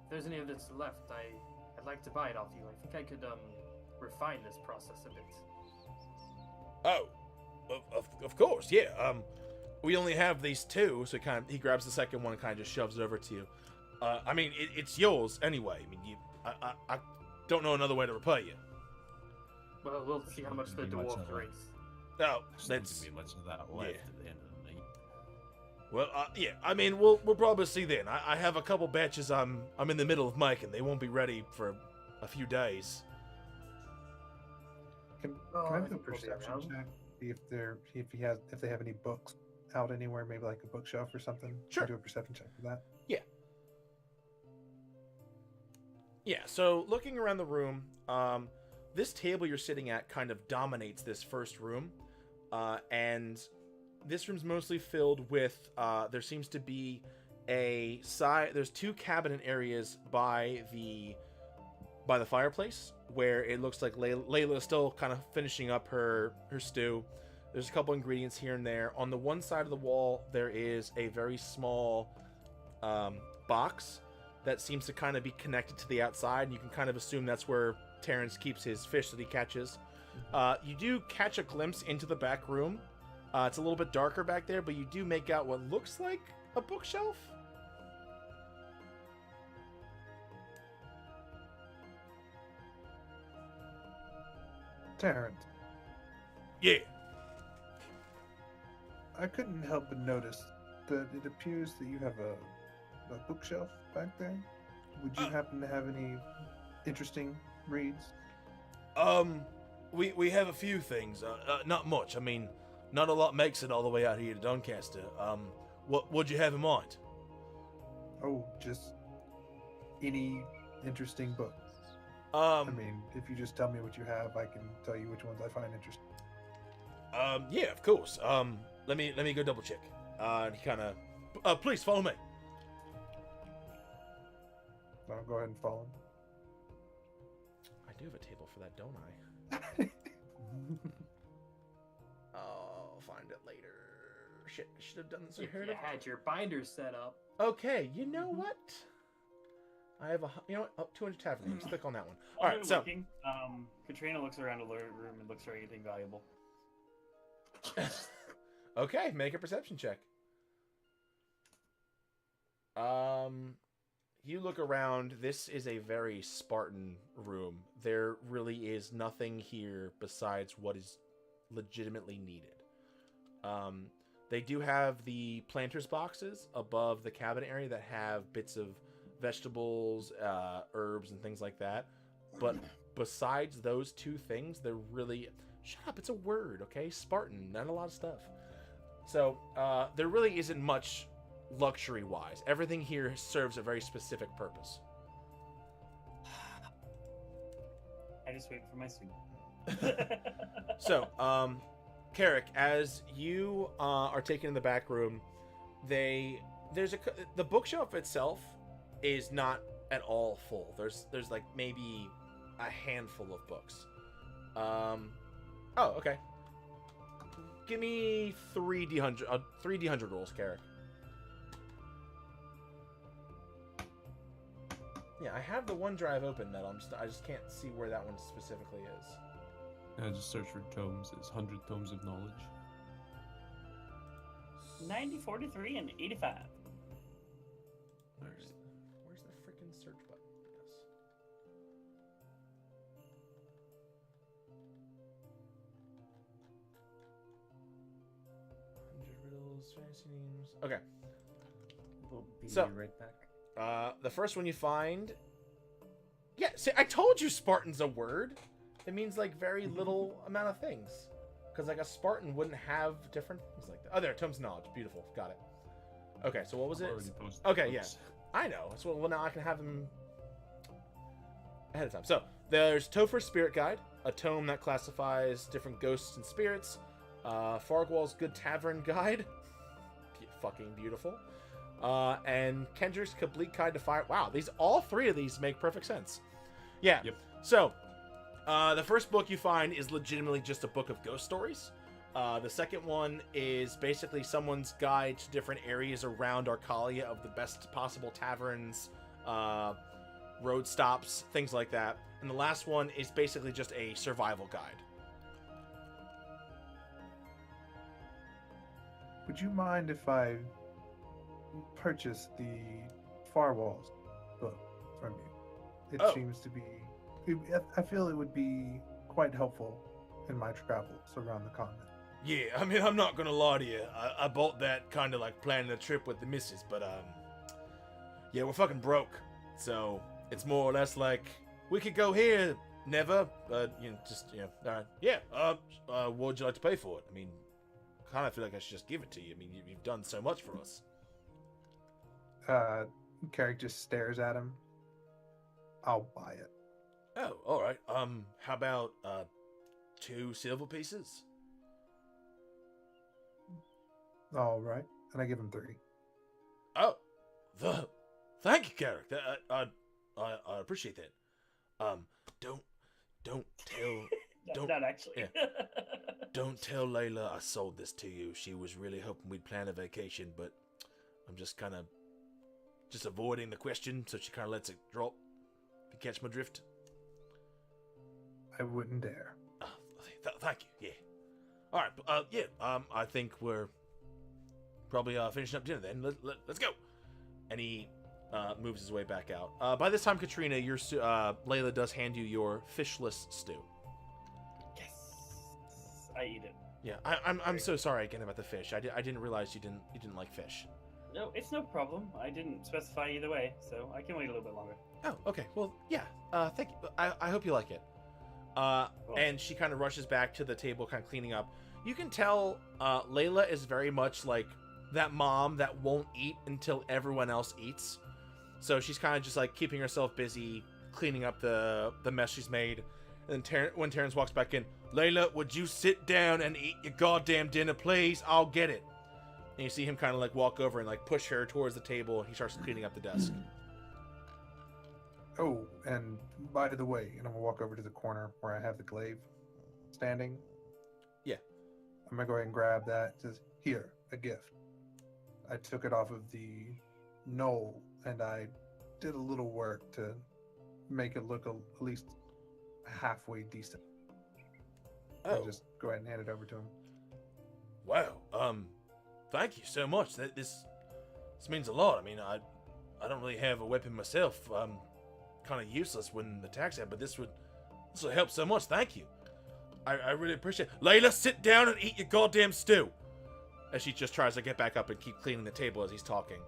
if there's any of this left, I'd like to buy it off you. I think I could refine this process a bit. Oh, of course, yeah. We only have these two, so he grabs the second one and kind of just shoves it over to you. I mean, it's yours anyway. I mean, I don't know another way to repay you. Well, we'll see how much the Pretty much dwarf not. drinks. No, There's that's not gonna be much of that left yeah. at the end of the night. well, yeah. I mean, we'll probably see then. I have a couple batches I'm in the middle of making. They won't be ready for a few days. Can Oh, I I do a think we'll be perception around. check? See if they have any books out anywhere, maybe like a bookshelf or something. Sure. Can I do a perception check for that. Yeah, so looking around the room, this table you're sitting at kind of dominates this first room. And this room's mostly filled with, there seems to be there's 2 cabinet areas by the fireplace where it looks like Layla is still kind of finishing up her stew. There's a couple ingredients here and there. On the one side of the wall, there is a very small box that seems to kind of be connected to the outside, and you can kind of assume that's where Terrence keeps his fish that he catches. You do catch a glimpse into the back room. It's a little bit darker back there, but you do make out what looks like a bookshelf. Terrence, Yeah. I couldn't help but notice that it appears that you have a bookshelf back there. Would you happen to have any interesting reads? We have a few things. Not much. I mean, not a lot makes it all the way out here to Doncaster. What'd you have in mind? Oh, just any interesting book. I mean, if you just tell me what you have, I can tell you which ones I find interesting. Yeah, of course. Let me go double check. And he kind of, please follow me. I'll go ahead and follow him. I do have a table for that, don't I? I'll find it later. Shit, I should have done this If ahead you of. had your binders set up. Okay, you know what? I have a 200 tavern names. Click on that one. All While right, they're so looking, Katrina looks around the room and looks for anything valuable. okay, make a perception check. You look around. This is a very Spartan room. There really is nothing here besides what is legitimately needed. They do have the planters boxes above the cabinet area that have bits of vegetables, herbs, and things like that. But besides those 2 things, they're really... Shut up, it's a word, okay? Spartan, not a lot of stuff. So, there really isn't much luxury-wise. Everything here serves a very specific purpose. I just wait for my soup. So, Carrick, as you are taken in the back room, the bookshelf itself is not at all full. There's like maybe a handful of books. Oh, okay. Give me 3d100 rolls, Carrick. Yeah, I have the OneDrive open that I just can't see where that one specifically is. I just search for tomes. It's 100 tomes of knowledge. 90, 43, and 85. Where's the freaking search button? Yes. 100 riddles, fantasy names. Okay. We'll be So- right back. The first one you find. Yeah, see, I told you Spartan's a word. It means like very little amount of things. Because like a Spartan wouldn't have different things like that. Oh, there, Tomes of Knowledge. Beautiful. Got it. Okay, so what was it? Already posted Okay, books. I know. So well, now I can have them ahead of time. So there's Topher's Spirit Guide, a tome that classifies different ghosts and spirits. Fargwall's Good Tavern Guide, fucking beautiful. And Kendrick's Complete Guide to Fire. Wow, all 3 of these make perfect sense. Yeah. Yep. So the first book you find is legitimately just a book of ghost stories. The second one is basically someone's guide to different areas around Arcalia of the best possible taverns, road stops, things like that. And the last one is basically just a survival guide. Would you mind if I purchase the Farwall's book from you? It Oh. seems to be... I feel it would be quite helpful in my travels around the continent. Yeah, I mean, I'm not gonna lie to you. I bought that kind of like planning the trip with the missus, but yeah, we're fucking broke. So it's more or less like we could go here, never. Yeah. What would you like to pay for it? I mean, kind of feel like I should just give it to you. I mean, you've done so much for us. Carrick just stares at him. I'll buy it. Oh, all right. How about 2 silver pieces? All right, and I give him 3. Oh, thank you, Carrick. I appreciate that. Don't tell. Not actually. Yeah. Don't tell Layla I sold this to you. She was really hoping we'd plan a vacation, but I'm just kind of avoiding the question, so she kind of lets it drop. If you catch my drift. I wouldn't dare. Thank you. Yeah. All right. I think we're probably finishing up dinner then. Let's go. And he moves his way back out. By this time, Katrina, Layla does hand you your fishless stew. Yes, I eat it. Yeah, I'm so sorry again about the fish. I didn't realize you didn't like fish. No, it's no problem. I didn't specify either way, so I can wait a little bit longer. Oh, okay. Well, yeah. Thank you. I hope you like it. Cool. And she kind of rushes back to the table, kind of cleaning up. You can tell Layla is very much like that mom that won't eat until everyone else eats. So she's kind of just like keeping herself busy, cleaning up the mess she's made. And then when Terrence walks back in, Layla, would you sit down and eat your goddamn dinner, please? I'll get it. And you see him kind of like walk over and like push her towards the table, and he starts cleaning up the desk. Oh, and by the way, and I'm gonna walk over to the corner where I have the glaive standing. Yeah. I'm gonna go ahead and grab that. It says, here, a gift. I took it off of the knoll, and I did a little work to make it look at least halfway decent. I'll just go ahead and hand it over to him. Wow. Thank you so much. This means a lot. I mean, I don't really have a weapon myself. I'm kind of useless when the attacks happen, but this will help so much. Thank you. I really appreciate it. Layla, sit down and eat your goddamn stew. As she just tries to get back up and keep cleaning the table as he's talking.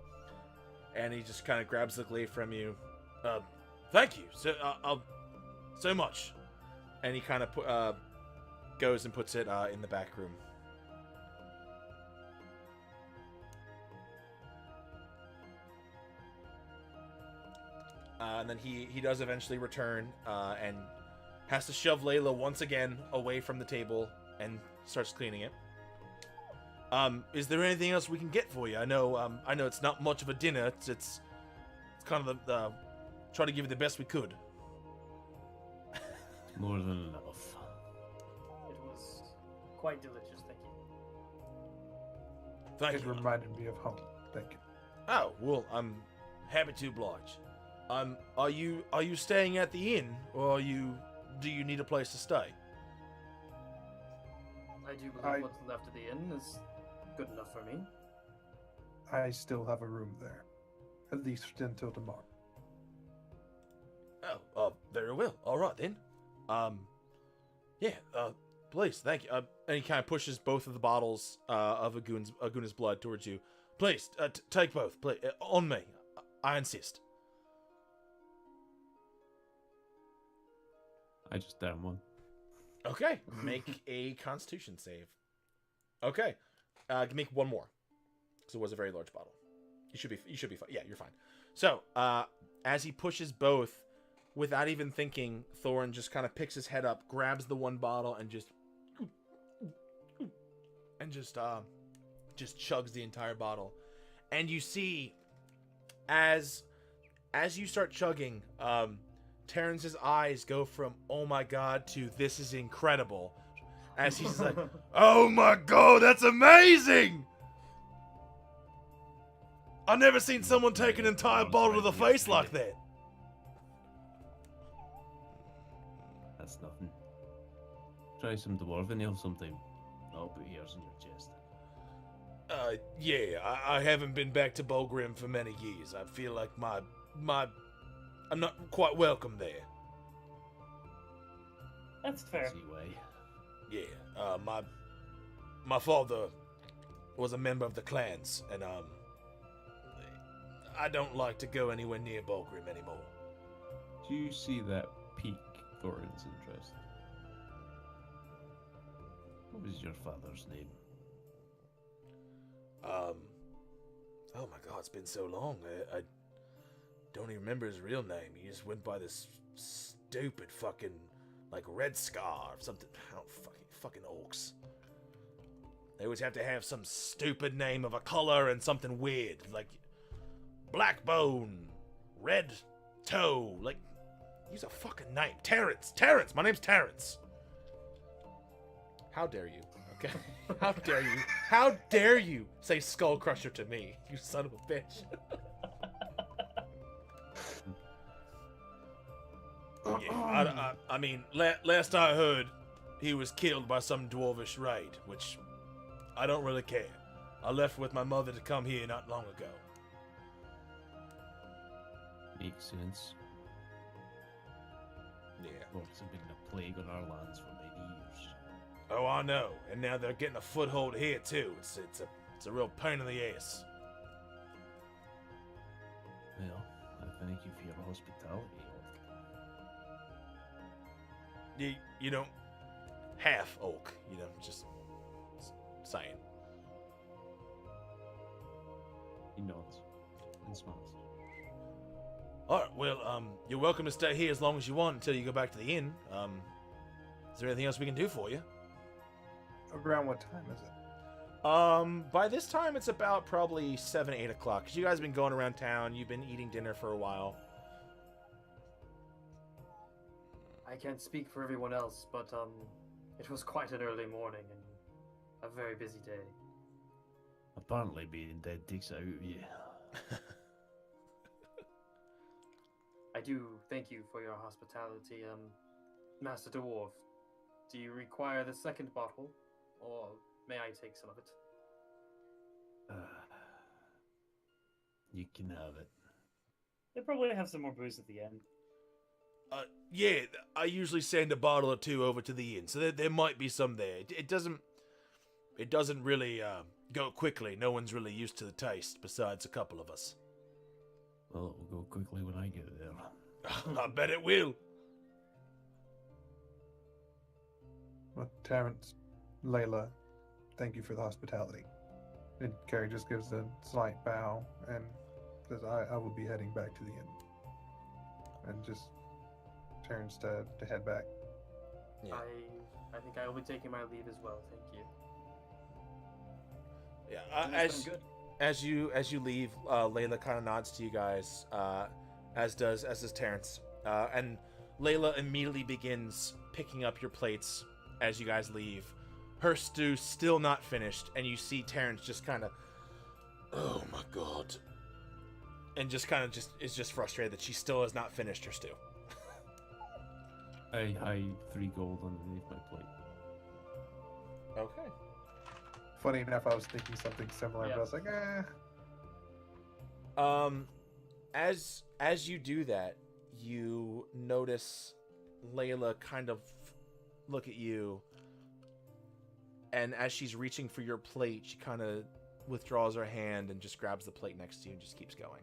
And he just kind of grabs the glaive from you. Thank you so much. And he kind of goes and puts it in the back room. And then he does eventually return and has to shove Layla once again away from the table and starts cleaning it. Is there anything else we can get for you? I know it's not much of a dinner. It's kind of the try to give you the best we could. More than enough. It was quite delicious, thank you. Thank It you. reminded me of home. Thank you. Oh, well, I'm happy to oblige. Are you staying at the inn, or do you need a place to stay? I do believe what's left of the inn is good enough for me. I still have a room there, at least until tomorrow. Oh, very well. All right then. Please, thank you. And he kind of pushes both of the bottles of Aguna's blood towards you. Please, take both. Please, on me. I insist. I just down one. Okay, make a Constitution save. Okay, make one more. So it was a very large bottle. You should be fine. Yeah, you're fine. So, as he pushes both, without even thinking, Thorunn just kind of picks his head up, grabs the one bottle, and just chugs the entire bottle. And you see, as you start chugging, Terrence's eyes go from "oh my god" to "this is incredible," as he's like, "Oh my god, that's amazing! I've never seen someone take an entire bottle to the face like that." That's nothing. Try some dwarven ale sometime. I'll put yours in your chest. Yeah, I haven't been back to Bulgrim for many years. I feel like I'm not quite welcome there. That's fair. See why. Yeah, my father was a member of the clans, and I don't like to go anywhere near Bulgrim anymore. Do you see that peak Thorunn's interest. What was your father's name? Oh my god, it's been so long. I don't even remember his real name. He just went by this stupid fucking, like, Red Scar or something. Oh, fucking orcs. They always have to have some stupid name of a color and something weird, like Blackbone, Red Toe. Like, use a fucking name. Terrence! My name's Terrence! How dare you? Okay. How dare you? How dare you say Skull Crusher to me, you son of a bitch? Yeah, I mean, last I heard, he was killed by some dwarvish raid, which I don't really care. I left with my mother to come here not long ago. Makes sense. Yeah. Orcs have been a plague on our lands for many years. Oh, I know. And now they're getting a foothold here too. It's a real pain in the ass. Well, I thank you for your hospitality, Orc. You know, half orc. You know, just saying. He nods and smiles. All right. Well, you're welcome to stay here as long as you want until you go back to the inn. Is there anything else we can do for you? Around what time is it? By this time it's about probably 7, 8 o'clock. Cause you guys have been going around town. You've been eating dinner for a while. I can't speak for everyone else, but it was quite an early morning and a very busy day. Apparently being dead takes it out of you. I do thank you for your hospitality, Master Dwarf. Do you require the second bottle, or may I take some of it? You can have it. They probably have some more booze at the end. Yeah, I usually send a bottle or two over to the inn, so there might be some there. It doesn't really go quickly. No one's really used to the taste, besides a couple of us. Well, it will go quickly when I get there. I bet it will. Well, Terrence, Layla, thank you for the hospitality. And Carrie just gives a slight bow and says, I will be heading back to the inn. And just turns to head back. Yeah. I think I will be taking my leave as well. Thank you. Yeah. As you leave, Layla kind of nods to you guys, as does Terrence, and Layla immediately begins picking up your plates as you guys leave. Her stew's still not finished, and you see Terrence just kind of, oh my god, and just kind of is just frustrated that she still has not finished her stew. I hide 3 gold underneath my plate. Okay. Funny enough, I was thinking something similar, but I was like, As you do that, you notice Layla kind of look at you, and as she's reaching for your plate, she kind of withdraws her hand and just grabs the plate next to you and just keeps going.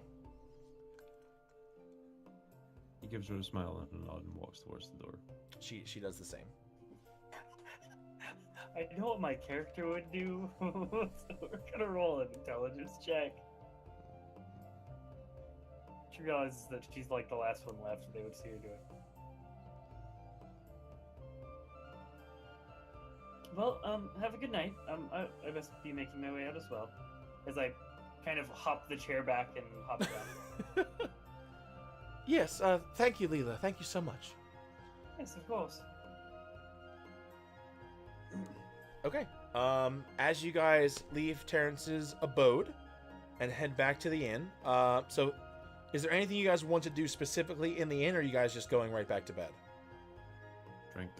He gives her a smile and a nod and walks towards the door. She does the same. I know what my character would do, so we're gonna roll an intelligence check. She realizes that she's like the last one left, they would see her do it. Well, have a good night. I must be making my way out as well. As I kind of hop the chair back and hop down. Yes, thank you, Leela. Thank you so much. Yes, of course. Okay. As you guys leave Terrence's abode and head back to the inn, so is there anything you guys want to do specifically in the inn, or are you guys just going right back to bed? Drink.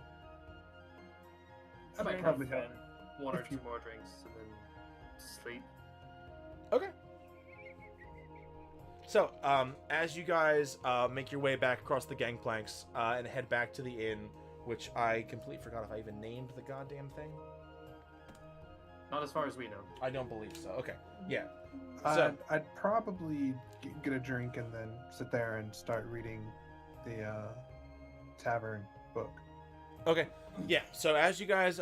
I might probably have have one or if you- two more drinks and then sleep. Okay. So, as you guys make your way back across the gangplanks and head back to the inn, which I completely forgot if I even named the goddamn thing. Not as far as we know. I don't believe so. Okay. Yeah. So, I'd probably get a drink and then sit there and start reading the tavern book. Okay, yeah. So as you guys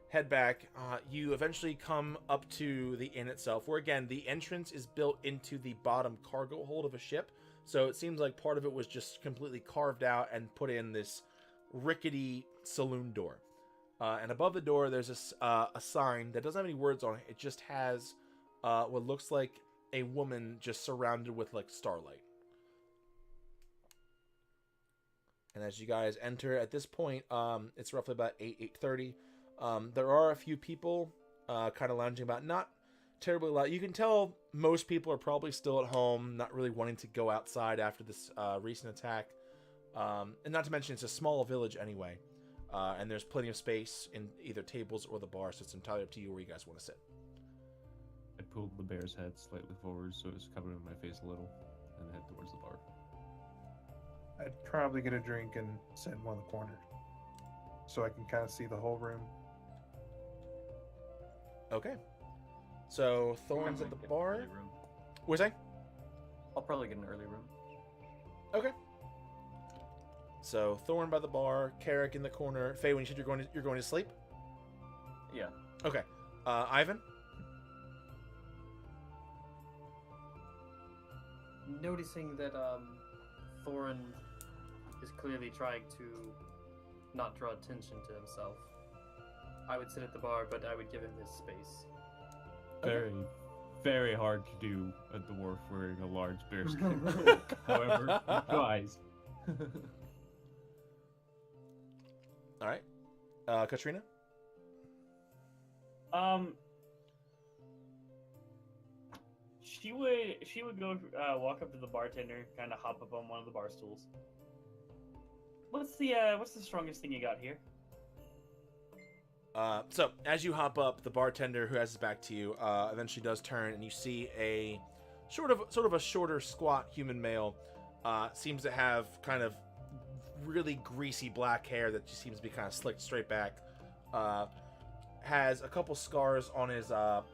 head back, you eventually come up to the inn itself, where again the entrance is built into the bottom cargo hold of a ship. So it seems like part of it was just completely carved out and put in this rickety saloon door. And above the door, there's a sign that doesn't have any words on it. It just has what looks like a woman just surrounded with like starlight. And as you guys enter at this point, it's roughly about 8:30. There are a few people kind of lounging about, not terribly loud. You can tell most people are probably still at home, not really wanting to go outside after this recent attack. And not to mention, it's a small village anyway. And there's plenty of space in either tables or the bar, so it's entirely up to you where you guys want to sit. I pulled the bear's head slightly forward so it's covering my face a little, and head towards the bar. I'd probably get a drink and sit in one of the corners so I can kind of see the whole room. Okay. So Thornn's at the bar. What's that? I'll probably get an early room. Okay. So Thorunn by the bar, Carrick in the corner. Faye, when you said you're going to sleep? Yeah. Okay. Ivan? Noticing that Thorunn is clearly trying to not draw attention to himself, I would sit at the bar, but I would give him his space. Very, very hard to do a dwarf wearing a large bearskin. However, he tries. All right. Katrina? She would go walk up to the bartender, kind of hop up on one of the bar stools. What's the strongest thing you got here? So as you hop up, the bartender, who has his back to you, eventually does turn, and you see a sort of a shorter, squat human male. Seems to have kind of really greasy black hair that just seems to be kind of slicked straight back. Has a couple scars on his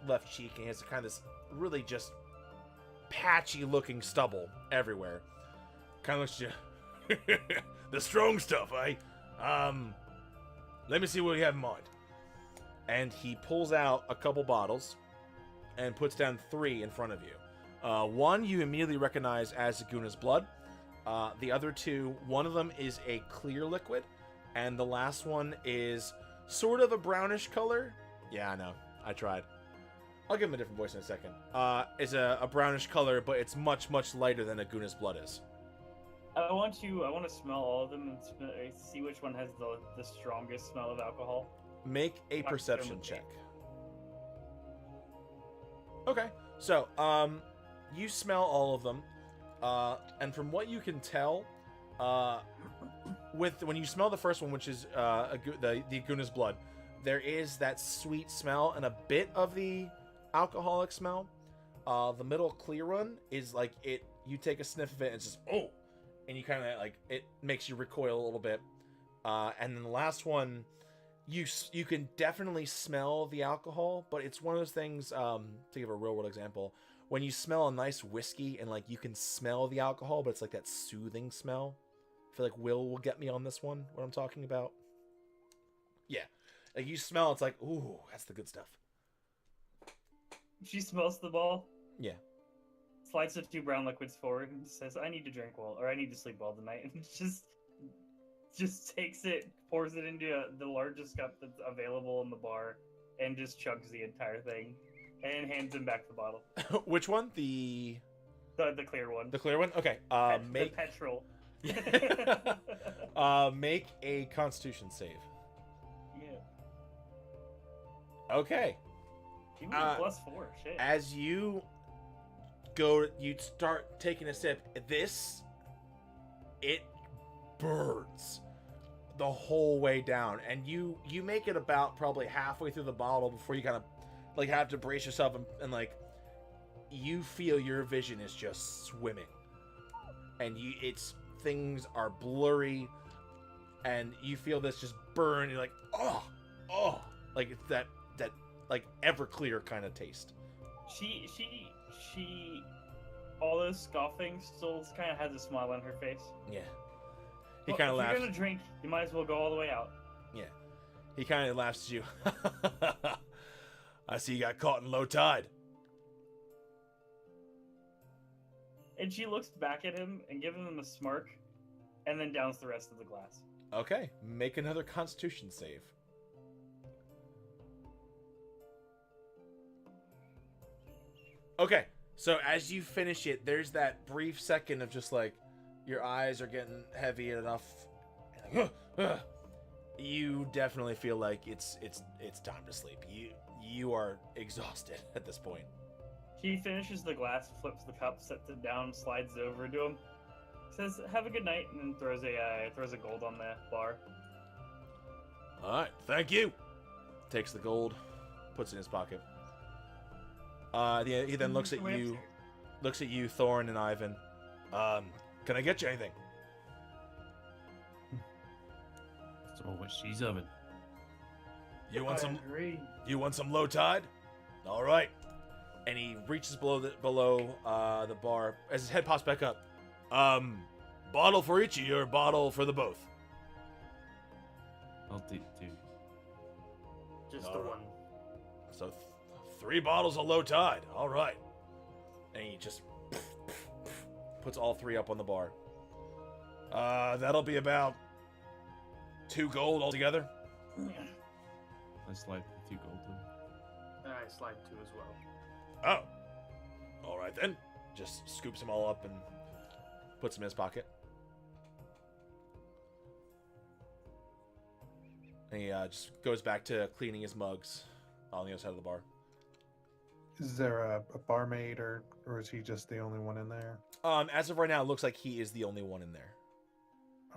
left cheek, and he has kind of this really just patchy looking stubble everywhere. Kind of looks at you. The strong stuff, eh? Let me see what you have in mind. And he pulls out a couple bottles and puts down 3 in front of you. One you immediately recognize as Zaguna's blood. The other 2, one of them is a clear liquid, and the last one is sort of a brownish color. Yeah, I know. I tried. I'll give him a different voice in a second. It's a brownish color, but it's much, much lighter than Aguna's blood is. I want to smell all of them and see which one has the strongest smell of alcohol. Make a perception check. Okay, so you smell all of them, and from what you can tell, when you smell the first one, which is the Aguna's blood, there is that sweet smell and a bit of the alcoholic smell. The middle clear one is like it. You take a sniff of it, and it's just and you kind of like it makes you recoil a little bit. And then the last one, you can definitely smell the alcohol, but it's one of those things. To give a real world example, when you smell a nice whiskey and like you can smell the alcohol, but it's like that soothing smell. I feel like Will get me on this one. What I'm talking about? Yeah, like you smell, it's like ooh, that's the good stuff. She smells the ball. Yeah. Slides the 2 brown liquids forward and says, "I need to drink well, or I need to sleep well tonight." And just takes it, pours it into the largest cup that's available in the bar, and just chugs the entire thing, and hands him back the bottle. Which one? The clear one. The clear one. Okay. The petrol. Make a Constitution save. Yeah. Okay. Even a +4. Shit. As you start taking a sip. It burns the whole way down, and you make it about probably halfway through the bottle before you kind of like have to brace yourself and like you feel your vision is just swimming, and things are blurry, and you feel this just burn. You're like oh, like it's that like Everclear kind of taste. She although scoffing, still kind of has a smile on her face. Yeah. He Well, kind of if laughs. you're gonna drink, you might as well go all the way out. Yeah. He kind of laughs at you. I see you got caught in low tide. And she looks back at him and gives him a smirk, and then downs the rest of the glass. Okay, make another Constitution save. Okay, so as you finish it, there's that brief second of just like your eyes are getting heavy enough. You definitely feel like it's time to sleep. You are exhausted at this point. He finishes the glass, flips the cup, sets it down, slides it over to him, says, "Have a good night," and then throws a gold on the bar. All right, thank you. Takes the gold, puts it in his pocket. He then looks at you, Thorunn and Ivan. Can I get you anything? So what she's having. You want some? Agree. You want some low tide? All right. And he reaches below the bar as his head pops back up. Bottle for each of you, or bottle for the both? I'll take 2. Just the Alright. one. So 3 bottles of low tide. All right. And he just puts all 3 up on the bar. That'll be about 2 gold altogether. I slide the 2 gold to him. I slide 2 as well. Oh. All right then. Just scoops them all up and puts them in his pocket. And he just goes back to cleaning his mugs on the other side of the bar. Is there a barmaid or is he just the only one in there? As of right now, it looks like he is the only one in there.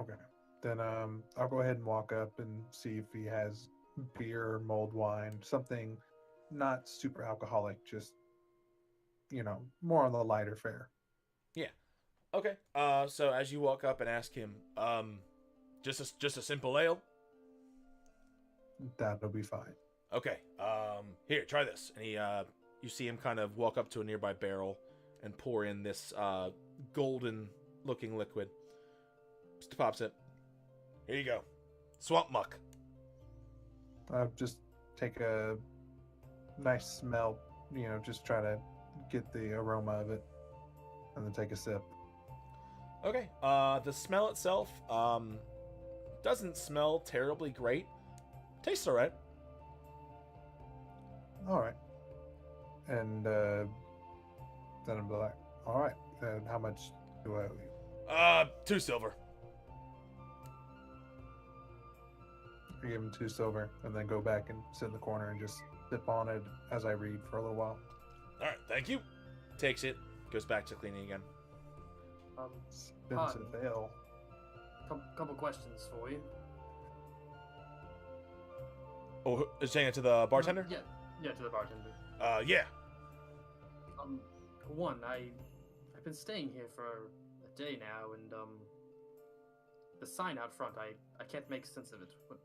Okay. Then I'll go ahead and walk up and see if he has beer, mulled wine, something not super alcoholic, just more on the lighter fare. Okay. So as you walk up and ask him, just a simple ale. That'll be fine. Okay. Here, try this. And he, you see him kind of walk up to a nearby barrel and pour in this golden-looking liquid. Just pops it. Here you go. Swamp muck. Just take a nice smell, just try to get the aroma of it, and then take a sip. Okay. The smell itself doesn't smell terribly great. Tastes alright. All right. And then I'm like, all right, then how much do I owe you? 2 silver. I give him 2 silver, and then go back and sit in the corner and just sip on it as I read for a little while. Alright, thank you. Takes it, goes back to cleaning again. Expensive ale. Couple questions for you. Oh, is saying it to the bartender? Yeah, to the bartender. Yeah. One, I've been staying here for a day now, and the sign out front, I can't make sense of it. What?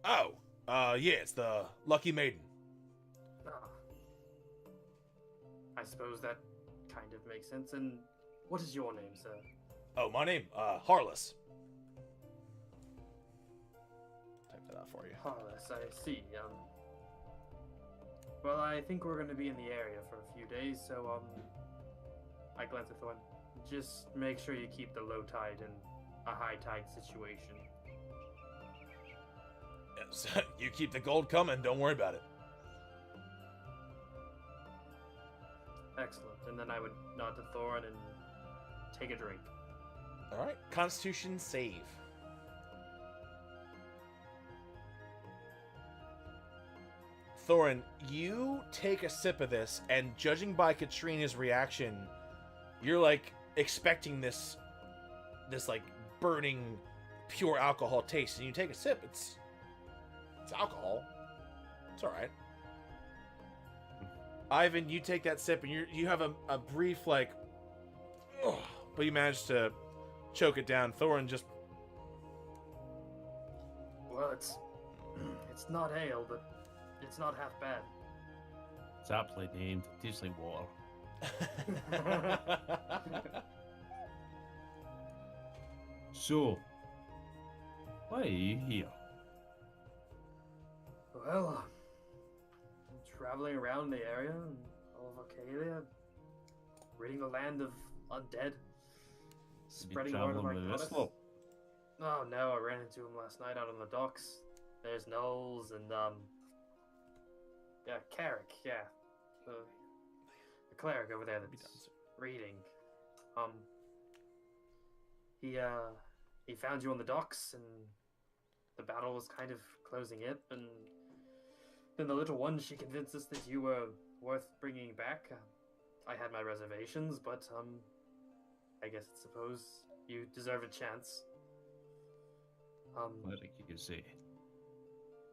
Oh, yeah, it's the Lucky Maiden. I suppose that kind of makes sense. And what is your name, sir? Oh, my name, Harless. Type that out for you. Harless, I see. Well, I think we're going to be in the area for a few days, so, I glance at Thorunn. Just make sure you keep the low tide in a high tide situation. Yes, you keep the gold coming, don't worry about it. Excellent. And then I would nod to Thorunn and take a drink. Alright, Constitution save. Thorunn, you take a sip of this, and judging by Katrina's reaction, you're like expecting this like burning pure alcohol taste, and you take a sip, it's alcohol. It's alright. Ivan, you take that sip, and you have a brief like, ugh, but you manage to choke it down. Thorunn just, Well, it's not ale, but it's not half bad. It's aptly named. Tastes like water. So, why are you here? Well, I'm traveling around the area and all of Arcadia, ridding the land of undead, spreading word of my traveling with this goddess. lot? Oh no, I ran into him last night out on the docks. There's Knowles and yeah, Carrick, yeah, the cleric over there that's reading. He found you on the docks, and the battle was kind of closing in, and then the little one, she convinced us that you were worth bringing back. I had my reservations, but I suppose you deserve a chance. What did you say?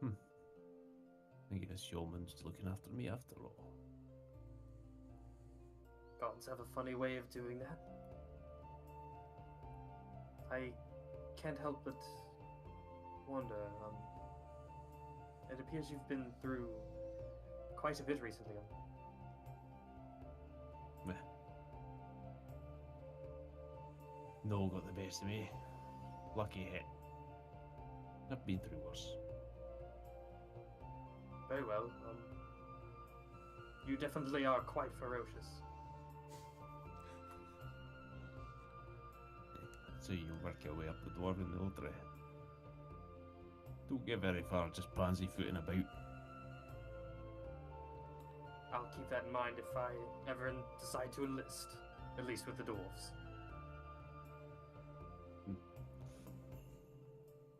I guess Yeoman's looking after me after all. Gods have a funny way of doing that. I can't help but wonder, it appears you've been through quite a bit recently. Meh. No got the best of me. Lucky hit. I've been through worse. Very well, you definitely are quite ferocious. So you work your way up the dwarven military. Don't get very far just pansy-footing about. I'll keep that in mind if I ever decide to enlist, at least with the dwarves.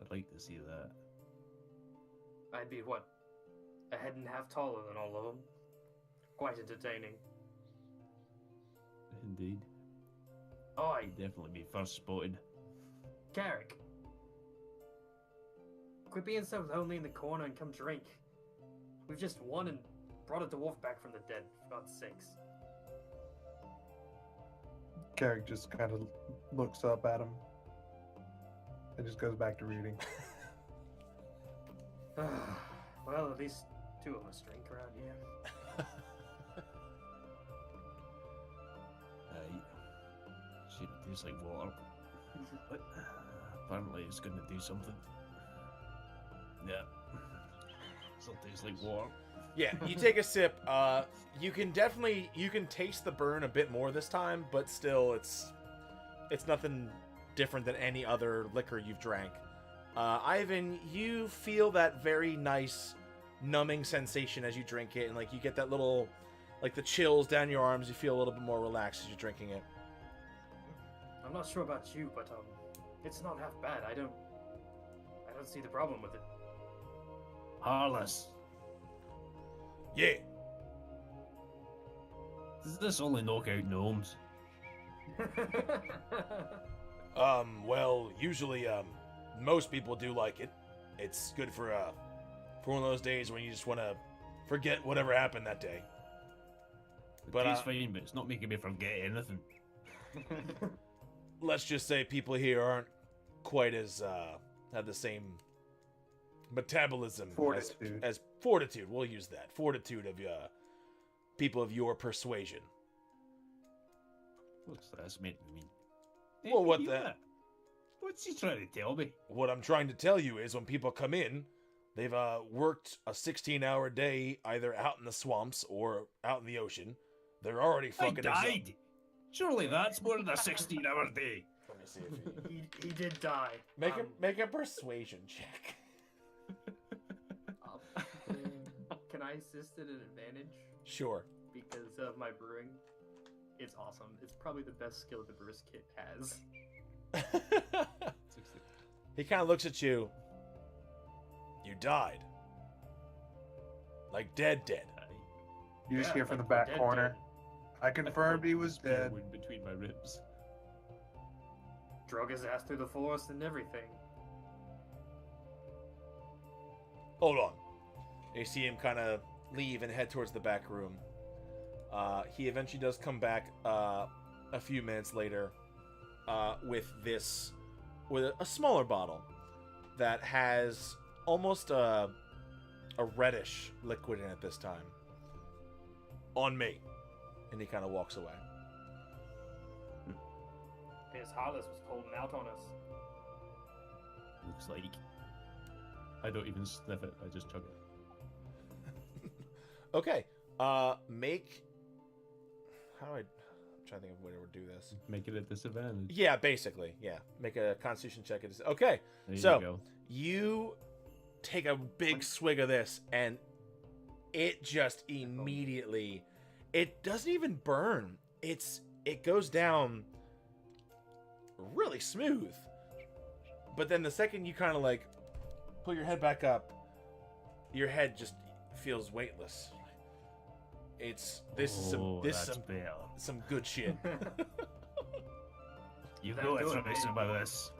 I'd like to see that. I'd be, what, a head and a half taller than all of them? Quite entertaining. Indeed. Oi, You'd definitely be first spotted. Carrick. Quit being so lonely in the corner and come drink. We've just won and brought a dwarf back from the dead, for God's sakes. Carrick just kind of looks up at him and just goes back to reading. Well, at least two of us drink around here. Shit, it tastes like water. But apparently it's going to do something. Yeah. Still tastes like water. Yeah, you take a sip. You can taste the burn a bit more this time, but still, it's nothing different than any other liquor you've drank. Ivan, you feel that very nice numbing sensation as you drink it, and like you get that little, like the chills down your arms. You feel a little bit more relaxed as you're drinking it. I'm not sure about you, but it's not half bad. I don't see the problem with it. Harless. Yeah. Does this only knock out gnomes? Well, usually, most people do like it. It's good for one of those days when you just want to forget whatever happened that day. But it's fine, but it's not making me forget anything. Let's just say people here aren't quite as, have the same metabolism Fortitude. as fortitude. We'll use that. Fortitude of people of your persuasion. What's that meant to mean? Well, what You the- are. What's he trying to tell me? What I'm trying to tell you is when people come in, they've worked a 16-hour day either out in the swamps or out in the ocean. They're already I fucking died. Surely that's more than a 16-hour day. Let me see if he did die. make a persuasion check. Can I assist at an advantage? Sure. Because of my brewing. It's awesome. It's probably the best skill the Brewers Kit has. He kind of looks at you. You died. Like dead. You just Yeah, hear from the like we're back dead, corner. dead. I confirmed he was Spear dead. wound between my ribs. Drug his ass through the forest and everything. Hold on. You see him kind of leave and head towards the back room. He eventually does come back a few minutes later with a smaller bottle that has almost a reddish liquid in it this time. On me. And he kind of walks away. His Hollis was holding out on us. looks like. I don't even sniff it. I just chug it. Okay. Make. How do I'm trying to think of a way to do this. Make it a disadvantage. Yeah, basically. Yeah. Make a Constitution check. Okay. There So- you go. You take a big swig of this, and it just immediately. It doesn't even burn. It goes down really smooth. But then the second you kind of like pull your head back up, your head just feels weightless. This is some good shit. You That know good, information man. about this.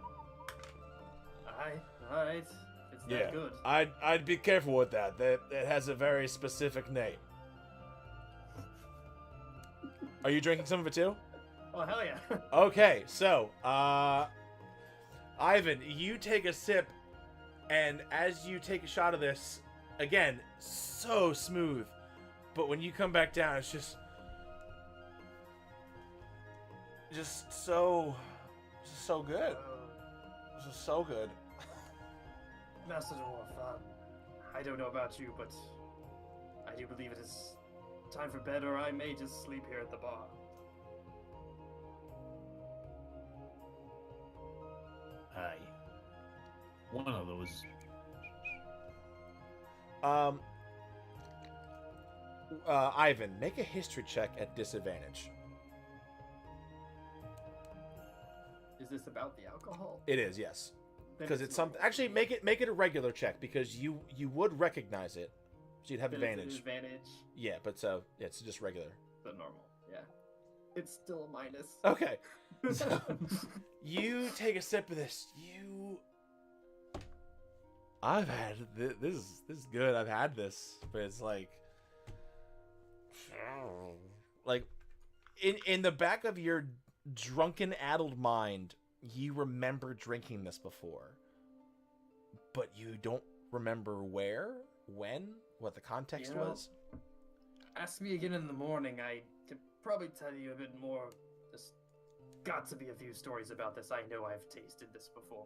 Alright. It's Yeah. that good. I'd be careful with that. That has a very specific name. Are you drinking some of it too? Oh, hell yeah. Okay, so Ivan, you take a sip, and as you take a shot of this, again, so smooth, but when you come back down, it's just so good. Just so good. Master Dwarf, I don't know about you, but I do believe it is time for bed, or I may just sleep here at the bar. Aye. One of those. Ivan, make a history check at disadvantage. Is this about the alcohol? It is, yes, Then because it's normal. something. Actually, make it a regular check because you would recognize it, so you'd have Then it's an advantage. advantage, Yeah, but so yeah, it's just regular. but normal. Yeah. It's still a minus. Okay, so you take a sip of this. I've had this is good. I've had this, but it's like in the back of your drunken, addled mind, you remember drinking this before, but you don't remember where, when, what the context You know, was. Ask me again in the morning. I could probably tell you a bit more. There's got to be a few stories about this. I know I've tasted this before.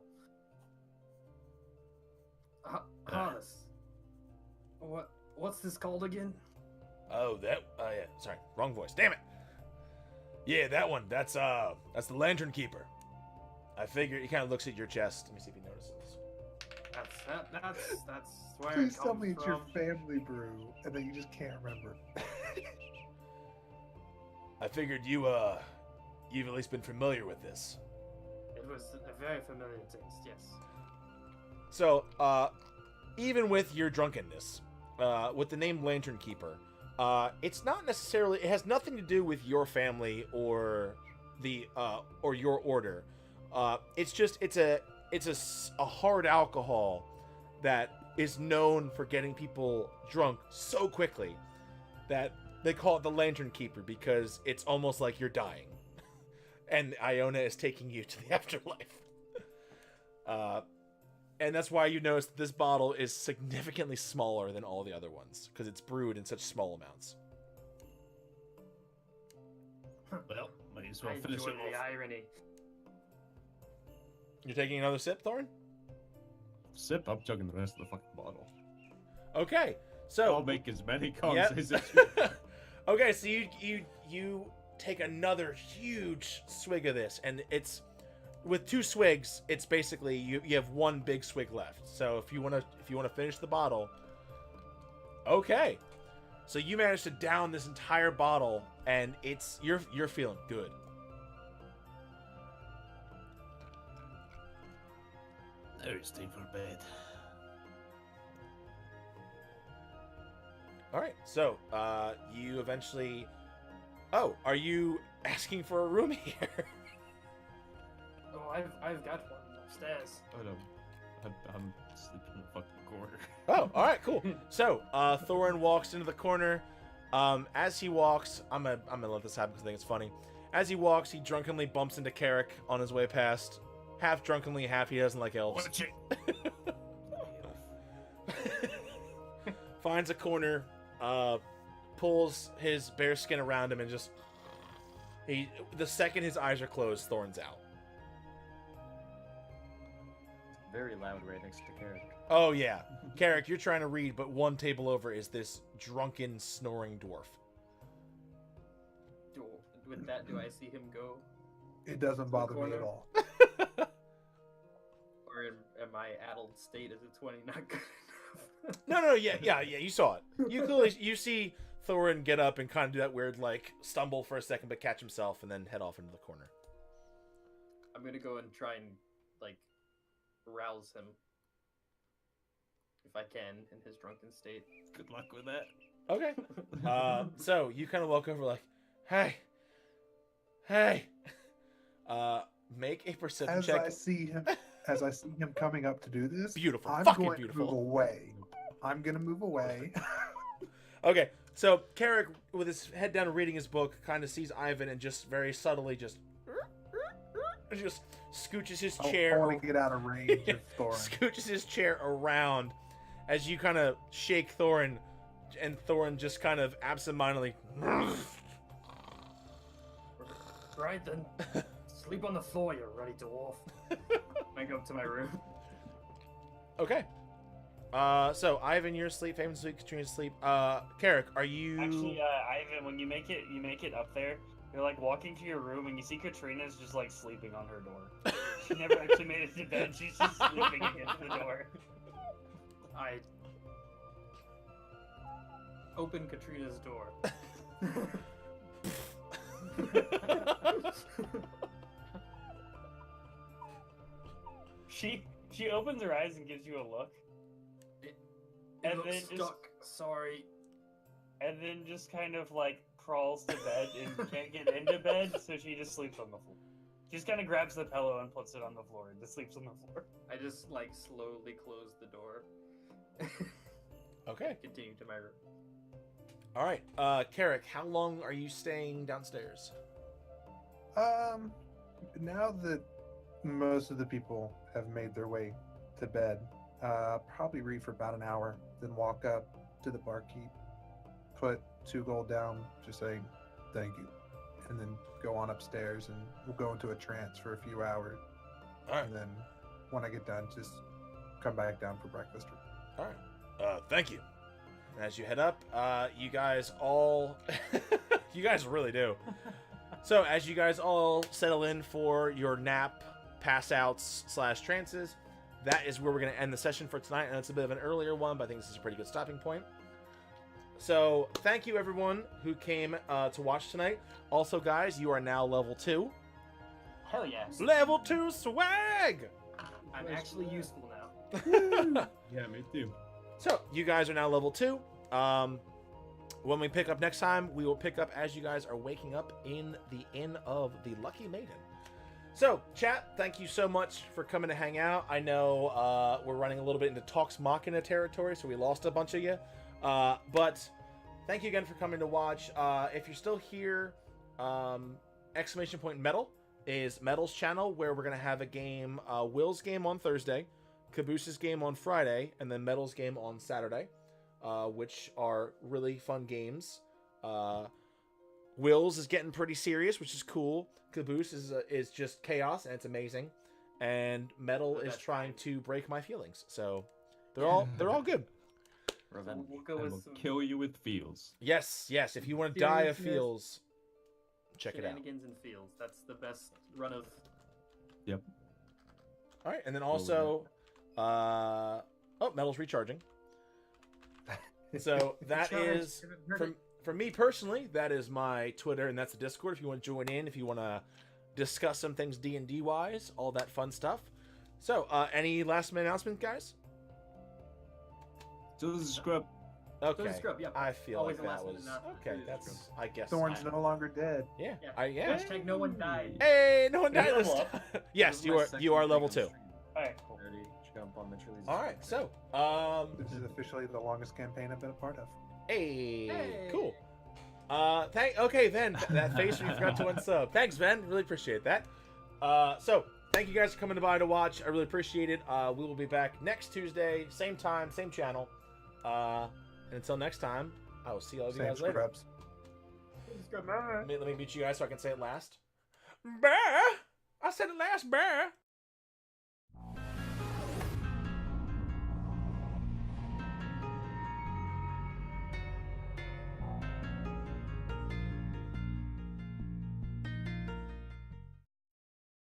Harness. What's this called again? Oh, yeah. Sorry, wrong voice. Damn it. Yeah, that one. That's the Lantern Keeper. I figure he kind of looks at your chest. Let me see if he notices. That's where Please it tell comes me it's from. your family brew, and then you just can't remember. I figured you've at least been familiar with this. It was a very familiar taste. Yes. So, even with your drunkenness, with the name Lantern Keeper, it's not necessarily. It has nothing to do with your family or or your order. It's just it's a hard alcohol that is known for getting people drunk so quickly that they call it the Lantern Keeper because it's almost like you're dying, and Iona is taking you to the afterlife. And that's why you notice that this bottle is significantly smaller than all the other ones because it's brewed in such small amounts. Well, might as well I finish enjoy it the off. irony. You're taking another sip, Thorunn? Sip. I'm chugging the rest of the fucking bottle. Okay, so I'll make as many Yep. conversations. okay, so you take another huge swig of this, and it's with 2 swigs. It's basically you have 1 big swig left. So if you wanna finish the bottle, okay. So you managed to down this entire bottle, and you're feeling good. Now it's time for bed. All right, so you eventually. Oh, are you asking for a room here? Oh, I've got one upstairs. I know. I'm sleeping in the fucking corner. Oh, all right, cool. So Thorunn walks into the corner. As he walks, I'm gonna let this happen because I think it's funny. As he walks, he drunkenly bumps into Carrick on his way past. Half drunkenly, half he doesn't like elves. What a chick! Finds a corner, pulls his bear skin around him, and just the second his eyes are closed, Thorn's out. very loud right next to Carrick. Oh yeah, Carrick, you're trying to read, but one table over is this drunken, snoring dwarf. With that, do I see him go? It doesn't the bother me corner? at all. Or in my addled state, is a 20 not good enough? No, yeah. You saw it. You see Thorunn get up and kind of do that weird like stumble for a second, but catch himself and then head off into the corner. I'm gonna go and try and like rouse him if I can in his drunken state. Good luck with that. Okay. So you kind of walk over like, hey. Make a perception As check. I see him coming up to do this, Beautiful. I'm Fucking going beautiful. to move away. I'm gonna move away. Okay, so Carrick, with his head down and reading his book, kind of sees Ivan and just very subtly just scooches his chair. I want to get out of range of Thorunn. Scooches his chair around as you kind of shake Thorunn, and Thorunn just kind of absentmindedly. Right then, sleep on the floor, you ruddy dwarf. I go up to my room. Okay. So Ivan, you're asleep. Famon's asleep. Katrina's asleep. Carrick, are you? Actually, Ivan, when you make it up there, you're like walking to your room and you see Katrina's just like sleeping on her door. She never actually made it to bed. She's just sleeping against the door. I open Katrina's door. She opens her eyes and gives you a look. It And looks then just- stuck. Sorry. And then just kind of like crawls to bed and can't get into bed, so she just sleeps on the floor. She just kind of grabs the pillow and puts it on the floor and just sleeps on the floor. I just like slowly close the door. Okay. Continue to my room. All right. Carrick, how long are you staying downstairs? Now that most of the people have made their way to bed, probably read for about an hour, then walk up to the barkeep, put 2 gold down, just saying thank you, and then go on upstairs and we'll go into a trance for a few hours. All right. And then when I get done, just come back down for breakfast. All right. Thank you. And as you head up, you guys all, you guys really do. So as you guys all settle in for your nap, pass outs / trances, that is where we're going to end the session for tonight. And it's a bit of an earlier one, but I think this is a pretty good stopping point. So thank you everyone who came to watch tonight. Also, guys, you are now level 2. Hell yes. Level 2 swag! I'm actually useful now. Yeah, me too. So you guys are now level 2. When we pick up next time, we will pick up as you guys are waking up in the Inn of the Lucky Maiden. So, chat, thank you so much for coming to hang out. I know we're running a little bit into Talks Machina territory, so we lost a bunch of you. But thank you again for coming to watch. If you're still here, exclamation point Metal is Metal's channel, where we're going to have a game, Will's game on Thursday, Caboose's game on Friday, and then Metal's game on Saturday, which are really fun games. Will's is getting pretty serious, which is cool. Caboose is just chaos, and it's amazing. And Metal is trying to break my feelings. So they're all good. Revenge. We'll go I with will some kill you with feels. Yes. If you want to die of Feels, yes. feels, check it out. shenanigans and fields. That's the best run of. Yep. All right, and then also, Metal's recharging. So that is for me personally. That is my Twitter, and that's the Discord. If you want to join in, if you want to discuss some things D&D wise, all that fun stuff. So, any last minute announcement, guys? So this is Scrub. Okay. Scrub, yeah. I feel Always like a that last minute was announcement. okay. It is That's I guess. Thorn's no longer dead. Yeah. Yeah. Hashtag no one died. Hey, no one died. Level Let's- up. Yes, This is you my are. second You are week level on 2. stream. Alright, cool. Ready to jump on the Chili's. All right. So, This is officially the longest campaign I've been a part of. hey, cool. Okay, then that face when you forgot to unsub. Thanks, Ben. Really appreciate that. So thank you guys for coming by to watch. I really appreciate it. We will be back next Tuesday, same time, same channel. And until next time, I will see all of you Same guys later. scrubs. Let me mute you guys so I can say it last. Bear! I said it last, bear!